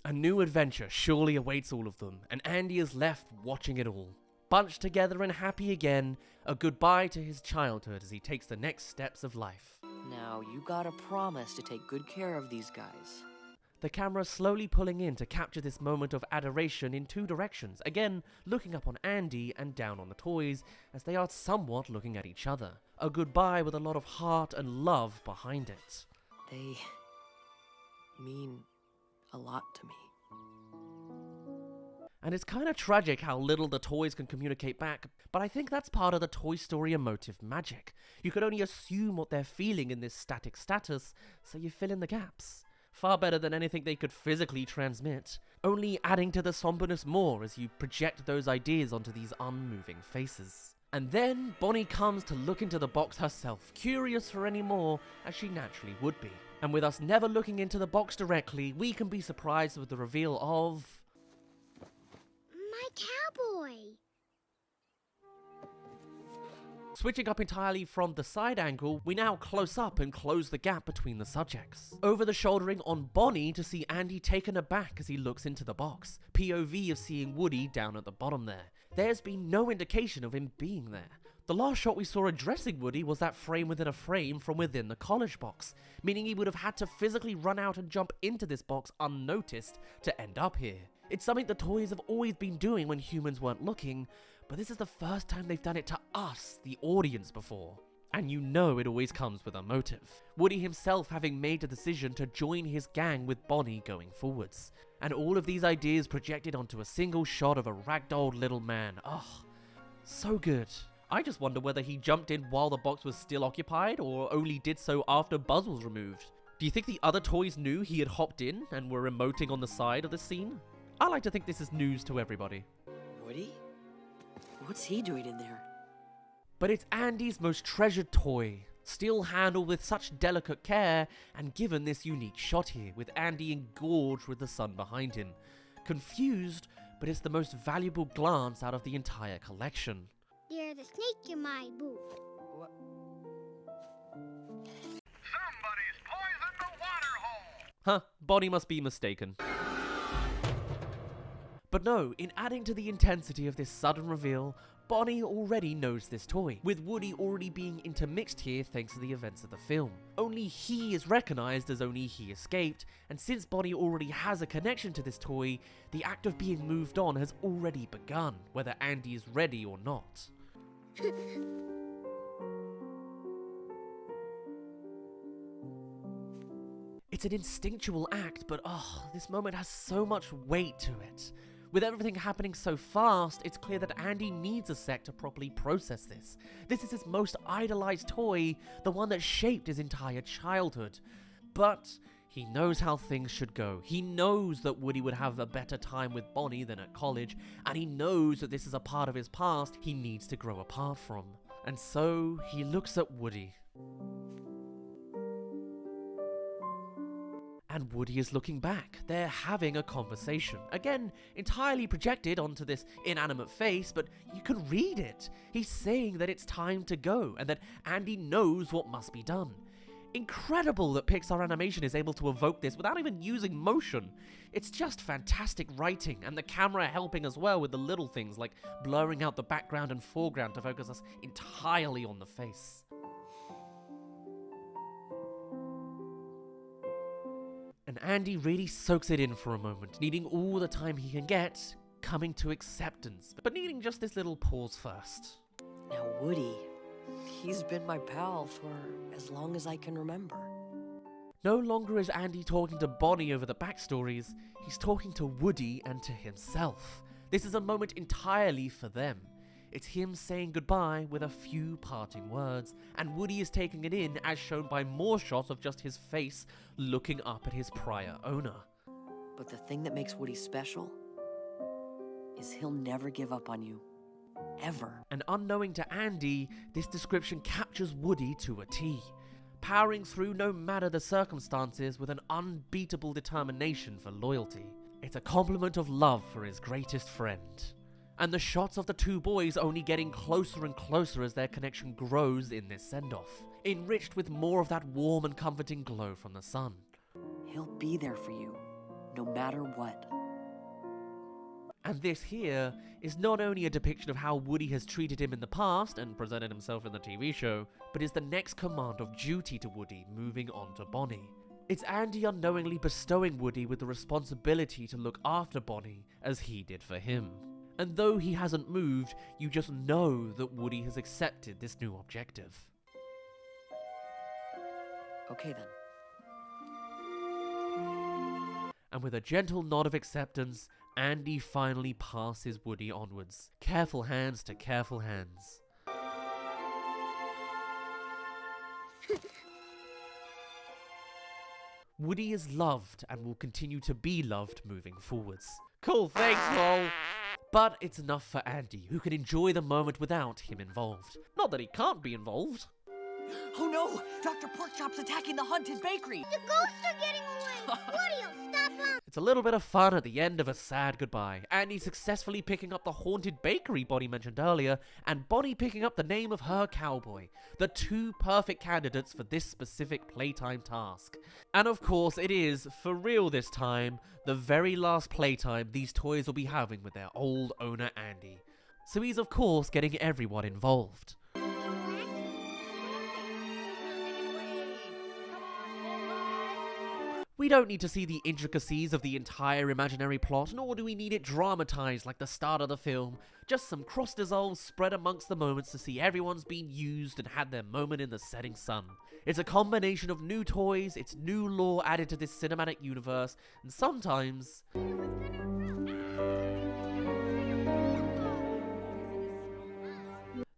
A new adventure surely awaits all of them, and Andy is left watching it all. Bunched together and happy again, a goodbye to his childhood as he takes the next steps of life. Now, you gotta promise to take good care of these guys. The camera slowly pulling in to capture this moment of adoration in 2 directions, again looking up on Andy and down on the toys as they are somewhat looking at each other. A goodbye with a lot of heart and love behind it. They mean a lot to me. And it's kind of tragic how little the toys can communicate back, but I think that's part of the Toy Story emotive magic. You can only assume what they're feeling in this static status, so you fill in the gaps. far better than anything they could physically transmit, only adding to the somberness more as you project those ideas onto these unmoving faces. And then Bonnie comes to look into the box herself, curious for any more, as she naturally would be. And with us never looking into the box directly, we can be surprised with the reveal of... My cowboy! Switching up entirely from the side angle, we now close up and close the gap between the subjects. Over the shouldering on Bonnie to see Andy taken aback as he looks into the box. POV of seeing Woody down at the bottom there. There's been no indication of him being there. The last shot we saw addressing Woody was that frame within a frame from within the college box, meaning he would have had to physically run out and jump into this box unnoticed to end up here. It's something the toys have always been doing when humans weren't looking, but this is the first time they've done it to us, the audience, before. And you know it always comes with a motive. Woody himself having made the decision to join his gang with Bonnie going forwards. And all of these ideas projected onto a single shot of a ragdolled little man. Oh, so good. I just wonder whether he jumped in while the box was still occupied or only did so after Buzz was removed. Do you think the other toys knew he had hopped in and were emoting on the side of the scene? I like to think this is news to everybody. Woody? What's he doing in there? But it's Andy's most treasured toy, still handled with such delicate care and given this unique shot here, with Andy engorged with the sun behind him. Confused, but it's the most valuable glance out of the entire collection. There's a snake in my boot. What? Somebody's poisoned the water hole! Huh, Bonnie must be mistaken. But no, in adding to the intensity of this sudden reveal, Bonnie already knows this toy, with Woody already being intermixed here thanks to the events of the film. Only he is recognized as only he escaped, and since Bonnie already has a connection to this toy, the act of being moved on has already begun, whether Andy is ready or not. It's an instinctual act, but this moment has so much weight to it. With everything happening so fast, it's clear that Andy needs a sec to properly process this. This is his most idolized toy, the one that shaped his entire childhood. But he knows how things should go. He knows that Woody would have a better time with Bonnie than at college, and he knows that this is a part of his past he needs to grow apart from. And so, he looks at Woody. And Woody is looking back. They're having a conversation. Again, entirely projected onto this inanimate face, but you can read it. He's saying that it's time to go, and that Andy knows what must be done. Incredible that Pixar Animation is able to evoke this without even using motion. It's just fantastic writing, and the camera helping as well with the little things like blurring out the background and foreground to focus us entirely on the face. And Andy really soaks it in for a moment, needing all the time he can get, coming to acceptance, but needing just this little pause first. Now, Woody, he's been my pal for as long as I can remember. No longer is Andy talking to Bonnie over the backstories, he's talking to Woody and to himself. This is a moment entirely for them. It's him saying goodbye with a few parting words, and Woody is taking it in as shown by more shots of just his face looking up at his prior owner. But the thing that makes Woody special is he'll never give up on you. Ever. And unknowing to Andy, this description captures Woody to a T, powering through no matter the circumstances with an unbeatable determination for loyalty. It's a compliment of love for his greatest friend. And the shots of the two boys only getting closer and closer as their connection grows in this send-off, enriched with more of that warm and comforting glow from the sun. He'll be there for you, no matter what. And this here is not only a depiction of how Woody has treated him in the past and presented himself in the TV show, but is the next command of duty to Woody moving on to Bonnie. It's Andy unknowingly bestowing Woody with the responsibility to look after Bonnie as he did for him. And though he hasn't moved, you just know that Woody has accepted this new objective. Okay then. And with a gentle nod of acceptance, Andy finally passes Woody onwards. Careful hands to careful hands. Woody is loved and will continue to be loved moving forwards. Cool, thanks, lol. But it's enough for Andy, who can enjoy the moment without him involved. Not that he can't be involved. Oh no! Dr. Porkchop's attacking the haunted bakery! The ghosts are getting away! Woody, stop them! It's a little bit of fun at the end of a sad goodbye. Andy successfully picking up the haunted bakery Bonnie mentioned earlier, and Bonnie picking up the name of her cowboy. The two perfect candidates for this specific playtime task. And of course, it is, for real this time, the very last playtime these toys will be having with their old owner Andy. So he's of course getting everyone involved. We don't need to see the intricacies of the entire imaginary plot, nor do we need it dramatized like the start of the film. Just some cross dissolves spread amongst the moments to see everyone's been used and had their moment in the setting sun. It's a combination of new toys, it's new lore added to this cinematic universe, and sometimes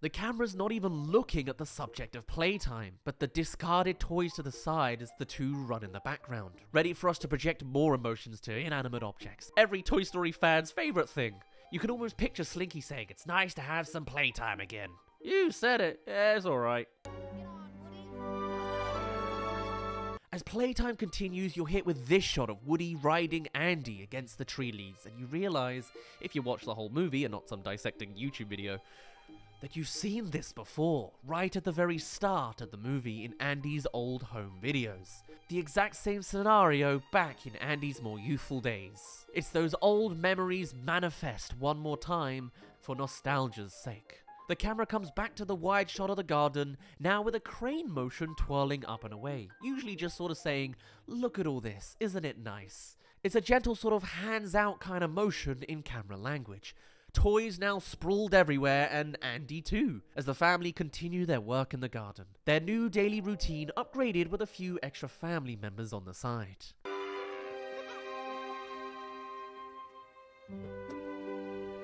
the camera's not even looking at the subject of playtime, but the discarded toys to the side as the two run in the background, ready for us to project more emotions to inanimate objects. Every Toy Story fan's favorite thing. You can almost picture Slinky saying, "It's nice to have some playtime again." You said it. Yeah, it's alright. As playtime continues, you're hit with this shot of Woody riding Andy against the tree leaves, and you realize, if you watch the whole movie and not some dissecting YouTube video, that you've seen this before, right at the very start of the movie in Andy's old home videos. The exact same scenario back in Andy's more youthful days. It's those old memories manifest one more time for nostalgia's sake. The camera comes back to the wide shot of the garden, now with a crane motion twirling up and away, usually just sort of saying, "Look at all this, isn't it nice?" It's a gentle sort of hands-out kind of motion in camera language. Toys now sprawled everywhere, and Andy too, as the family continue their work in the garden. Their new daily routine upgraded with a few extra family members on the side.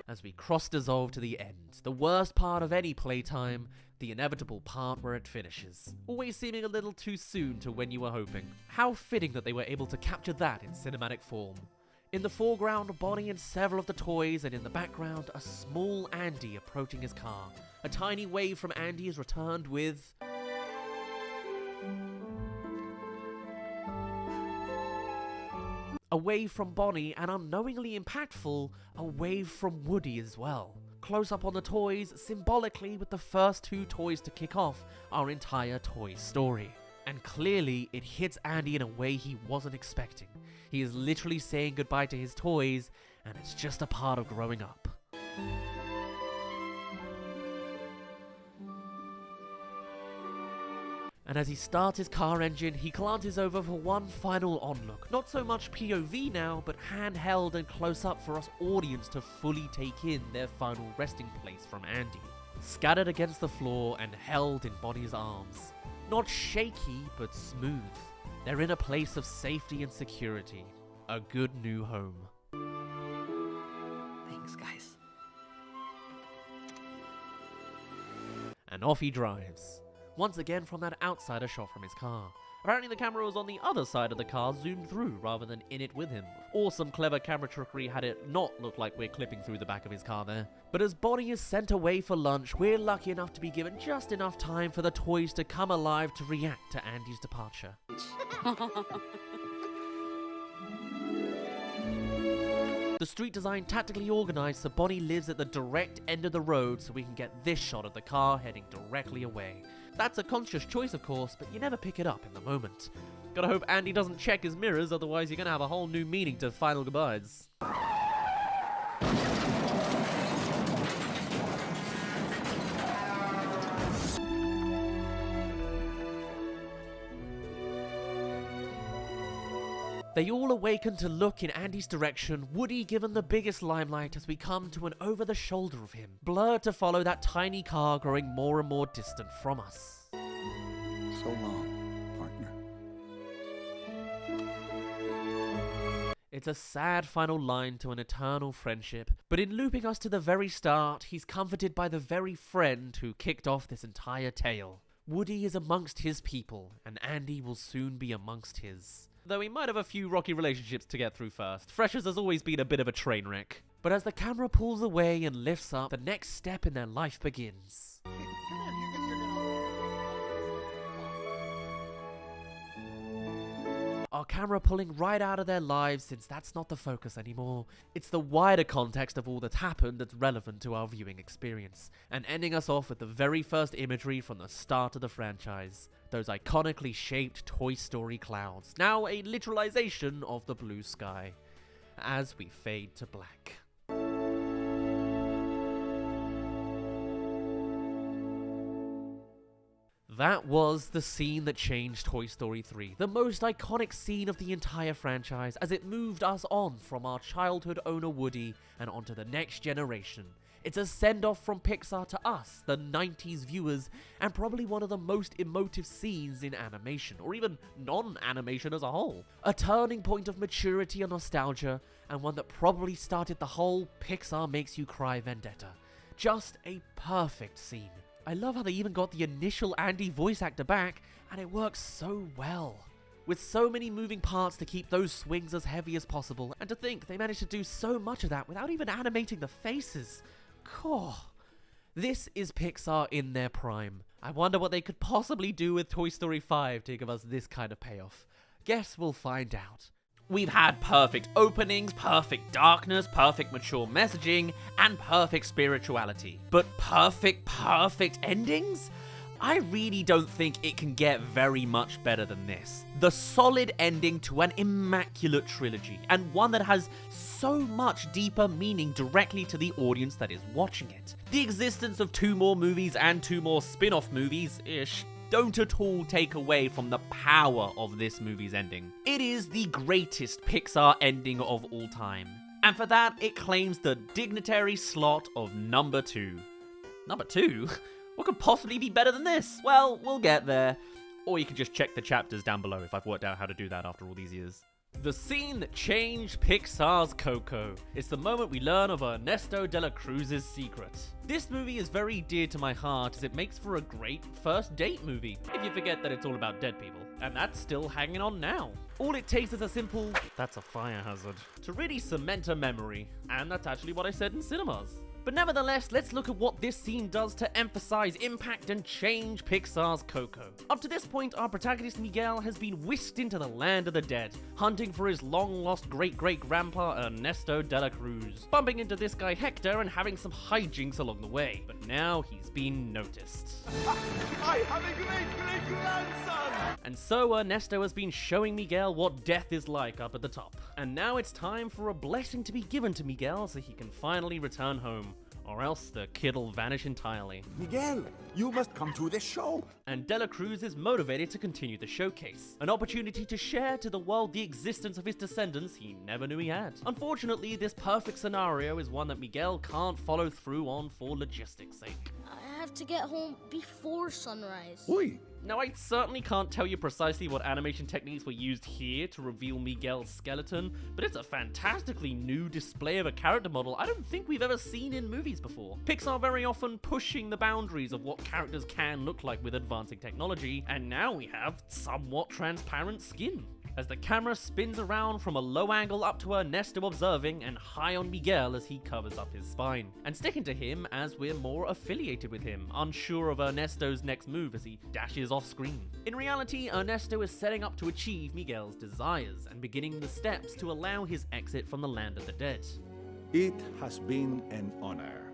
As we cross-dissolve to the end, the worst part of any playtime, the inevitable part where it finishes. Always seeming a little too soon to when you were hoping. How fitting that they were able to capture that in cinematic form. In the foreground, Bonnie and several of the toys, and in the background, a small Andy approaching his car. A tiny wave from Andy is returned with a wave from Bonnie, and unknowingly impactful, a wave from Woody as well. Close up on the toys, symbolically with the first two toys to kick off our entire toy story. And clearly, it hits Andy in a way he wasn't expecting. He is literally saying goodbye to his toys, and it's just a part of growing up. And as he starts his car engine, he glances over for one final onlook. Not so much POV now, but handheld and close up for us audience to fully take in their final resting place from Andy. Scattered against the floor and held in Bonnie's arms. Not shaky, but smooth. They're in a place of safety and security. A good new home. Thanks, guys. And off he drives. Once again from that outsider shot from his car. Apparently the camera was on the other side of the car, zoomed through, rather than in it with him. Or some clever camera trickery had it not look like we're clipping through the back of his car there. But as Bonnie is sent away for lunch, we're lucky enough to be given just enough time for the toys to come alive to react to Andy's departure. The street design tactically organized so Bonnie lives at the direct end of the road so we can get this shot of the car heading directly away. That's a conscious choice of course, but you never pick it up in the moment. Gotta hope Andy doesn't check his mirrors, otherwise you're gonna have a whole new meaning to Final Goodbyes. They all awaken to look in Andy's direction, Woody given the biggest limelight as we come to an over-the-shoulder of him, blurred to follow that tiny car growing more and more distant from us. So long, partner. It's a sad final line to an eternal friendship, but in looping us to the very start, he's comforted by the very friend who kicked off this entire tale. Woody is amongst his people, and Andy will soon be amongst his. though he might have a few rocky relationships to get through first. Freshers has always been a bit of a train wreck. But as the camera pulls away and lifts up, the next step in their life begins. Our camera pulling right out of their lives, since that's not the focus anymore. It's the wider context of all that's happened that's relevant to our viewing experience, and ending us off with the very first imagery from the start of the franchise. Those iconically shaped Toy Story clouds, now a literalization of the blue sky, as we fade to black. That was the scene that changed Toy Story 3, the most iconic scene of the entire franchise, as it moved us on from our childhood owner Woody and onto the next generation. It's a send-off from Pixar to us, the 90s viewers, and probably one of the most emotive scenes in animation, or even non-animation as a whole. A turning point of maturity and nostalgia, and one that probably started the whole Pixar makes you cry vendetta. Just a perfect scene. I love how they even got the initial Andy voice actor back, and it works so well. With so many moving parts to keep those swings as heavy as possible, and to think they managed to do so much of that without even animating the faces. Cool. This is Pixar in their prime. I wonder what they could possibly do with Toy Story 5 to give us this kind of payoff. Guess we'll find out. We've had perfect openings, perfect darkness, perfect mature messaging, and perfect spirituality. But perfect endings? I really don't think it can get very much better than this. The solid ending to an immaculate trilogy, and one that has so much deeper meaning directly to the audience that is watching it. The existence of 2 more movies and 2 more spin-off movies-ish don't at all take away from the power of this movie's ending. It is the greatest Pixar ending of all time, and for that it claims the dignitary slot of number 2. Number 2? What could possibly be better than this? Well, we'll get there. Or you can just check the chapters down below if I've worked out how to do that after all these years. The scene that changed Pixar's Coco. It's the moment we learn of Ernesto de la Cruz's secret. This movie is very dear to my heart as it makes for a great first date movie, if you forget that it's all about dead people. And that's still hanging on now. All it takes is a simple, "that's a fire hazard," to really cement a memory. And that's actually what I said in cinemas. But nevertheless, let's look at what this scene does to emphasize, impact, and change Pixar's Coco. Up to this point, our protagonist Miguel has been whisked into the land of the dead, hunting for his long-lost great-great-grandpa Ernesto de la Cruz, bumping into this guy Hector and having some hijinks along the way. But now he's been noticed. I have a great-great-grandson! And so Ernesto has been showing Miguel what death is like up at the top. And now it's time for a blessing to be given to Miguel so he can finally return home. Or else the kid'll vanish entirely. Miguel, you must come to the show. And De La Cruz is motivated to continue the showcase, an opportunity to share to the world the existence of his descendants he never knew he had. Unfortunately, this perfect scenario is one that Miguel can't follow through on for logistics' sake. I have to get home before sunrise. Oi. Now, I certainly can't tell you precisely what animation techniques were used here to reveal Miguel's skeleton, but it's a fantastically new display of a character model I don't think we've ever seen in movies before. Pixar very often pushing the boundaries of what characters can look like with advancing technology, and now we have somewhat transparent skin. As the camera spins around from a low angle up to Ernesto observing and high on Miguel as he covers up his spine, and sticking to him as we're more affiliated with him, unsure of Ernesto's next move as he dashes off screen. In reality, Ernesto is setting up to achieve Miguel's desires and beginning the steps to allow his exit from the land of the dead. It has been an honor.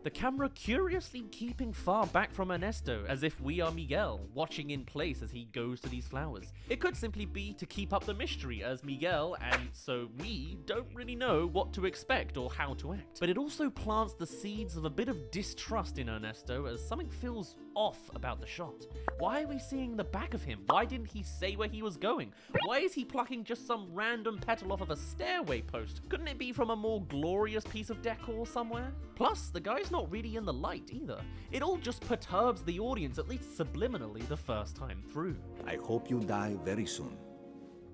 The camera curiously keeping far back from Ernesto, as if we are Miguel, watching in place as he goes to these flowers. It could simply be to keep up the mystery, as Miguel, and so we, don't really know what to expect or how to act. But it also plants the seeds of a bit of distrust in Ernesto, as something feels off about the shot. Why are we seeing the back of him? Why didn't he say where he was going? Why is he plucking just some random petal off of a stairway post? Couldn't it be from a more glorious piece of decor somewhere? Plus, the guy's not really in the light either. It all just perturbs the audience, at least subliminally, the first time through. I hope you die very soon.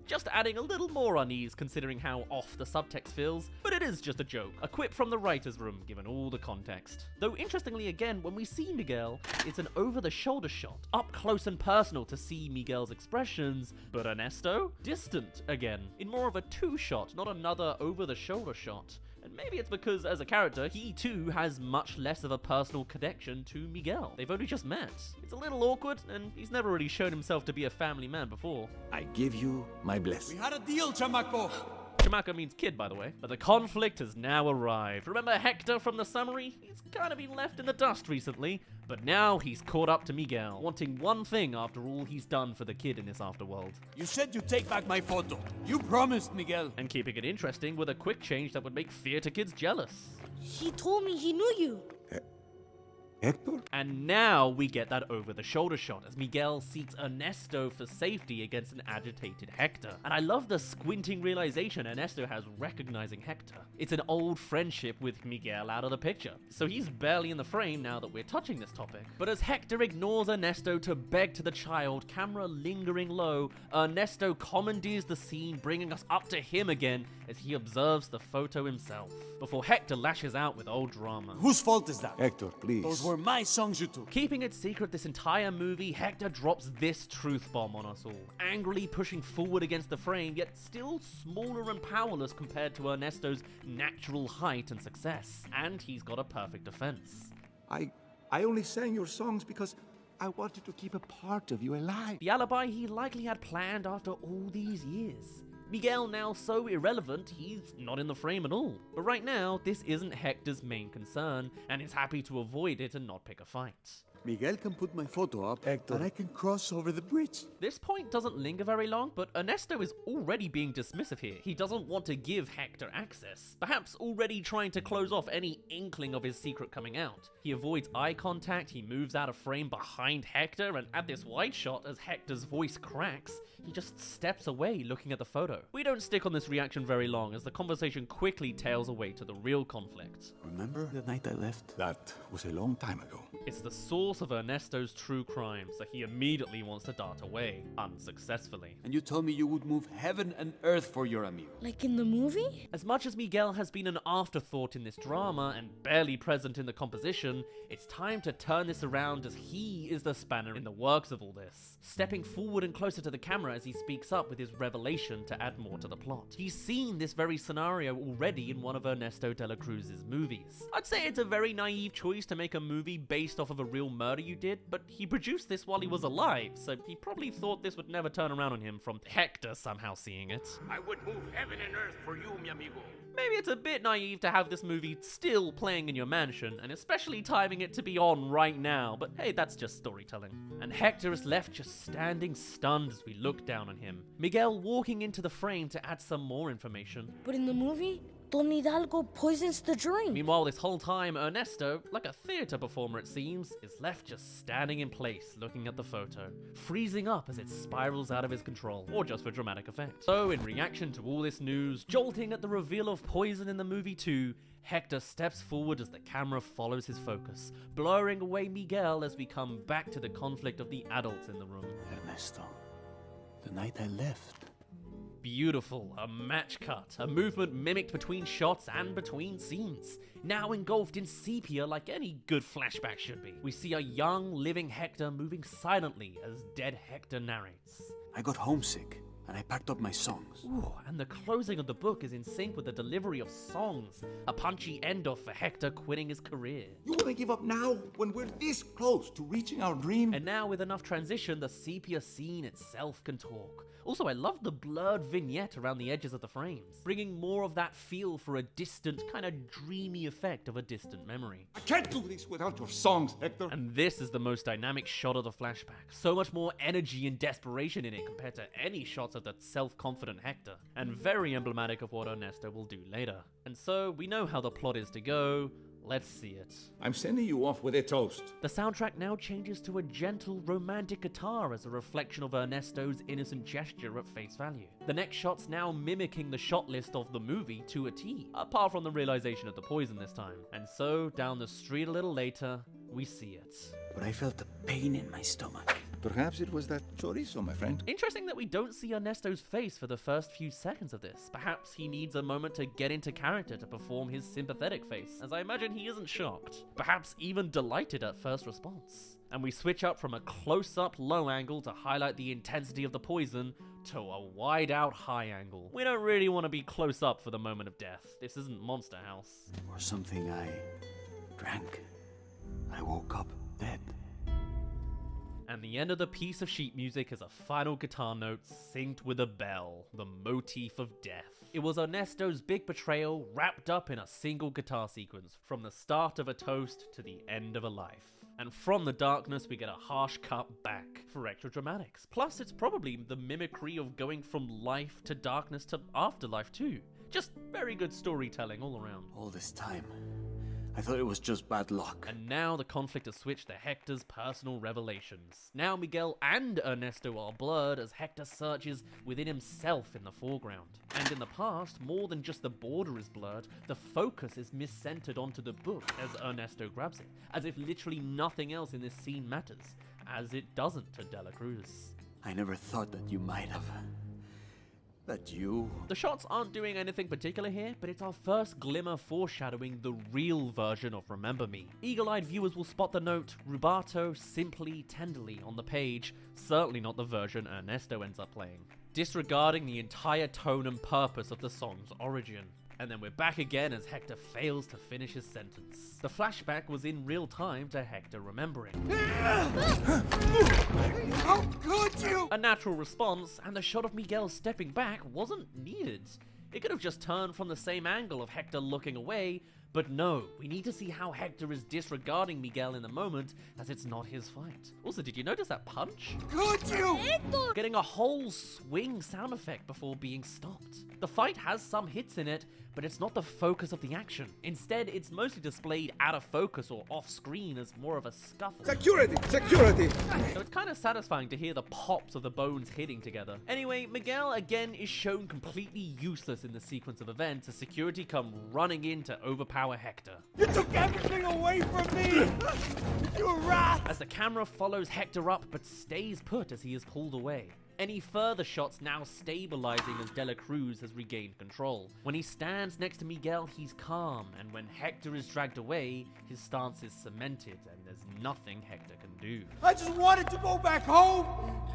just adding a little more unease considering how off the subtext feels, but it is just a joke, a quip from the writer's room given all the context. Though interestingly again, when we see Miguel, it's an over-the-shoulder shot, up close and personal to see Miguel's expressions, but Ernesto? Distant again, in more of a two-shot, not another over-the-shoulder shot. And maybe it's because, as a character, he too has much less of a personal connection to Miguel. They've only just met. It's a little awkward, and he's never really shown himself to be a family man before. I give you my blessing. We had a deal, chamaco! Chamaco means kid, by the way. But the conflict has now arrived. Remember Hector from the summary? He's kind of been left in the dust recently, but now he's caught up to Miguel, wanting one thing after all he's done for the kid in this afterworld. You said you'd take back my photo. You promised, Miguel. And keeping it interesting with a quick change that would make theater kids jealous. He told me he knew you. Hector? And now we get that over-the-shoulder shot as Miguel seeks Ernesto for safety against an agitated Hector. And I love the squinting realization Ernesto has recognizing Hector. It's an old friendship with Miguel out of the picture, so he's barely in the frame now that we're touching this topic. But as Hector ignores Ernesto to beg to the child, camera lingering low, Ernesto commandeers the scene, bringing us up to him again as he observes the photo himself, before Hector lashes out with old drama. Whose fault is that? Hector, please. Those were my songs you took. Keeping it secret this entire movie, Hector drops this truth bomb on us all, angrily pushing forward against the frame, yet still smaller and powerless compared to Ernesto's natural height and success. And he's got a perfect defense. I only sang your songs because I wanted to keep a part of you alive. The alibi he likely had planned after all these years. Miguel now so irrelevant, he's not in the frame at all. But right now, this isn't Hector's main concern, and he's happy to avoid it and not pick a fight. Miguel can put my photo up, Hector, and I can cross over the bridge. This point doesn't linger very long, but Ernesto is already being dismissive here. He doesn't want to give Hector access, perhaps already trying to close off any inkling of his secret coming out. He avoids eye contact, he moves out of frame behind Hector, and at this wide shot, as Hector's voice cracks, he just steps away looking at the photo. We don't stick on this reaction very long, as the conversation quickly tails away to the real conflict. Remember the night I left? That was a long time ago. It's the source of Ernesto's true crime, so he immediately wants to dart away, unsuccessfully. And you told me you would move heaven and earth for your amigo. Like in the movie? As much as Miguel has been an afterthought in this drama and barely present in the composition, it's time to turn this around as he is the spanner in the works of all this, stepping forward and closer to the camera as he speaks up with his revelation to add more to the plot. He's seen this very scenario already in one of Ernesto de la Cruz's movies. I'd say it's a very naive choice to make a movie based off of a real murder you did, but he produced this while he was alive, so he probably thought this would never turn around on him from Hector somehow seeing it. I would move heaven and earth for you, mi amigo. Maybe it's a bit naive to have this movie still playing in your mansion, and especially timing it to be on right now, but hey, that's just storytelling. And Hector is left just standing stunned as we look down on him. Miguel walking into the frame to add some more information. But in the movie, Don Hidalgo poisons the drink. Meanwhile, this whole time, Ernesto, like a theater performer it seems, is left just standing in place looking at the photo, freezing up as it spirals out of his control, or just for dramatic effect. So, in reaction to all this news, jolting at the reveal of poison in the movie too, Hector steps forward as the camera follows his focus, blurring away Miguel as we come back to the conflict of the adults in the room. Ernesto, the night I left. Beautiful, a match cut, a movement mimicked between shots and between scenes, now engulfed in sepia like any good flashback should be. We see a young, living Hector moving silently as dead Hector narrates. I got homesick, and I packed up my songs. Ooh, and the closing of the book is in sync with the delivery of songs, a punchy end-off for Hector quitting his career. You want to give up now when we're this close to reaching our dream? And now with enough transition, the sepia scene itself can talk. Also, I love the blurred vignette around the edges of the frames, bringing more of that feel for a distant, kind of dreamy effect of a distant memory. I can't do this without your songs, Hector. And this is the most dynamic shot of the flashback. So much more energy and desperation in it compared to any shots of that self-confident Hector, and very emblematic of what Ernesto will do later. And so, we know how the plot is to go. Let's see it. I'm sending you off with a toast. The soundtrack now changes to a gentle, romantic guitar as a reflection of Ernesto's innocent gesture at face value. The next shot's now mimicking the shot list of the movie to a T, apart from the realization of the poison this time. And so, down the street a little later, we see it. But I felt a pain in my stomach. Perhaps it was that chorizo, my friend. Interesting that we don't see Ernesto's face for the first few seconds of this. Perhaps he needs a moment to get into character to perform his sympathetic face, as I imagine he isn't shocked. Perhaps even delighted at first response. And we switch up from a close-up low angle to highlight the intensity of the poison to a wide-out high angle. We don't really want to be close up for the moment of death. This isn't Monster House. Or something I drank. I woke up dead. And the end of the piece of sheet music is a final guitar note synced with a bell, the motif of death. It was Ernesto's big betrayal wrapped up in a single guitar sequence, from the start of a toast to the end of a life. And from the darkness we get a harsh cut back for extra dramatics. Plus it's probably the mimicry of going from life to darkness to afterlife too. Just very good storytelling all around. All this time, I thought it was just bad luck. And now the conflict has switched to Hector's personal revelations. Now Miguel and Ernesto are blurred as Hector searches within himself in the foreground. And in the past, more than just the border is blurred, the focus is miscentered onto the book as Ernesto grabs it, as if literally nothing else in this scene matters, as it doesn't to Dela Cruz. I never thought that you might have. That you... The shots aren't doing anything particular here, but it's our first glimmer foreshadowing the real version of Remember Me. Eagle-eyed viewers will spot the note, rubato, simply, tenderly on the page, certainly not the version Ernesto ends up playing, disregarding the entire tone and purpose of the song's origin. And then we're back again as Hector fails to finish his sentence. The flashback was in real time to Hector remembering. How could you? A natural response, and the shot of Miguel stepping back wasn't needed. It could have just turned from the same angle of Hector looking away, but no, we need to see how Hector is disregarding Miguel in the moment, as it's not his fight. Also, did you notice that punch? Could you? Getting a whole swing sound effect before being stopped. The fight has some hits in it, but it's not the focus of the action. Instead, it's mostly displayed out of focus or off screen as more of a scuffle. Security! Security! So it's kind of satisfying to hear the pops of the bones hitting together. Anyway, Miguel again is shown completely useless in the sequence of events as security come running in to overpower Hector. You took everything away from me! You rat! As the camera follows Hector up but stays put as he is pulled away. Any further shots now stabilizing as Dela Cruz has regained control. When he stands next to Miguel, he's calm, and when Hector is dragged away, his stance is cemented, and there's nothing Hector can do. I just wanted to go back home!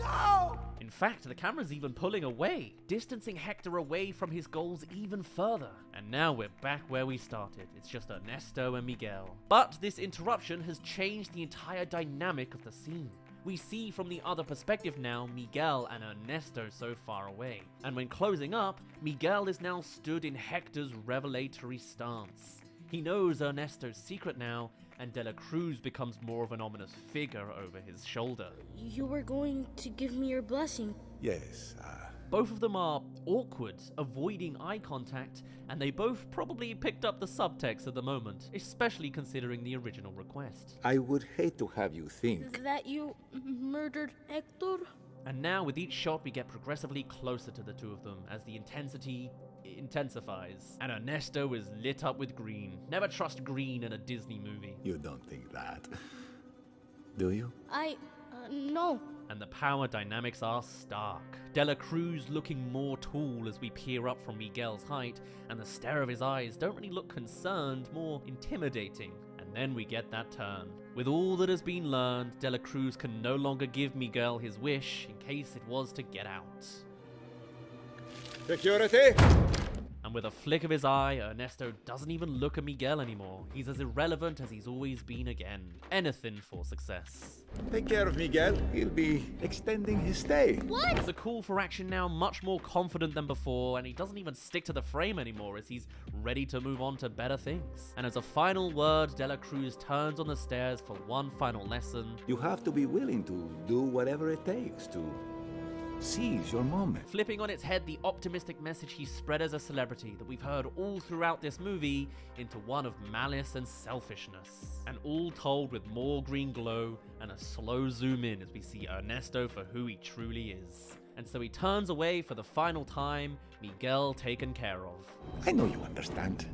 No! In fact, the camera's even pulling away, distancing Hector away from his goals even further. And now we're back where we started. It's just Ernesto and Miguel. But this interruption has changed the entire dynamic of the scene. We see from the other perspective now Miguel and Ernesto so far away. And when closing up, Miguel is now stood in Hector's revelatory stance. He knows Ernesto's secret now, and Dela Cruz becomes more of an ominous figure over his shoulder. You were going to give me your blessing. Yes, Both of them are awkward, avoiding eye contact, and they both probably picked up the subtext at the moment, especially considering the original request. I would hate to have you think That you murdered Hector? And now with each shot we get progressively closer to the two of them as the intensity intensifies. And Ernesto is lit up with green. Never trust green in a Disney movie. You don't think that, do you? No. And the power dynamics are stark. Dela Cruz looking more tall as we peer up from Miguel's height, and the stare of his eyes don't really look concerned, more intimidating. And then we get that turn. With all that has been learned, Dela Cruz can no longer give Miguel his wish in case it was to get out. Security! And with a flick of his eye, Ernesto doesn't even look at Miguel anymore. He's as irrelevant as he's always been again. Anything for success. Take care of Miguel. He'll be extending his stay. What? It's a call for action now, much more confident than before, and he doesn't even stick to the frame anymore as he's ready to move on to better things. And as a final word, Dela Cruz turns on the stairs for one final lesson. You have to be willing to do whatever it takes to seize your moment. Flipping on its head the optimistic message he spread as a celebrity that we've heard all throughout this movie into one of malice and selfishness. And all told with more green glow and a slow zoom in as we see Ernesto for who he truly is. And so he turns away for the final time, Miguel taken care of. I know you understand.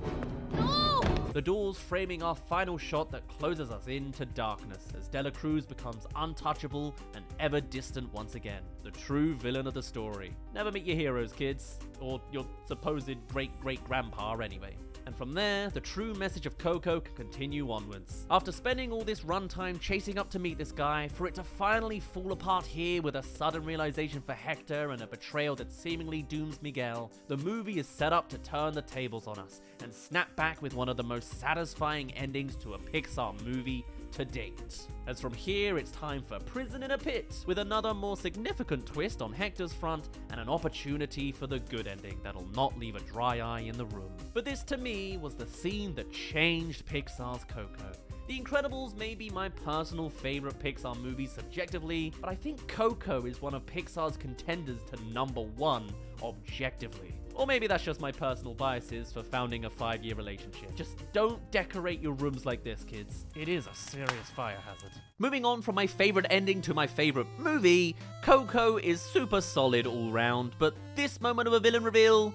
No! The doors framing our final shot that closes us into darkness as Dela Cruz becomes untouchable and ever distant once again. The true villain of the story. Never meet your heroes, kids. Or your supposed great-great-grandpa anyway. And from there, the true message of Coco can continue onwards. After spending all this runtime chasing up to meet this guy, for it to finally fall apart here with a sudden realization for Hector and a betrayal that seemingly dooms Miguel, the movie is set up to turn the tables on us and snap back with one of the most satisfying endings to a Pixar movie to date. As from here, it's time for Prison in a Pit, with another more significant twist on Hector's front and an opportunity for the good ending that'll not leave a dry eye in the room. But this to me was the scene that changed Pixar's Coco. The Incredibles may be my personal favorite Pixar movie subjectively, but I think Coco is one of Pixar's contenders to #1 objectively. Or maybe that's just my personal biases for founding a 5-year relationship. Just don't decorate your rooms like this, kids. It is a serious fire hazard. Moving on from my favorite ending to my favorite movie, Coco is super solid all round, but this moment of a villain reveal,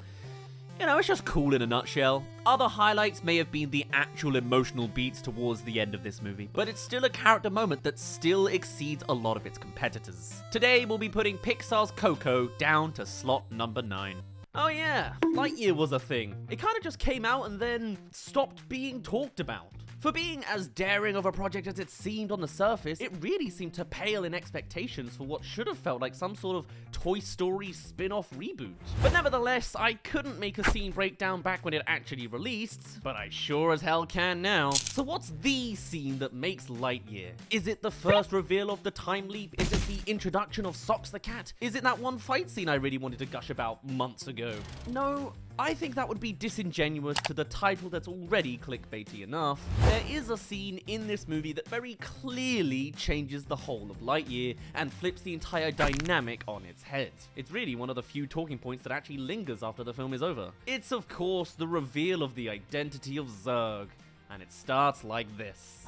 you know, it's just cool in a nutshell. Other highlights may have been the actual emotional beats towards the end of this movie, but it's still a character moment that still exceeds a lot of its competitors. Today, we'll be putting Pixar's Coco down to slot number 9. Oh yeah, Lightyear was a thing. It kind of just came out and then stopped being talked about. For being as daring of a project as it seemed on the surface, it really seemed to pale in expectations for what should have felt like some sort of Toy Story spin-off reboot. But nevertheless, I couldn't make a scene breakdown back when it actually released, but I sure as hell can now. So what's the scene that makes Lightyear? Is it the first reveal of the time leap? Is it the introduction of Socks the cat? Is it that one fight scene I really wanted to gush about months ago? No, I think that would be disingenuous to the title that's already clickbaity enough. There is a scene in this movie that very clearly changes the whole of Lightyear and flips the entire dynamic on its head. It's really one of the few talking points that actually lingers after the film is over. It's of course the reveal of the identity of Zurg, and it starts like this.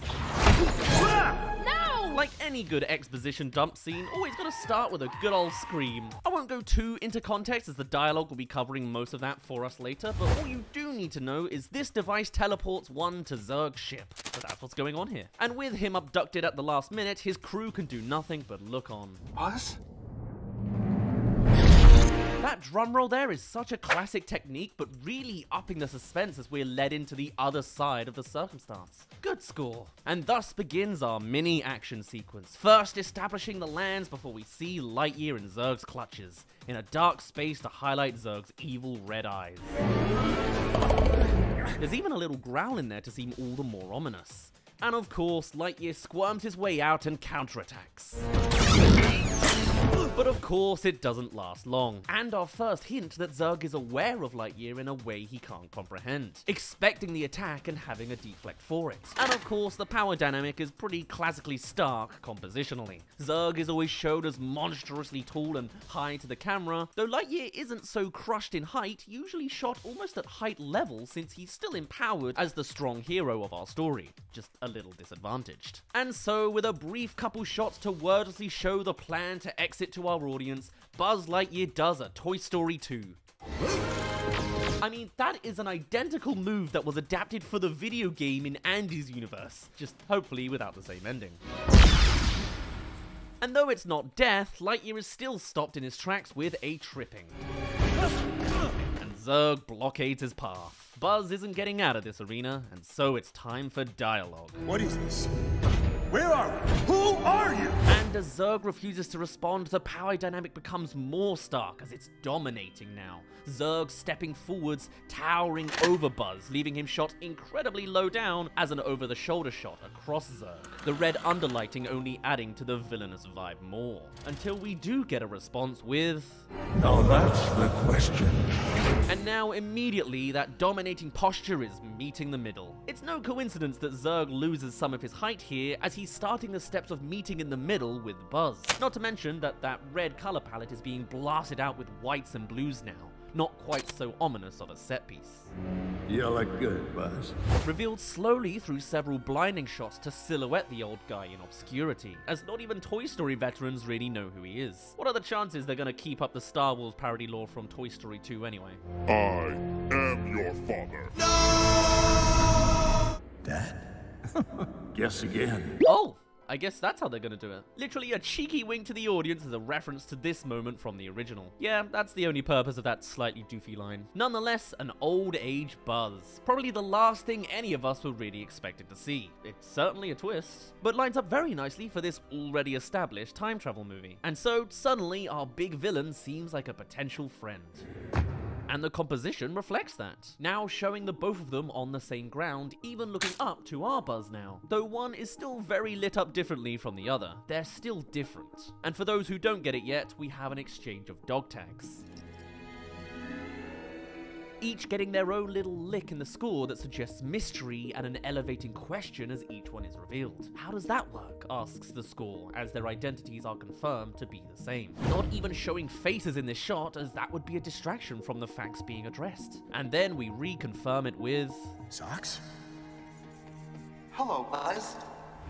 No! Like any good exposition dump scene, always gotta start with a good old scream. I won't go too into context as the dialogue will be covering most of that for us later, but all you do need to know is this device teleports one to Zurg's ship. So that's what's going on here. And with him abducted at the last minute, his crew can do nothing but look on. Us? That drum roll there is such a classic technique, but really upping the suspense as we're led into the other side of the circumstance. Good score. And thus begins our mini action sequence, first establishing the lands before we see Lightyear in Zurg's clutches, in a dark space to highlight Zurg's evil red eyes. There's even a little growl in there to seem all the more ominous. And of course, Lightyear squirms his way out and counterattacks. But of course, it doesn't last long, and our first hint that Zurg is aware of Lightyear in a way he can't comprehend, expecting the attack and having a deflect for it. And of course, the power dynamic is pretty classically stark compositionally. Zurg is always showed as monstrously tall and high to the camera, though Lightyear isn't so crushed in height, usually shot almost at height level since he's still empowered as the strong hero of our story, just a little disadvantaged. And so, with a brief couple shots to wordlessly show the plan to exit to our audience, Buzz Lightyear does a Toy Story 2. I mean, that is an identical move that was adapted for the video game in Andy's universe, just hopefully without the same ending. And though it's not death, Lightyear is still stopped in his tracks with a tripping. And Zurg blockades his path. Buzz isn't getting out of this arena, and so it's time for dialogue. What is this? Where are we? Who are you? And as Zurg refuses to respond, the power dynamic becomes more stark as it's dominating now. Zurg stepping forwards, towering over Buzz, leaving him shot incredibly low down as an over-the-shoulder shot across Zurg. The red underlighting only adding to the villainous vibe more. Until we do get a response with... Now that's the question. And now immediately that dominating posture is meeting the middle. It's no coincidence that Zurg loses some of his height here as he's starting the steps of meeting in the middle with Buzz. Not to mention that red color palette is being blasted out with whites and blues now. Not quite so ominous of a set piece. You look good, Buzz. Revealed slowly through several blinding shots to silhouette the old guy in obscurity, as not even Toy Story veterans really know who he is. What are the chances they're gonna keep up the Star Wars parody lore from Toy Story 2 anyway? I am your father. No! Guess again. Oh! I guess that's how they're gonna do it. Literally a cheeky wink to the audience as a reference to this moment from the original. Yeah, that's the only purpose of that slightly doofy line. Nonetheless, an old age Buzz. Probably the last thing any of us were really expected to see. It's certainly a twist, but lines up very nicely for this already established time travel movie. And so, suddenly, our big villain seems like a potential friend. And the composition reflects that, now showing the both of them on the same ground, even looking up to our Buzz now. Though one is still very lit up differently from the other, they're still different. And for those who don't get it yet, we have an exchange of dog tags. Each getting their own little lick in the score that suggests mystery and an elevating question as each one is revealed. How does that work? Asks the score, as their identities are confirmed to be the same. Not even showing faces in this shot, as that would be a distraction from the facts being addressed. And then we reconfirm it with... Socks? Hello, Buzz.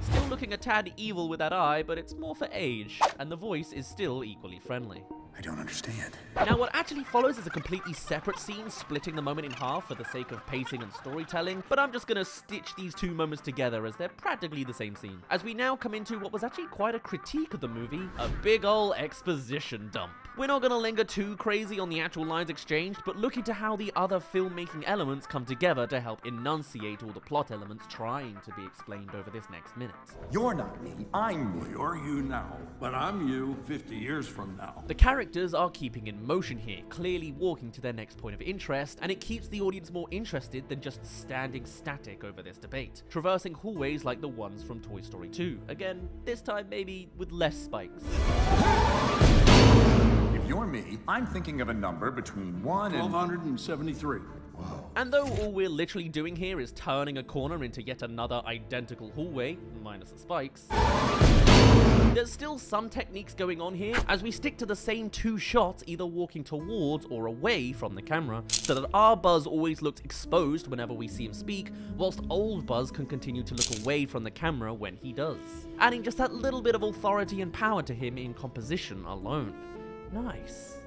Still looking a tad evil with that eye, but it's more for age, and the voice is still equally friendly. I don't understand. Now, what actually follows is a completely separate scene, splitting the moment in half for the sake of pacing and storytelling, but I'm just gonna stitch these two moments together as they're practically the same scene. As we now come into what was actually quite a critique of the movie, a big ol' exposition dump. We're not gonna linger too crazy on the actual lines exchanged, but look into how the other filmmaking elements come together to help enunciate all the plot elements trying to be explained over this next minute. You're not me, I'm me. You're you now, but I'm you 50 years from now. The characters are keeping in motion here, clearly walking to their next point of interest, and it keeps the audience more interested than just standing static over this debate, traversing hallways like the ones from Toy Story 2. Again, this time maybe with less spikes. If you're me, I'm thinking of a number between 1 and... 1273. Whoa. And though all we're literally doing here is turning a corner into yet another identical hallway, minus the spikes, there's still some techniques going on here, as we stick to the same two shots, either walking towards or away from the camera, so that our Buzz always looks exposed whenever we see him speak, whilst old Buzz can continue to look away from the camera when he does, adding just that little bit of authority and power to him in composition alone. Nice.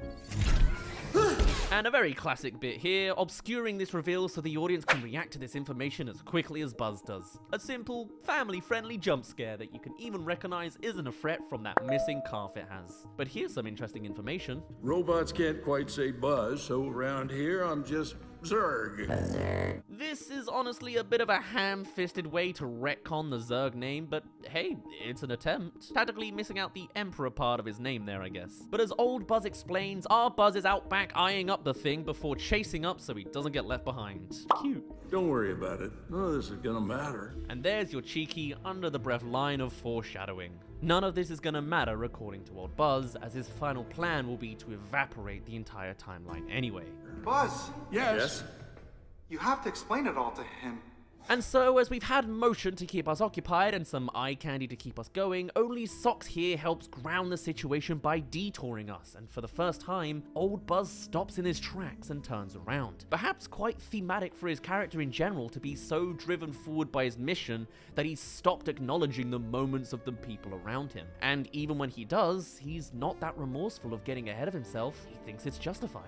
And a very classic bit here, obscuring this reveal so the audience can react to this information as quickly as Buzz does. A simple, family-friendly jump scare that you can even recognize isn't a threat from that missing calf it has. But here's some interesting information. Robots can't quite say Buzz, so around here I'm just Zurg. This is honestly a bit of a ham-fisted way to retcon the Zurg name, but hey, it's an attempt. Tactically missing out the Emperor part of his name there, I guess. But as old Buzz explains, our Buzz is out back eyeing up the thing before chasing up so he doesn't get left behind. Cute. Don't worry about it. None of this is gonna matter. And there's your cheeky, under-the-breath line of foreshadowing. None of this is gonna matter according to old Buzz, as his final plan will be to evaporate the entire timeline anyway. Buzz! Yes? You have to explain it all to him. And so, as we've had motion to keep us occupied and some eye candy to keep us going, only Socks here helps ground the situation by detouring us, and for the first time, old Buzz stops in his tracks and turns around. Perhaps quite thematic for his character in general to be so driven forward by his mission that he's stopped acknowledging the moments of the people around him. And even when he does, he's not that remorseful of getting ahead of himself. He thinks it's justified.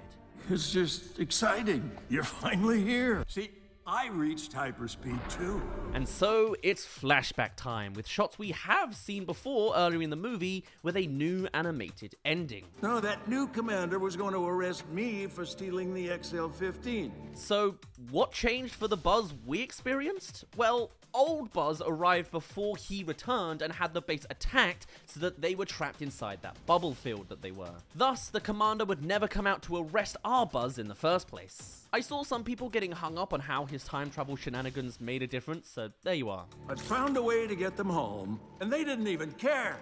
It's just exciting. You're finally here. See, I reached hyperspeed too. And so it's flashback time, with shots we have seen before earlier in the movie with a new animated ending. No, that new commander was going to arrest me for stealing the XL-15. So what changed for the Buzz we experienced? Well, old Buzz arrived before he returned and had the base attacked so that they were trapped inside that bubble field that they were. Thus, the commander would never come out to arrest our Buzz in the first place. I saw some people getting hung up on how his time travel shenanigans made a difference, so there you are. I found a way to get them home, and they didn't even care.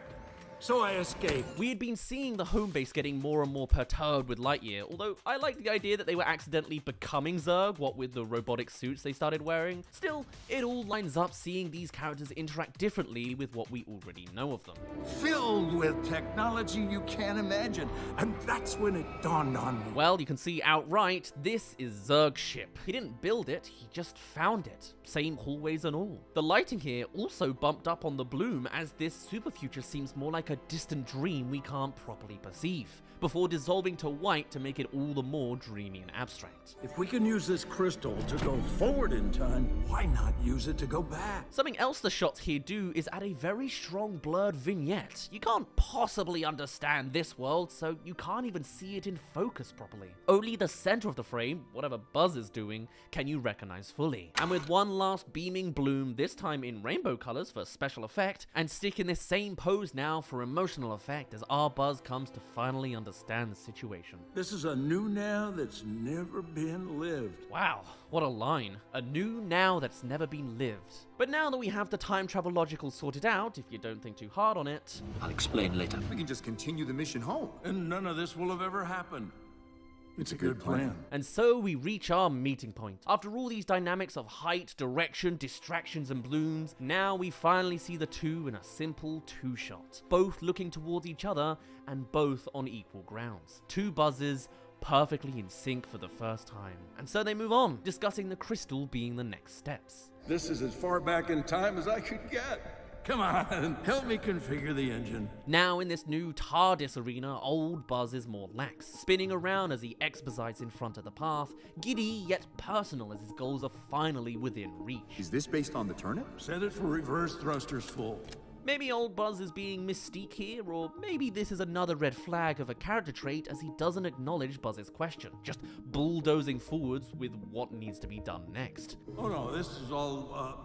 So I escaped. We had been seeing the home base getting more and more perturbed with Lightyear, although I liked the idea that they were accidentally becoming Zurg, what with the robotic suits they started wearing. Still, it all lines up seeing these characters interact differently with what we already know of them. Filled with technology you can't imagine, and that's when it dawned on me. Well, you can see outright, this is Zurg's ship. He didn't build it, he just found it. Same hallways and all. The lighting here also bumped up on the bloom, as this super future seems more like a a distant dream we can't properly perceive, before dissolving to white to make it all the more dreamy and abstract. If we can use this crystal to go forward in time, why not use it to go back? Something else the shots here do is add a very strong blurred vignette. You can't possibly understand this world, so you can't even see it in focus properly. Only the center of the frame, whatever Buzz is doing, can you recognize fully. And with one last beaming bloom, this time in rainbow colors for special effect, and stick in this same pose now for emotional effect as our Buzz comes to finally understand the situation. This is a new now that's never been lived. Wow, what a line. A new now that's never been lived. But now that we have the time travel logical sorted out, if you don't think too hard on it, I'll explain later. We can just continue the mission home. And none of this will have ever happened. It's a good plan. And so we reach our meeting point. After all these dynamics of height, direction, distractions, and blooms, now we finally see the two in a simple two-shot, both looking towards each other and both on equal grounds. Two Buzzes perfectly in sync for the first time. And so they move on, discussing the crystal being the next steps. This is as far back in time as I could get. Come on, help me configure the engine. Now in this new TARDIS arena, old Buzz is more lax, spinning around as he exposites in front of the path, giddy yet personal as his goals are finally within reach. Is this based on the turnip? Set it for reverse thrusters full. Maybe old Buzz is being mystique here, or maybe this is another red flag of a character trait as he doesn't acknowledge Buzz's question, just bulldozing forwards with what needs to be done next. Oh no, this is all,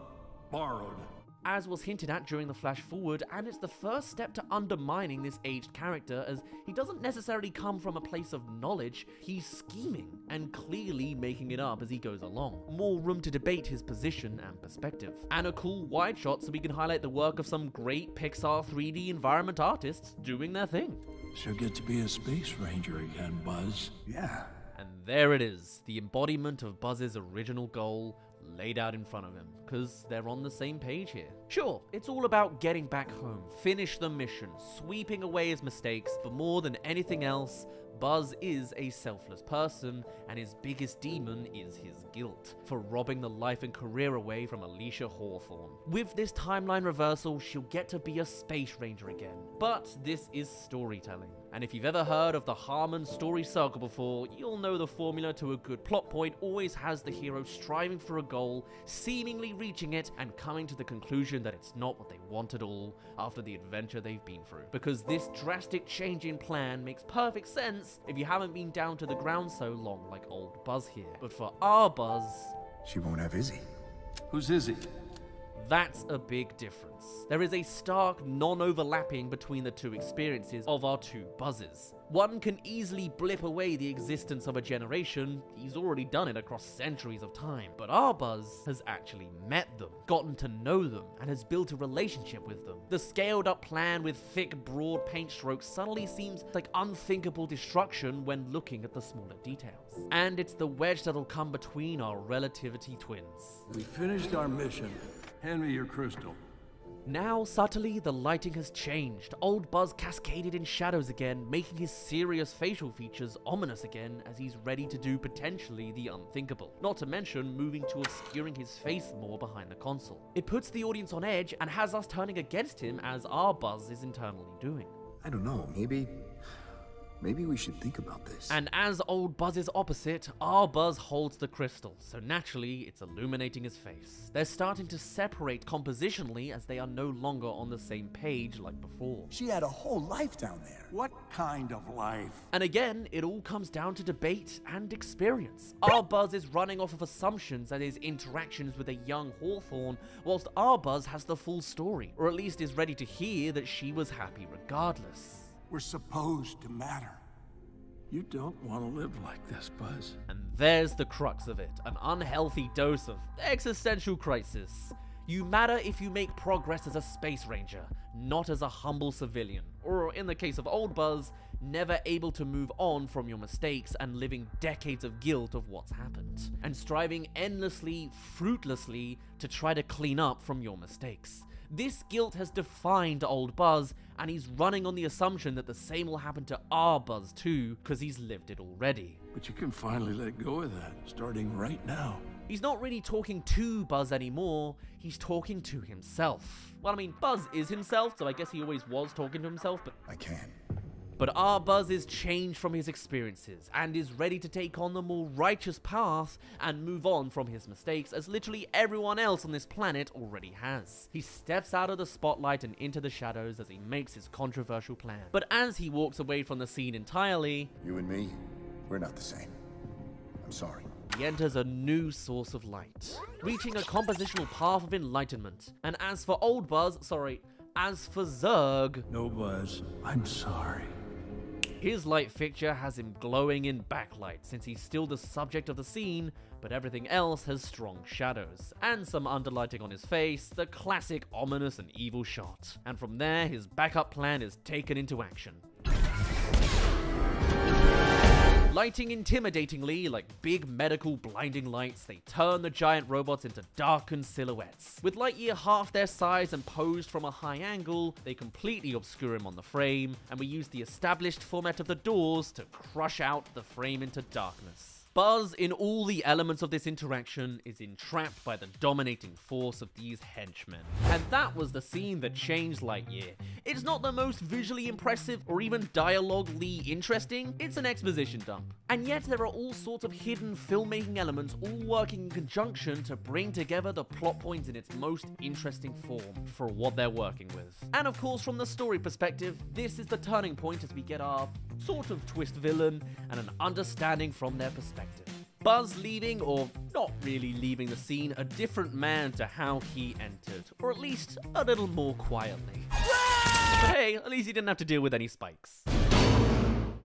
borrowed. As was hinted at during the flash forward, and it's the first step to undermining this aged character as he doesn't necessarily come from a place of knowledge, he's scheming and clearly making it up as he goes along. More room to debate his position and perspective. And a cool wide shot so we can highlight the work of some great Pixar 3D environment artists doing their thing. She'll get to be a space ranger again, Buzz. Yeah. And there it is, the embodiment of Buzz's original goal laid out in front of him, because they're on the same page here. Sure, it's all about getting back home, finish the mission, sweeping away his mistakes, but more than anything else, Buzz is a selfless person, and his biggest demon is his guilt for robbing the life and career away from Alicia Hawthorne. With this timeline reversal, she'll get to be a space ranger again. But this is storytelling. And if you've ever heard of the Harmon story circle before, you'll know the formula to a good plot point always has the hero striving for a goal, seemingly reaching it, and coming to the conclusion that it's not what they want at all after the adventure they've been through. Because this drastic change in plan makes perfect sense if you haven't been down to the ground so long like old Buzz here. But for our Buzz, she won't have Izzy. Who's Izzy? That's a big difference. There is a stark non-overlapping between the two experiences of our two Buzzes. One can easily blip away the existence of a generation, he's already done it across centuries of time, but our Buzz has actually met them, gotten to know them, and has built a relationship with them. The scaled up plan with thick, broad paint strokes suddenly seems like unthinkable destruction when looking at the smaller details. And it's the wedge that'll come between our relativity twins. We finished our mission. Hand me your crystal. Now, subtly, the lighting has changed. Old Buzz cascaded in shadows again, making his serious facial features ominous again as he's ready to do potentially the unthinkable. Not to mention moving to obscuring his face more behind the console. It puts the audience on edge and has us turning against him as our Buzz is internally doing. I don't know, maybe we should think about this. And as old Buzz's opposite, our Buzz holds the crystal, so naturally it's illuminating his face. They're starting to separate compositionally as they are no longer on the same page like before. She had a whole life down there. What kind of life? And again, it all comes down to debate and experience. Our Buzz is running off of assumptions and his interactions with a young Hawthorne, whilst our Buzz has the full story, or at least is ready to hear that she was happy regardless. We're supposed to matter. You don't want to live like this, Buzz. And there's the crux of it, an unhealthy dose of existential crisis. You matter if you make progress as a space ranger, not as a humble civilian, or in the case of old Buzz, never able to move on from your mistakes and living decades of guilt of what's happened, and striving endlessly, fruitlessly to try to clean up from your mistakes. This guilt has defined old Buzz, and he's running on the assumption that the same will happen to our Buzz too, because he's lived it already. But you can finally let go of that, starting right now. He's not really talking to Buzz anymore, he's talking to himself. Well, I mean, Buzz is himself, so I guess he always was talking to himself, but I can. But our Buzz is changed from his experiences and is ready to take on the more righteous path and move on from his mistakes, as literally everyone else on this planet already has. He steps out of the spotlight and into the shadows as he makes his controversial plan. But as he walks away from the scene entirely, You and me, we're not the same. I'm sorry. he enters a new source of light, reaching a compositional path of enlightenment. And as for old Buzz, as for Zurg, No, Buzz, I'm sorry. his light fixture has him glowing in backlight since he's still the subject of the scene, but everything else has strong shadows, and some underlighting on his face, the classic ominous and evil shot. And from there, his backup plan is taken into action. Lighting intimidatingly like big medical blinding lights, they turn the giant robots into darkened silhouettes. With Lightyear half their size and posed from a high angle, they completely obscure him on the frame, and we use the established format of the doors to crush out the frame into darkness. Buzz, in all the elements of this interaction, is entrapped by the dominating force of these henchmen. And that was the scene that changed Lightyear. It's not the most visually impressive or even dialogue-ly interesting, it's an exposition dump. And yet there are all sorts of hidden filmmaking elements all working in conjunction to bring together the plot points in its most interesting form for what they're working with. And of course, from the story perspective, this is the turning point as we get our sort of twist villain and an understanding from their perspective. Buzz leaving, or not really leaving the scene, a different man to how he entered, or at least a little more quietly. But hey, at least he didn't have to deal with any spikes.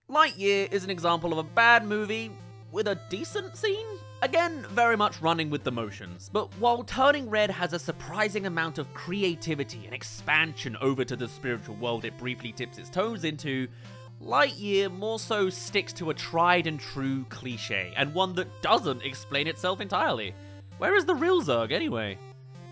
Lightyear is an example of a bad movie with a decent scene? Again, very much running with the motions, but while Turning Red has a surprising amount of creativity and expansion over to the spiritual world it briefly tips its toes into, Lightyear more so sticks to a tried and true cliche, and one that doesn't explain itself entirely. Where is the real Zurg anyway?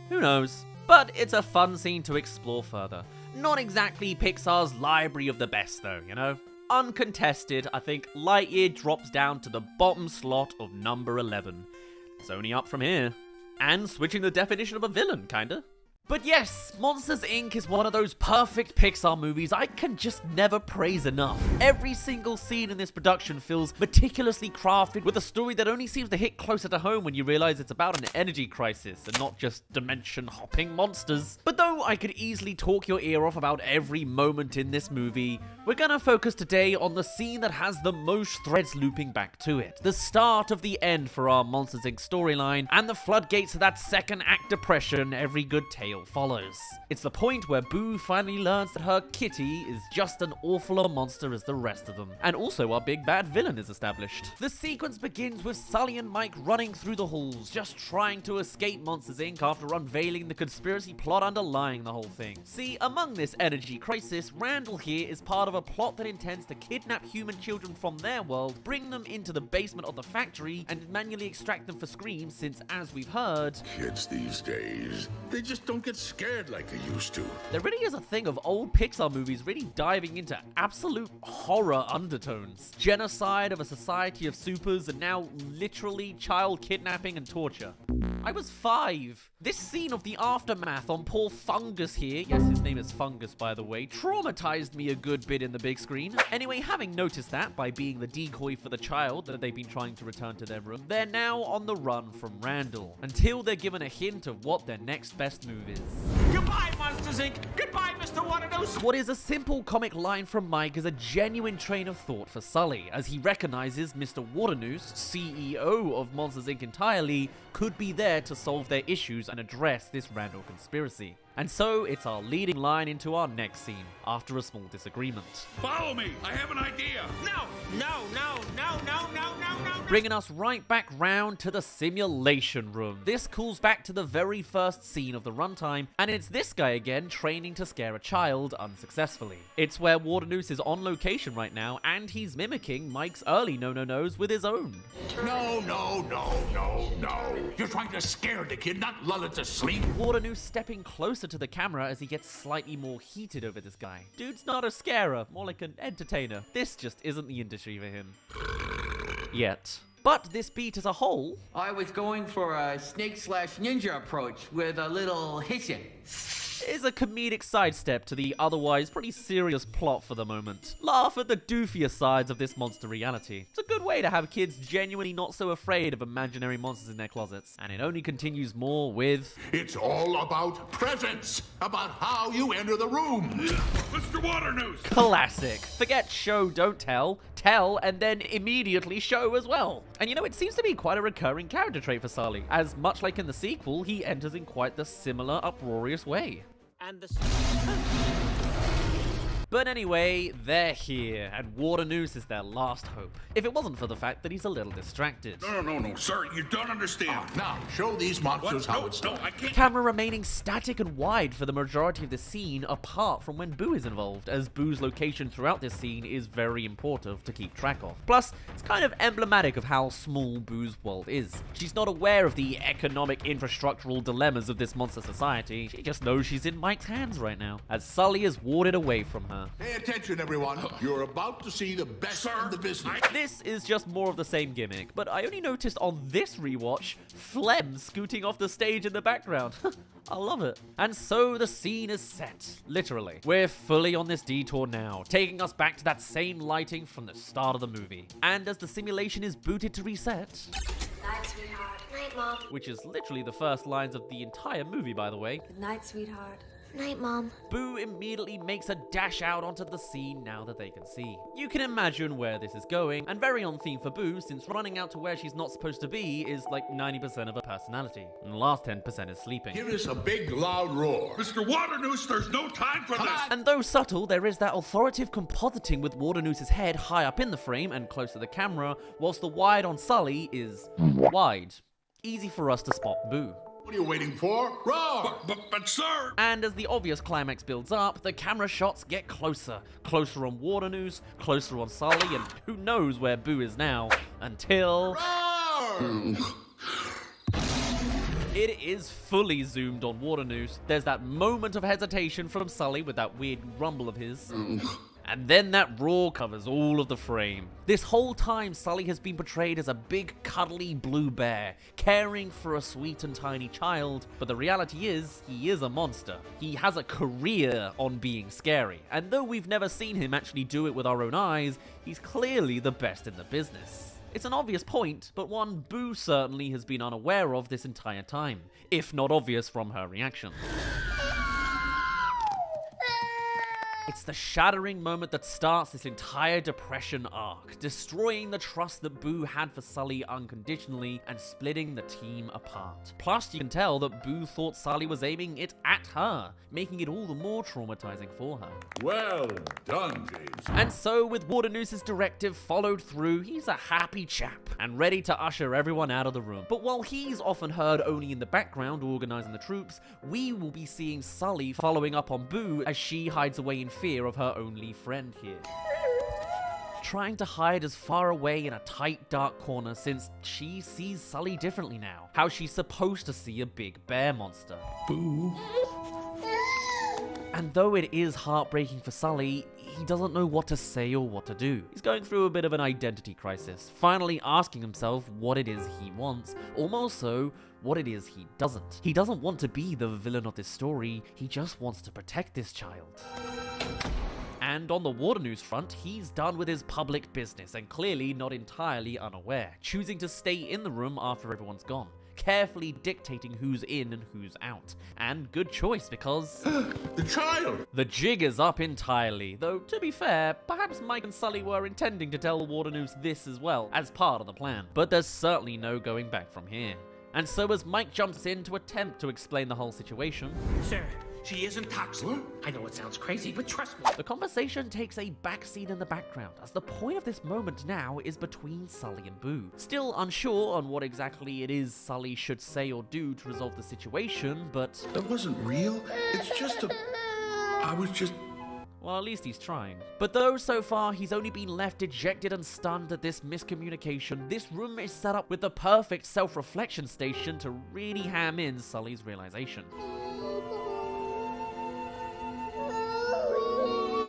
Who knows? But it's a fun scene to explore further. Not exactly Pixar's library of the best though, you know? Uncontested, I think Lightyear drops down to the bottom slot of number 11. It's only up from here. And switching the definition of a villain, kinda. But yes, Monsters, Inc. is one of those perfect Pixar movies I can just never praise enough. Every single scene in this production feels meticulously crafted with a story that only seems to hit closer to home when you realize it's about an energy crisis and not just dimension-hopping monsters. But though I could easily talk your ear off about every moment in this movie, we're gonna focus today on the scene that has the most threads looping back to it. The start of the end for our Monsters, Inc. storyline, and the floodgates to that second act depression every good tale follows. It's the point where Boo finally learns that her kitty is just an awful a monster as the rest of them. And also our big bad villain is established. The sequence begins with Sully and Mike running through the halls, just trying to escape Monsters, Inc. after unveiling the conspiracy plot underlying the whole thing. See, among this energy crisis, Randall here is part of a plot that intends to kidnap human children from their world, bring them into the basement of the factory, and manually extract them for screams since, as we've heard, Kids these days, they just don't get scared like they used to. There really is a thing of old Pixar movies really diving into absolute horror undertones. Genocide of a society of supers, and now literally child kidnapping and torture. I was 5. This scene of the aftermath on poor Fungus here, yes, his name is Fungus by the way, traumatized me a good bit in the big screen. Anyway, having noticed that by being the decoy for the child that they've been trying to return to their room, they're now on the run from Randall, until they're given a hint of what their next best move is. Goodbye, Monsters, Inc. Goodbye, Mr. One-of-Those. What is a simple comic line from Mike is a genuine train of thought for Sully, as he recognizes Mr. Waternoose, CEO of Monsters, Inc. entirely, could be there to solve their issues and address this Randall conspiracy. And so, it's our leading line into our next scene, after a small disagreement. Follow me! I have an idea! No! Bringing us right back round to the simulation room. This calls back to the very first scene of the runtime, and it's this guy again training to scare a child unsuccessfully. It's where Waternoose is on location right now, and he's mimicking Mike's early no-no-nos with his own. No. You're trying to scare the kid, not lull it to sleep. Waternoose stepping closer to the camera as he gets slightly more heated over this guy. Dude's not a scarer, more like an entertainer. This just isn't the industry for him. Yet. But this beat as a whole... I was going for a snake/ninja approach with a little hissing. ...is a comedic sidestep to the otherwise pretty serious plot for the moment. Laugh at the doofier sides of this monster reality. It's a good way to have kids genuinely not so afraid of imaginary monsters in their closets. And it only continues more with... It's all about presence, about how you enter the room. Mr. Waternoose! Classic. Forget show, don't tell. Tell, and then immediately show as well. And you know, it seems to be quite a recurring character trait for Sully, as much like in the sequel, he enters in quite the similar uproarious way. And the... But anyway, they're here, and Waternoose is their last hope. If it wasn't for the fact that he's a little distracted. No, sir, you don't understand. Now, show these monsters how it's done. I can't. Camera remaining static and wide for the majority of the scene, apart from when Boo is involved, as Boo's location throughout this scene is very important to keep track of. Plus, it's kind of emblematic of how small Boo's world is. She's not aware of the economic infrastructural dilemmas of this monster society. She just knows she's in Mike's hands right now, as Sully is warded away from her. Pay attention, everyone. You're about to see the best in the business. This is just more of the same gimmick, but I only noticed on this rewatch, Flem scooting off the stage in the background. I love it. And so the scene is set, literally. We're fully on this detour now, taking us back to that same lighting from the start of the movie. And as the simulation is booted to reset... Night, sweetheart. Night, Mom. Which is literally the first lines of the entire movie, by the way. Good night, sweetheart. Night, Mom. Boo immediately makes a dash out onto the scene now that they can see. You can imagine where this is going, and very on theme for Boo, since running out to where she's not supposed to be is like 90% of her personality, and the last 10% is sleeping. Give us a big, loud roar. Mr. Waternoose, there's no time for this! And though subtle, there is that authoritative compositing with Waternoose's head high up in the frame and close to the camera, whilst the wide on Sully is wide. Easy for us to spot Boo. What are you waiting for? Roar! But sir! And as the obvious climax builds up, the camera shots get closer. Closer on Waternoose, closer on Sully, and who knows where Boo is now, until... Roar! It is fully zoomed on Waternoose. There's that moment of hesitation from Sully with that weird rumble of his. And then that roar covers all of the frame. This whole time, Sully has been portrayed as a big, cuddly blue bear, caring for a sweet and tiny child, but the reality is, he is a monster. He has a career on being scary, and though we've never seen him actually do it with our own eyes, he's clearly the best in the business. It's an obvious point, but one Boo certainly has been unaware of this entire time, if not obvious from her reaction. It's the shattering moment that starts this entire depression arc, destroying the trust that Boo had for Sully unconditionally and splitting the team apart. Plus, you can tell that Boo thought Sully was aiming it at her, making it all the more traumatizing for her. Well done, James. And so, with Waternoose's directive followed through, he's a happy chap and ready to usher everyone out of the room. But while he's often heard only in the background organizing the troops, we will be seeing Sully following up on Boo as she hides away in fear of her only friend here. Trying to hide as far away in a tight, dark corner since she sees Sully differently now. How she's supposed to see a big bear monster. Boo. And though it is heartbreaking for Sully, he doesn't know what to say or what to do. He's going through a bit of an identity crisis, finally asking himself what it is he wants, or more so, what it is he doesn't. He doesn't want to be the villain of this story, he just wants to protect this child. And on the Waternoose front, he's done with his public business and clearly not entirely unaware, choosing to stay in the room after everyone's gone, carefully dictating who's in and who's out. And good choice, because... The child! The jig is up entirely, though to be fair, perhaps Mike and Sully were intending to tell Waternoose this as well, as part of the plan. But there's certainly no going back from here. And so as Mike jumps in to attempt to explain the whole situation... Sir, she isn't toxic. I know it sounds crazy, but trust me. The conversation takes a backseat in the background, as the point of this moment now is between Sully and Boo. Still unsure on what exactly it is Sully should say or do to resolve the situation, but... That wasn't real. It's just a... I was just... Well, at least he's trying. But though so far he's only been left dejected and stunned at this miscommunication, this room is set up with the perfect self-reflection station to really ham in Sully's realization.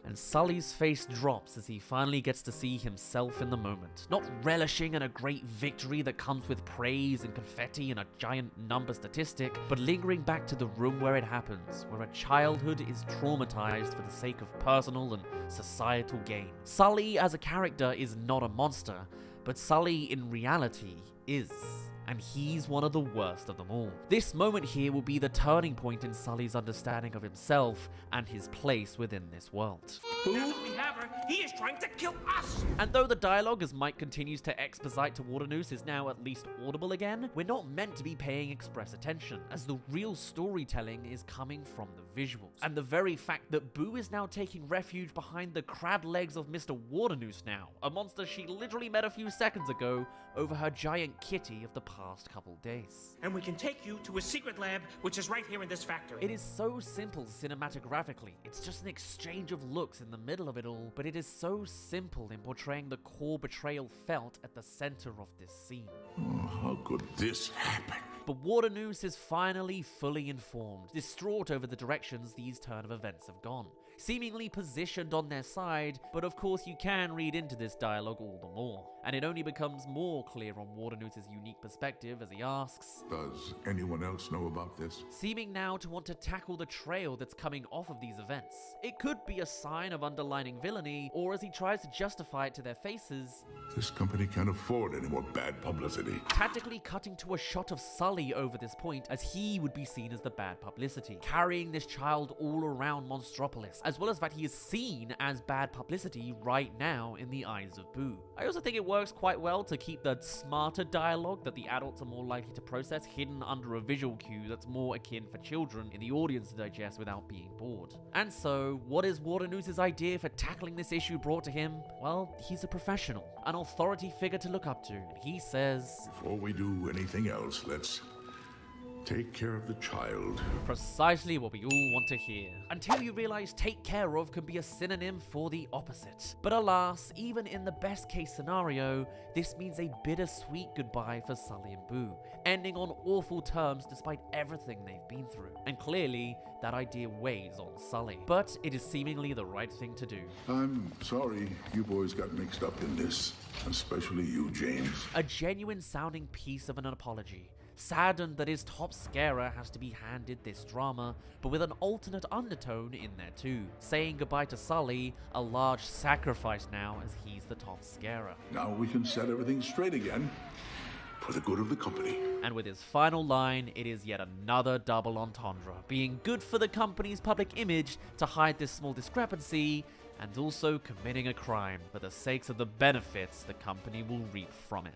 And and Sully's face drops as he finally gets to see himself in the moment, not relishing in a great victory that comes with praise and confetti and a giant number statistic, but lingering back to the room where it happens, where a childhood is traumatized for the sake of personal and societal gain. Sully as a character is not a monster, but Sully in reality is. And he's one of the worst of them all. This moment here will be the turning point in Sully's understanding of himself and his place within this world. Now that we have her, he is trying to kill us! And though the dialogue as Mike continues to exposite to Waternoose is now at least audible again, we're not meant to be paying express attention, as the real storytelling is coming from the visuals. And the very fact that Boo is now taking refuge behind the crab legs of Mr. Waternoose now, a monster she literally met a few seconds ago over her giant kitty of the past couple days. And we can take you to a secret lab, which is right here in this factory. It is so simple cinematographically. It's just an exchange of looks in the middle of it all, but it is so simple in portraying the core betrayal felt at the center of this scene. Oh, how could this happen? But Waternoose is finally fully informed, distraught over the directions these turn of events have gone, seemingly positioned on their side, but of course you can read into this dialogue all the more, and it only becomes more clear on Waternoose's unique perspective as he asks, Does anyone else know about this? Seeming now to want to tackle the trail that's coming off of these events. It could be a sign of underlining villainy, or as he tries to justify it to their faces, This company can't afford any more bad publicity. tactically cutting to a shot of Sully over this point, as he would be seen as the bad publicity, carrying this child all around Monstropolis, as well as that he is seen as bad publicity right now in the eyes of Boo. I also think it works quite well to keep the smarter dialogue that the adults are more likely to process hidden under a visual cue that's more akin for children in the audience to digest without being bored. And so, what is Waternoose's idea for tackling this issue brought to him? Well, he's a professional, an authority figure to look up to, and he says, Before we do anything else, let's take care of the child. Precisely what we all want to hear. Until you realize take care of can be a synonym for the opposite. But alas, even in the best case scenario, this means a bittersweet goodbye for Sully and Boo, ending on awful terms despite everything they've been through. And clearly, that idea weighs on Sully. But it is seemingly the right thing to do. I'm sorry you boys got mixed up in this, especially you, James. A genuine sounding piece of an apology. Saddened that his top scarer has to be handed this drama, but with an alternate undertone in there too. Saying goodbye to Sully, a large sacrifice now as he's the top scarer. Now we can set everything straight again for the good of the company. And with his final line, it is yet another double entendre, being good for the company's public image to hide this small discrepancy, and also committing a crime for the sakes of the benefits the company will reap from it.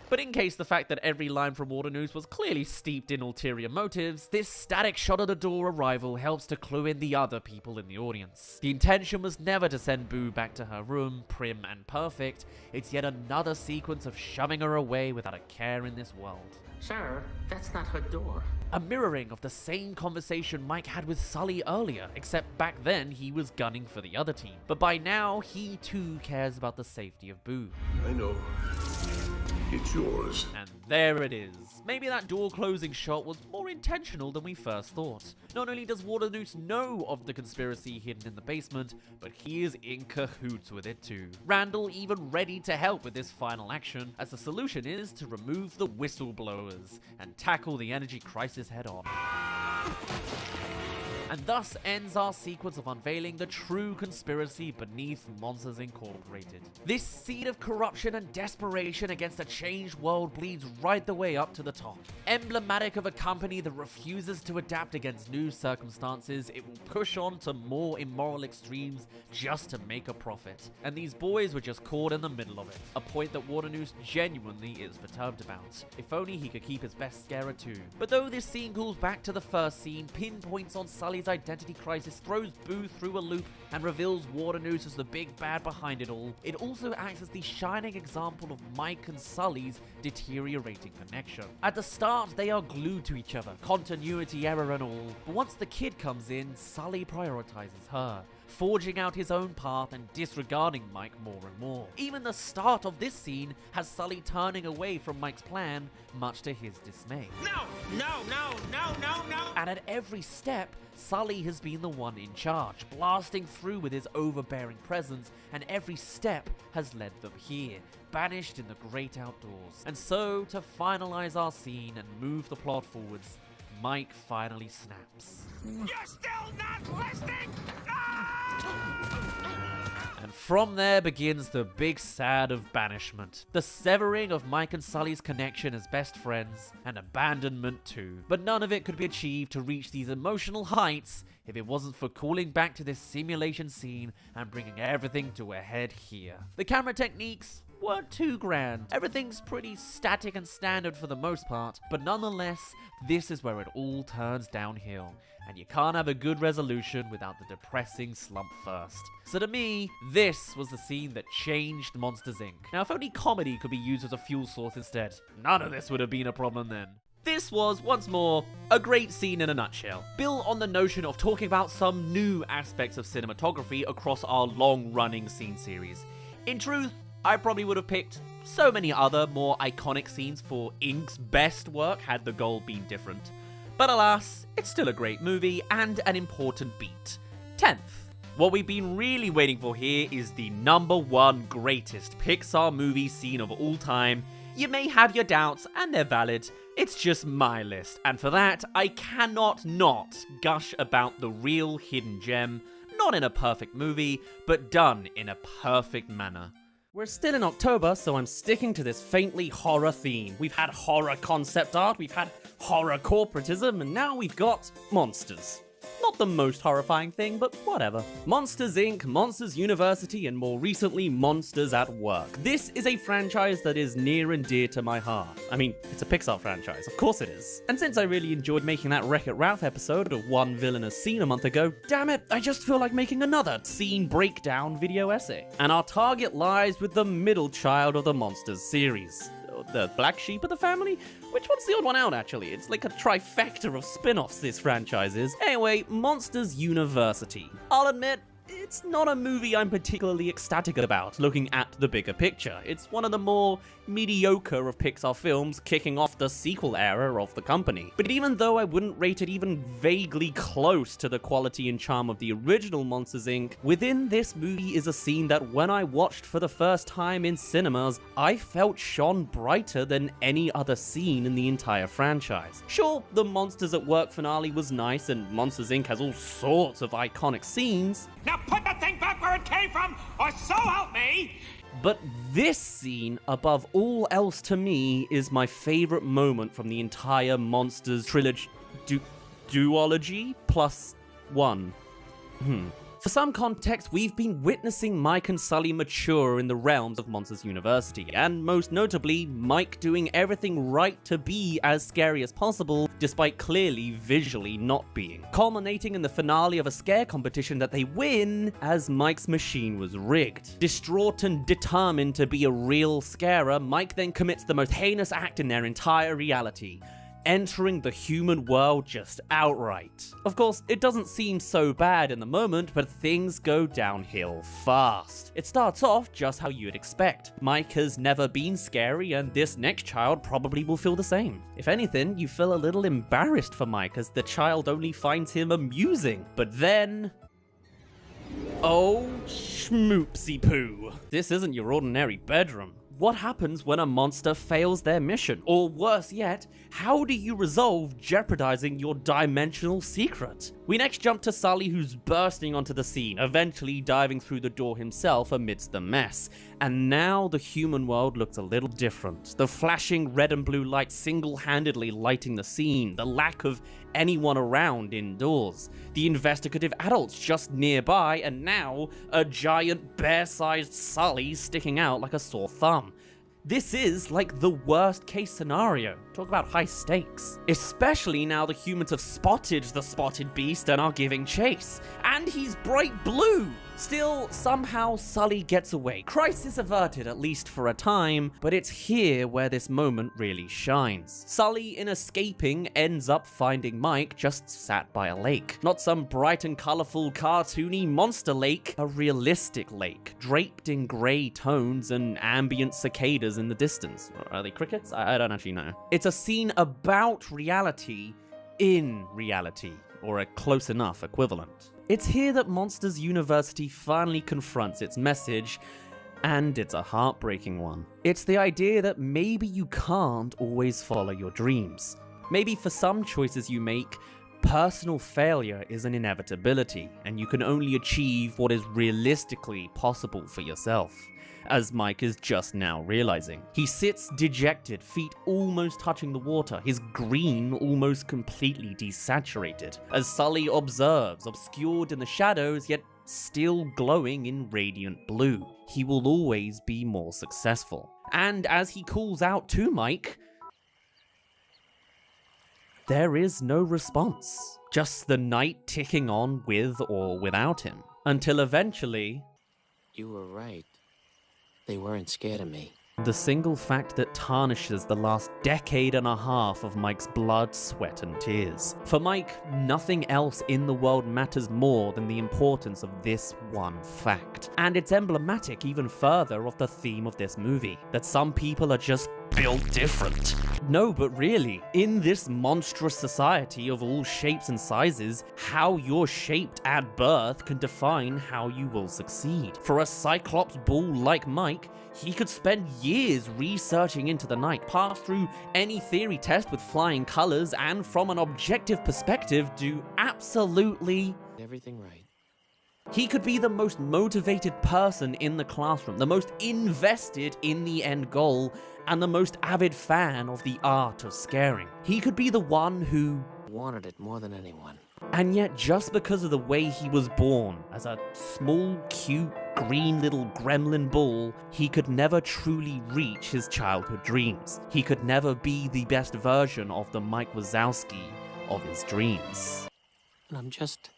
But in case the fact that every line from Waternoose was clearly steeped in ulterior motives, this static shot of the door arrival helps to clue in the other people in the audience. The intention was never to send Boo back to her room, prim and perfect. It's yet another sequence of shoving her away without a care in this world. Sir, that's not her door. A mirroring of the same conversation Mike had with Sully earlier, except back then he was gunning for the other team. But by now, he too cares about the safety of Boo. I know. It's yours. And there it is. Maybe that door closing shot was more intentional than we first thought. Not only does Waternoose know of the conspiracy hidden in the basement, but he is in cahoots with it too. Randall even ready to help with this final action, as the solution is to remove the whistleblowers and tackle the energy crisis head on. And thus ends our sequence of unveiling the true conspiracy beneath Monsters Incorporated. This seed of corruption and desperation against a changed world bleeds right the way up to the top. Emblematic of a company that refuses to adapt against new circumstances, it will push on to more immoral extremes just to make a profit. And these boys were just caught in the middle of it, a point that Waternoose genuinely is perturbed about. If only he could keep his best scarer too. But though this scene calls back to the first scene, pinpoints on Sully's identity crisis, throws Boo through a loop, and reveals Waternoose as the big bad behind it all, it also acts as the shining example of Mike and Sully's deteriorating connection. At the start, they are glued to each other, continuity error and all, but once the kid comes in, Sully prioritizes her, forging out his own path and disregarding Mike more and more. Even the start of this scene has Sully turning away from Mike's plan, much to his dismay. No! And at every step, Sully has been the one in charge, blasting through with his overbearing presence, and every step has led them here, banished in the great outdoors. And so, to finalize our scene and move the plot forwards, Mike finally snaps. You're still not listening! And from there begins the big sad of banishment, the severing of Mike and Sully's connection as best friends, and abandonment too. But none of it could be achieved to reach these emotional heights if it wasn't for calling back to this simulation scene and bringing everything to a head here. The camera techniques weren't too grand. Everything's pretty static and standard for the most part, but nonetheless, this is where it all turns downhill. And you can't have a good resolution without the depressing slump first. So to me, this was the scene that changed Monsters Inc. Now, if only comedy could be used as a fuel source instead, none of this would have been a problem then. This was, once more, a great scene in a nutshell, built on the notion of talking about some new aspects of cinematography across our long-running scene series. In truth, I probably would have picked so many other more iconic scenes for Inc.'s best work had the goal been different. But alas, it's still a great movie and an important beat. 10th. What we've been really waiting for here is the #1 greatest Pixar movie scene of all time. You may have your doubts, and they're valid. It's just my list, and for that, I cannot not gush about the real hidden gem, not in a perfect movie, but done in a perfect manner. We're still in October, so I'm sticking to this faintly horror theme. We've had horror concept art, we've had horror corporatism, and now we've got monsters. Not the most horrifying thing, but whatever. Monsters Inc., Monsters University, and more recently, Monsters at Work. This is a franchise that is near and dear to my heart. I mean, it's a Pixar franchise, of course it is. And since I really enjoyed making that Wreck-It Ralph episode of One Villainous Scene a month ago, damn it, I just feel like making another scene breakdown video essay. And our target lies with the middle child of the Monsters series. The black sheep of the family? Which one's the odd one out, actually? It's like a trifecta of spin-offs, this franchise is. Anyway, Monsters University. I'll admit, it's not a movie I'm particularly ecstatic about, looking at the bigger picture. It's one of the more mediocre of Pixar films, kicking off the sequel era of the company. But even though I wouldn't rate it even vaguely close to the quality and charm of the original Monsters Inc., within this movie is a scene that when I watched for the first time in cinemas, I felt shone brighter than any other scene in the entire franchise. Sure, the Monsters at Work finale was nice, and Monsters Inc. has all sorts of iconic scenes. Now put the thing back where it came from, or so help me! But this scene, above all else to me, is my favorite moment from the entire Monsters trilogy, duology plus one. For some context, we've been witnessing Mike and Sully mature in the realms of Monsters University, and most notably, Mike doing everything right to be as scary as possible, despite clearly visually not being. Culminating in the finale of a scare competition that they win, as Mike's machine was rigged. Distraught and determined to be a real scarer, Mike then commits the most heinous act in their entire reality, entering the human world just outright. Of course, it doesn't seem so bad in the moment, but things go downhill fast. It starts off just how you'd expect. Mike has never been scary, and this next child probably will feel the same. If anything, you feel a little embarrassed for Mike as the child only finds him amusing. But then... oh, schmoopsy poo. This isn't your ordinary bedroom. What happens when a monster fails their mission? Or worse yet, how do you resolve jeopardizing your dimensional secret? We next jump to Sully, who's bursting onto the scene, eventually diving through the door himself amidst the mess. And now the human world looks a little different. The flashing red and blue light single-handedly lighting the scene, the lack of anyone around indoors, the investigative adults just nearby, and now a giant bear-sized Sully sticking out like a sore thumb. This is like the worst case scenario. Talk about high stakes. Especially now the humans have spotted the spotted beast and are giving chase. And he's bright blue. Still, somehow Sully gets away. Crisis averted, at least for a time, but it's here where this moment really shines. Sully, in escaping, ends up finding Mike just sat by a lake. Not some bright and colorful cartoony monster lake, a realistic lake, draped in grey tones and ambient cicadas in the distance. Are they crickets? I don't actually know. It's a scene about reality in reality, or a close enough equivalent. It's here that Monsters University finally confronts its message, and it's a heartbreaking one. It's the idea that maybe you can't always follow your dreams. Maybe for some choices you make, personal failure is an inevitability, and you can only achieve what is realistically possible for yourself, as Mike is just now realizing. He sits dejected, feet almost touching the water, his green almost completely desaturated, as Sully observes, obscured in the shadows, yet still glowing in radiant blue. He will always be more successful. And as he calls out to Mike, there is no response. Just the night ticking on with or without him. Until eventually... You were right. They weren't scared of me. The single fact that tarnishes the last decade and a half of Mike's blood, sweat, and tears. For Mike, nothing else in the world matters more than the importance of this one fact. And it's emblematic even further of the theme of this movie, that some people are just built different. No, but really, in this monstrous society of all shapes and sizes, how you're shaped at birth can define how you will succeed. For a Cyclops bull like Mike, he could spend years researching into the night, pass through any theory test with flying colors, and from an objective perspective, do absolutely everything right. He could be the most motivated person in the classroom, the most invested in the end goal, and the most avid fan of the art of scaring. He could be the one who wanted it more than anyone. And yet, just because of the way he was born, as a small, cute, green little gremlin bull, he could never truly reach his childhood dreams. He could never be the best version of the Mike Wazowski of his dreams. And I'm just...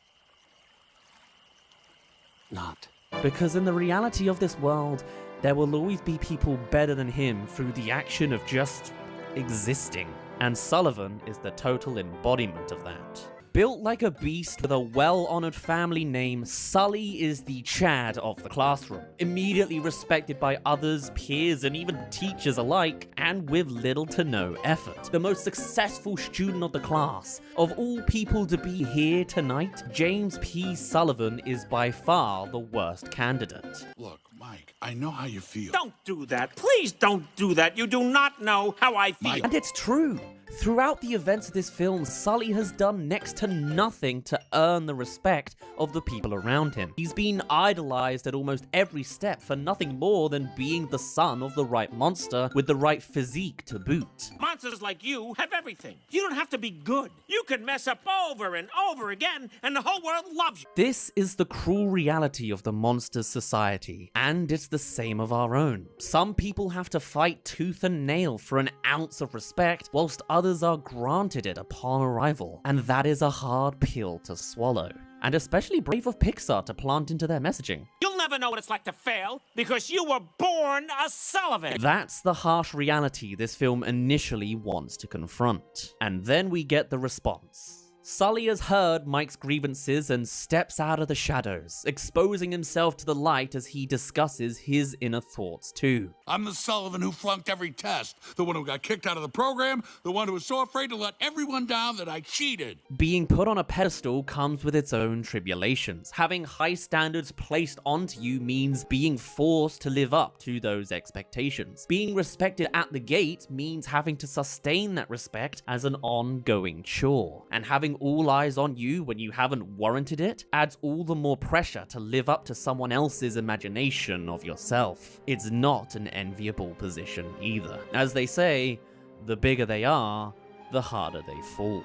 not. Because in the reality of this world, there will always be people better than him through the action of just existing. And Sullivan is the total embodiment of that. Built like a beast with a well-honored family name, Sully is the Chad of the classroom, immediately respected by others, peers, and even teachers alike, and with little to no effort. The most successful student of the class. Of all people to be here tonight, James P. Sullivan is by far the worst candidate. Look, Mike, I know how you feel. Don't do that. Please don't do that. You do not know how I feel. And it's true. Throughout the events of this film, Sully has done next to nothing to earn the respect of the people around him. He's been idolized at almost every step for nothing more than being the son of the right monster with the right physique to boot. Monsters like you have everything. You don't have to be good. You can mess up over and over again, and the whole world loves you. This is the cruel reality of the monsters' society, and it's the same of our own. Some people have to fight tooth and nail for an ounce of respect, whilst others are granted it upon arrival, and that is a hard pill to swallow. And especially brave of Pixar to plant into their messaging. You'll never know what it's like to fail, because you were born a Sullivan! That's the harsh reality this film initially wants to confront. And then we get the response. Sully has heard Mike's grievances and steps out of the shadows, exposing himself to the light as he discusses his inner thoughts too. I'm the Sullivan who flunked every test, the one who got kicked out of the program, the one who was so afraid to let everyone down that I cheated. Being put on a pedestal comes with its own tribulations. Having high standards placed onto you means being forced to live up to those expectations. Being respected at the gate means having to sustain that respect as an ongoing chore. And having all eyes on you when you haven't warranted it adds all the more pressure to live up to someone else's imagination of yourself. It's not an enviable position either. As they say, the bigger they are, the harder they fall.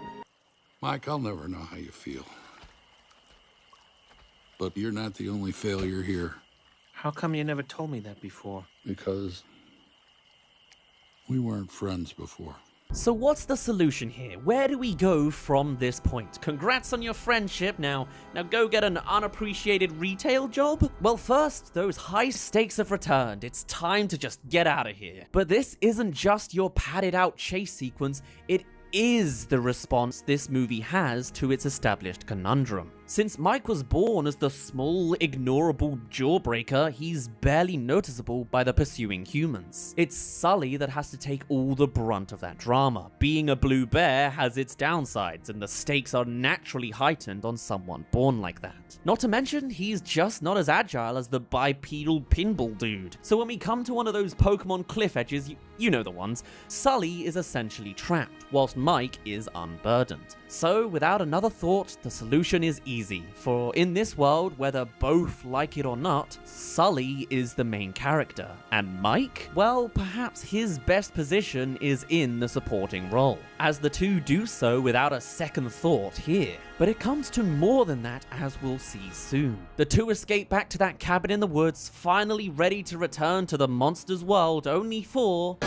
Mike, I'll never know how you feel. But you're not the only failure here. How come you never told me that before? Because we weren't friends before. So what's the solution here? Where do we go from this point? Congrats on your friendship. Now go get an unappreciated retail job? Well, first, those high stakes have returned. It's time to just get out of here. But this isn't just your padded out chase sequence. It is the response this movie has to its established conundrum. Since Mike was born as the small, ignorable jawbreaker, he's barely noticeable by the pursuing humans. It's Sully that has to take all the brunt of that drama. Being a blue bear has its downsides, and the stakes are naturally heightened on someone born like that. Not to mention, he's just not as agile as the bipedal pinball dude. So when we come to one of those Pokemon cliff edges, you know the ones, Sully is essentially trapped, whilst Mike is unburdened. So, without another thought, the solution is easy, for in this world, whether both like it or not, Sully is the main character, and Mike? Well, perhaps his best position is in the supporting role, as the two do so without a second thought here. But it comes to more than that, as we'll see soon. The two escape back to that cabin in the woods, finally ready to return to the monster's world, only for...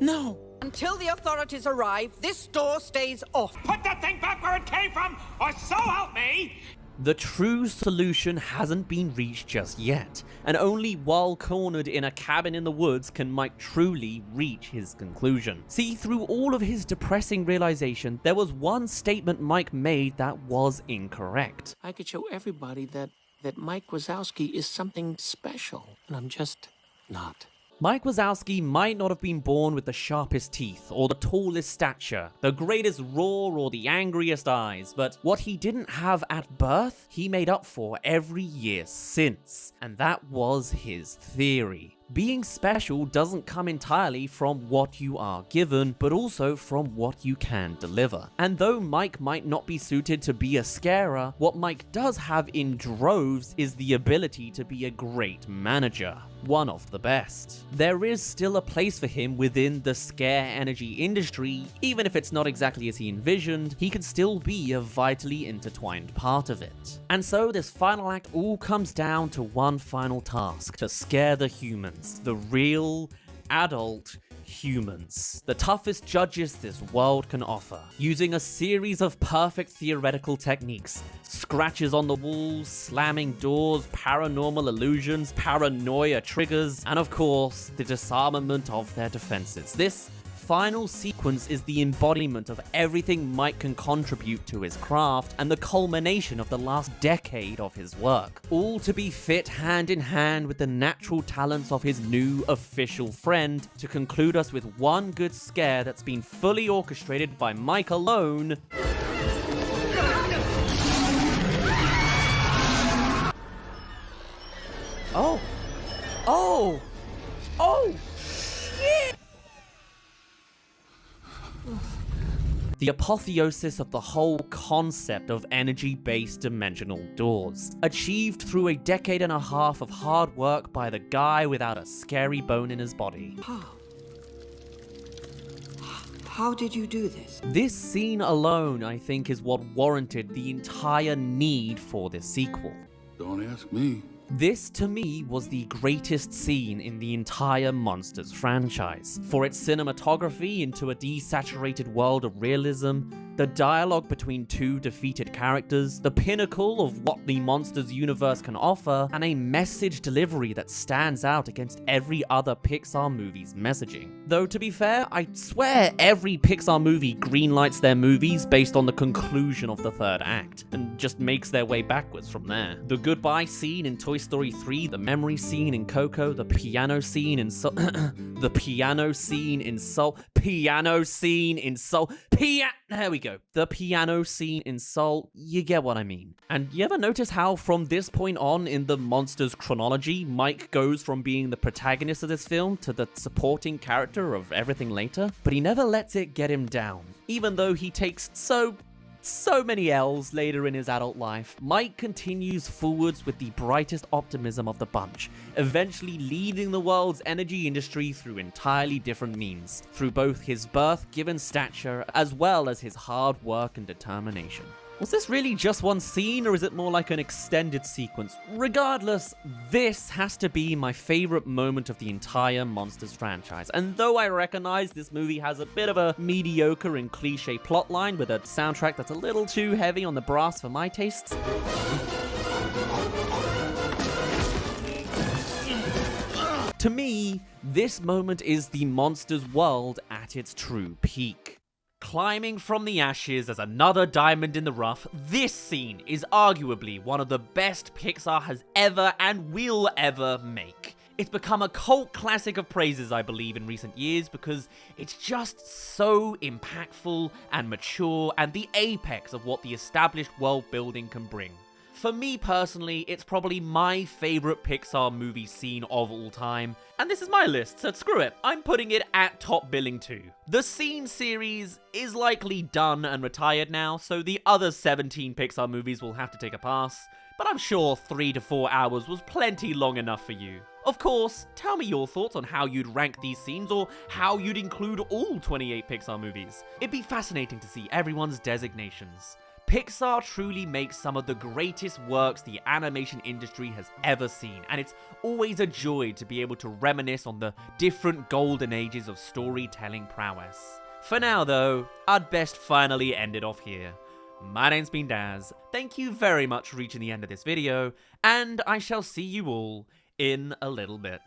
No! Until the authorities arrive, this door stays off. Put that thing back where it came from, or so help me! The true solution hasn't been reached just yet, and only while cornered in a cabin in the woods can Mike truly reach his conclusion. See, through all of his depressing realization, there was one statement Mike made that was incorrect. I could show everybody that Mike Wazowski is something special, and I'm just not. Mike Wazowski might not have been born with the sharpest teeth, or the tallest stature, the greatest roar, or the angriest eyes, but what he didn't have at birth, he made up for every year since, and that was his theory. Being special doesn't come entirely from what you are given, but also from what you can deliver. And though Mike might not be suited to be a scarer, what Mike does have in droves is the ability to be a great manager. One of the best. There is still a place for him within the scare energy industry, even if it's not exactly as he envisioned, he can still be a vitally intertwined part of it. And so this final act all comes down to one final task, to scare the humans, the real, adult humans, the toughest judges this world can offer, using a series of perfect theoretical techniques. Scratches on the walls, slamming doors, paranormal illusions, paranoia triggers, and of course, the disarmament of their defenses. This final sequence is the embodiment of everything Mike can contribute to his craft and the culmination of the last decade of his work, all to be fit hand in hand with the natural talents of his new official friend to conclude us with one good scare that's been fully orchestrated by Mike alone. Oh, shit! The apotheosis of the whole concept of energy-based dimensional doors, achieved through a decade and a half of hard work by the guy without a scary bone in his body. How did you do this? This scene alone, I think, is what warranted the entire need for this sequel. Don't ask me. This, to me, was the greatest scene in the entire Monsters franchise. For its cinematography into a desaturated world of realism, the dialogue between two defeated characters, the pinnacle of what the Monsters universe can offer, and a message delivery that stands out against every other Pixar movie's messaging. Though, to be fair, I swear every Pixar movie greenlights their movies based on the conclusion of the third act, and just makes their way backwards from there. The goodbye scene in Toy Story 3, the memory scene in Coco, the piano scene in Soul, there we go. The piano scene in Soul, you get what I mean. And you ever notice how from this point on in the Monsters chronology, Mike goes from being the protagonist of this film to the supporting character of everything later? But he never lets it get him down. Even though he takes so many L's later in his adult life, Mike continues forwards with the brightest optimism of the bunch, eventually leading the world's energy industry through entirely different means, through both his birth-given stature as well as his hard work and determination. Was this really just one scene, or is it more like an extended sequence? Regardless, this has to be my favorite moment of the entire Monsters franchise. And though I recognize this movie has a bit of a mediocre and cliche plotline with a soundtrack that's a little too heavy on the brass for my tastes, to me, this moment is the Monsters world at its true peak. Climbing from the ashes as another diamond in the rough, this scene is arguably one of the best Pixar has ever and will ever make. It's become a cult classic of praises, I believe, in recent years because it's just so impactful and mature and the apex of what the established world building can bring. For me personally, it's probably my favorite Pixar movie scene of all time, and this is my list, so screw it, I'm putting it at top billing too. The Scenes series is likely done and retired now, so the other 17 Pixar movies will have to take a pass, but I'm sure 3 to 4 hours was plenty long enough for you. Of course, tell me your thoughts on how you'd rank these scenes or how you'd include all 28 Pixar movies. It'd be fascinating to see everyone's designations. Pixar truly makes some of the greatest works the animation industry has ever seen, and it's always a joy to be able to reminisce on the different golden ages of storytelling prowess. For now though, I'd best finally end it off here. My name's been Daz, thank you very much for reaching the end of this video, and I shall see you all in a little bit.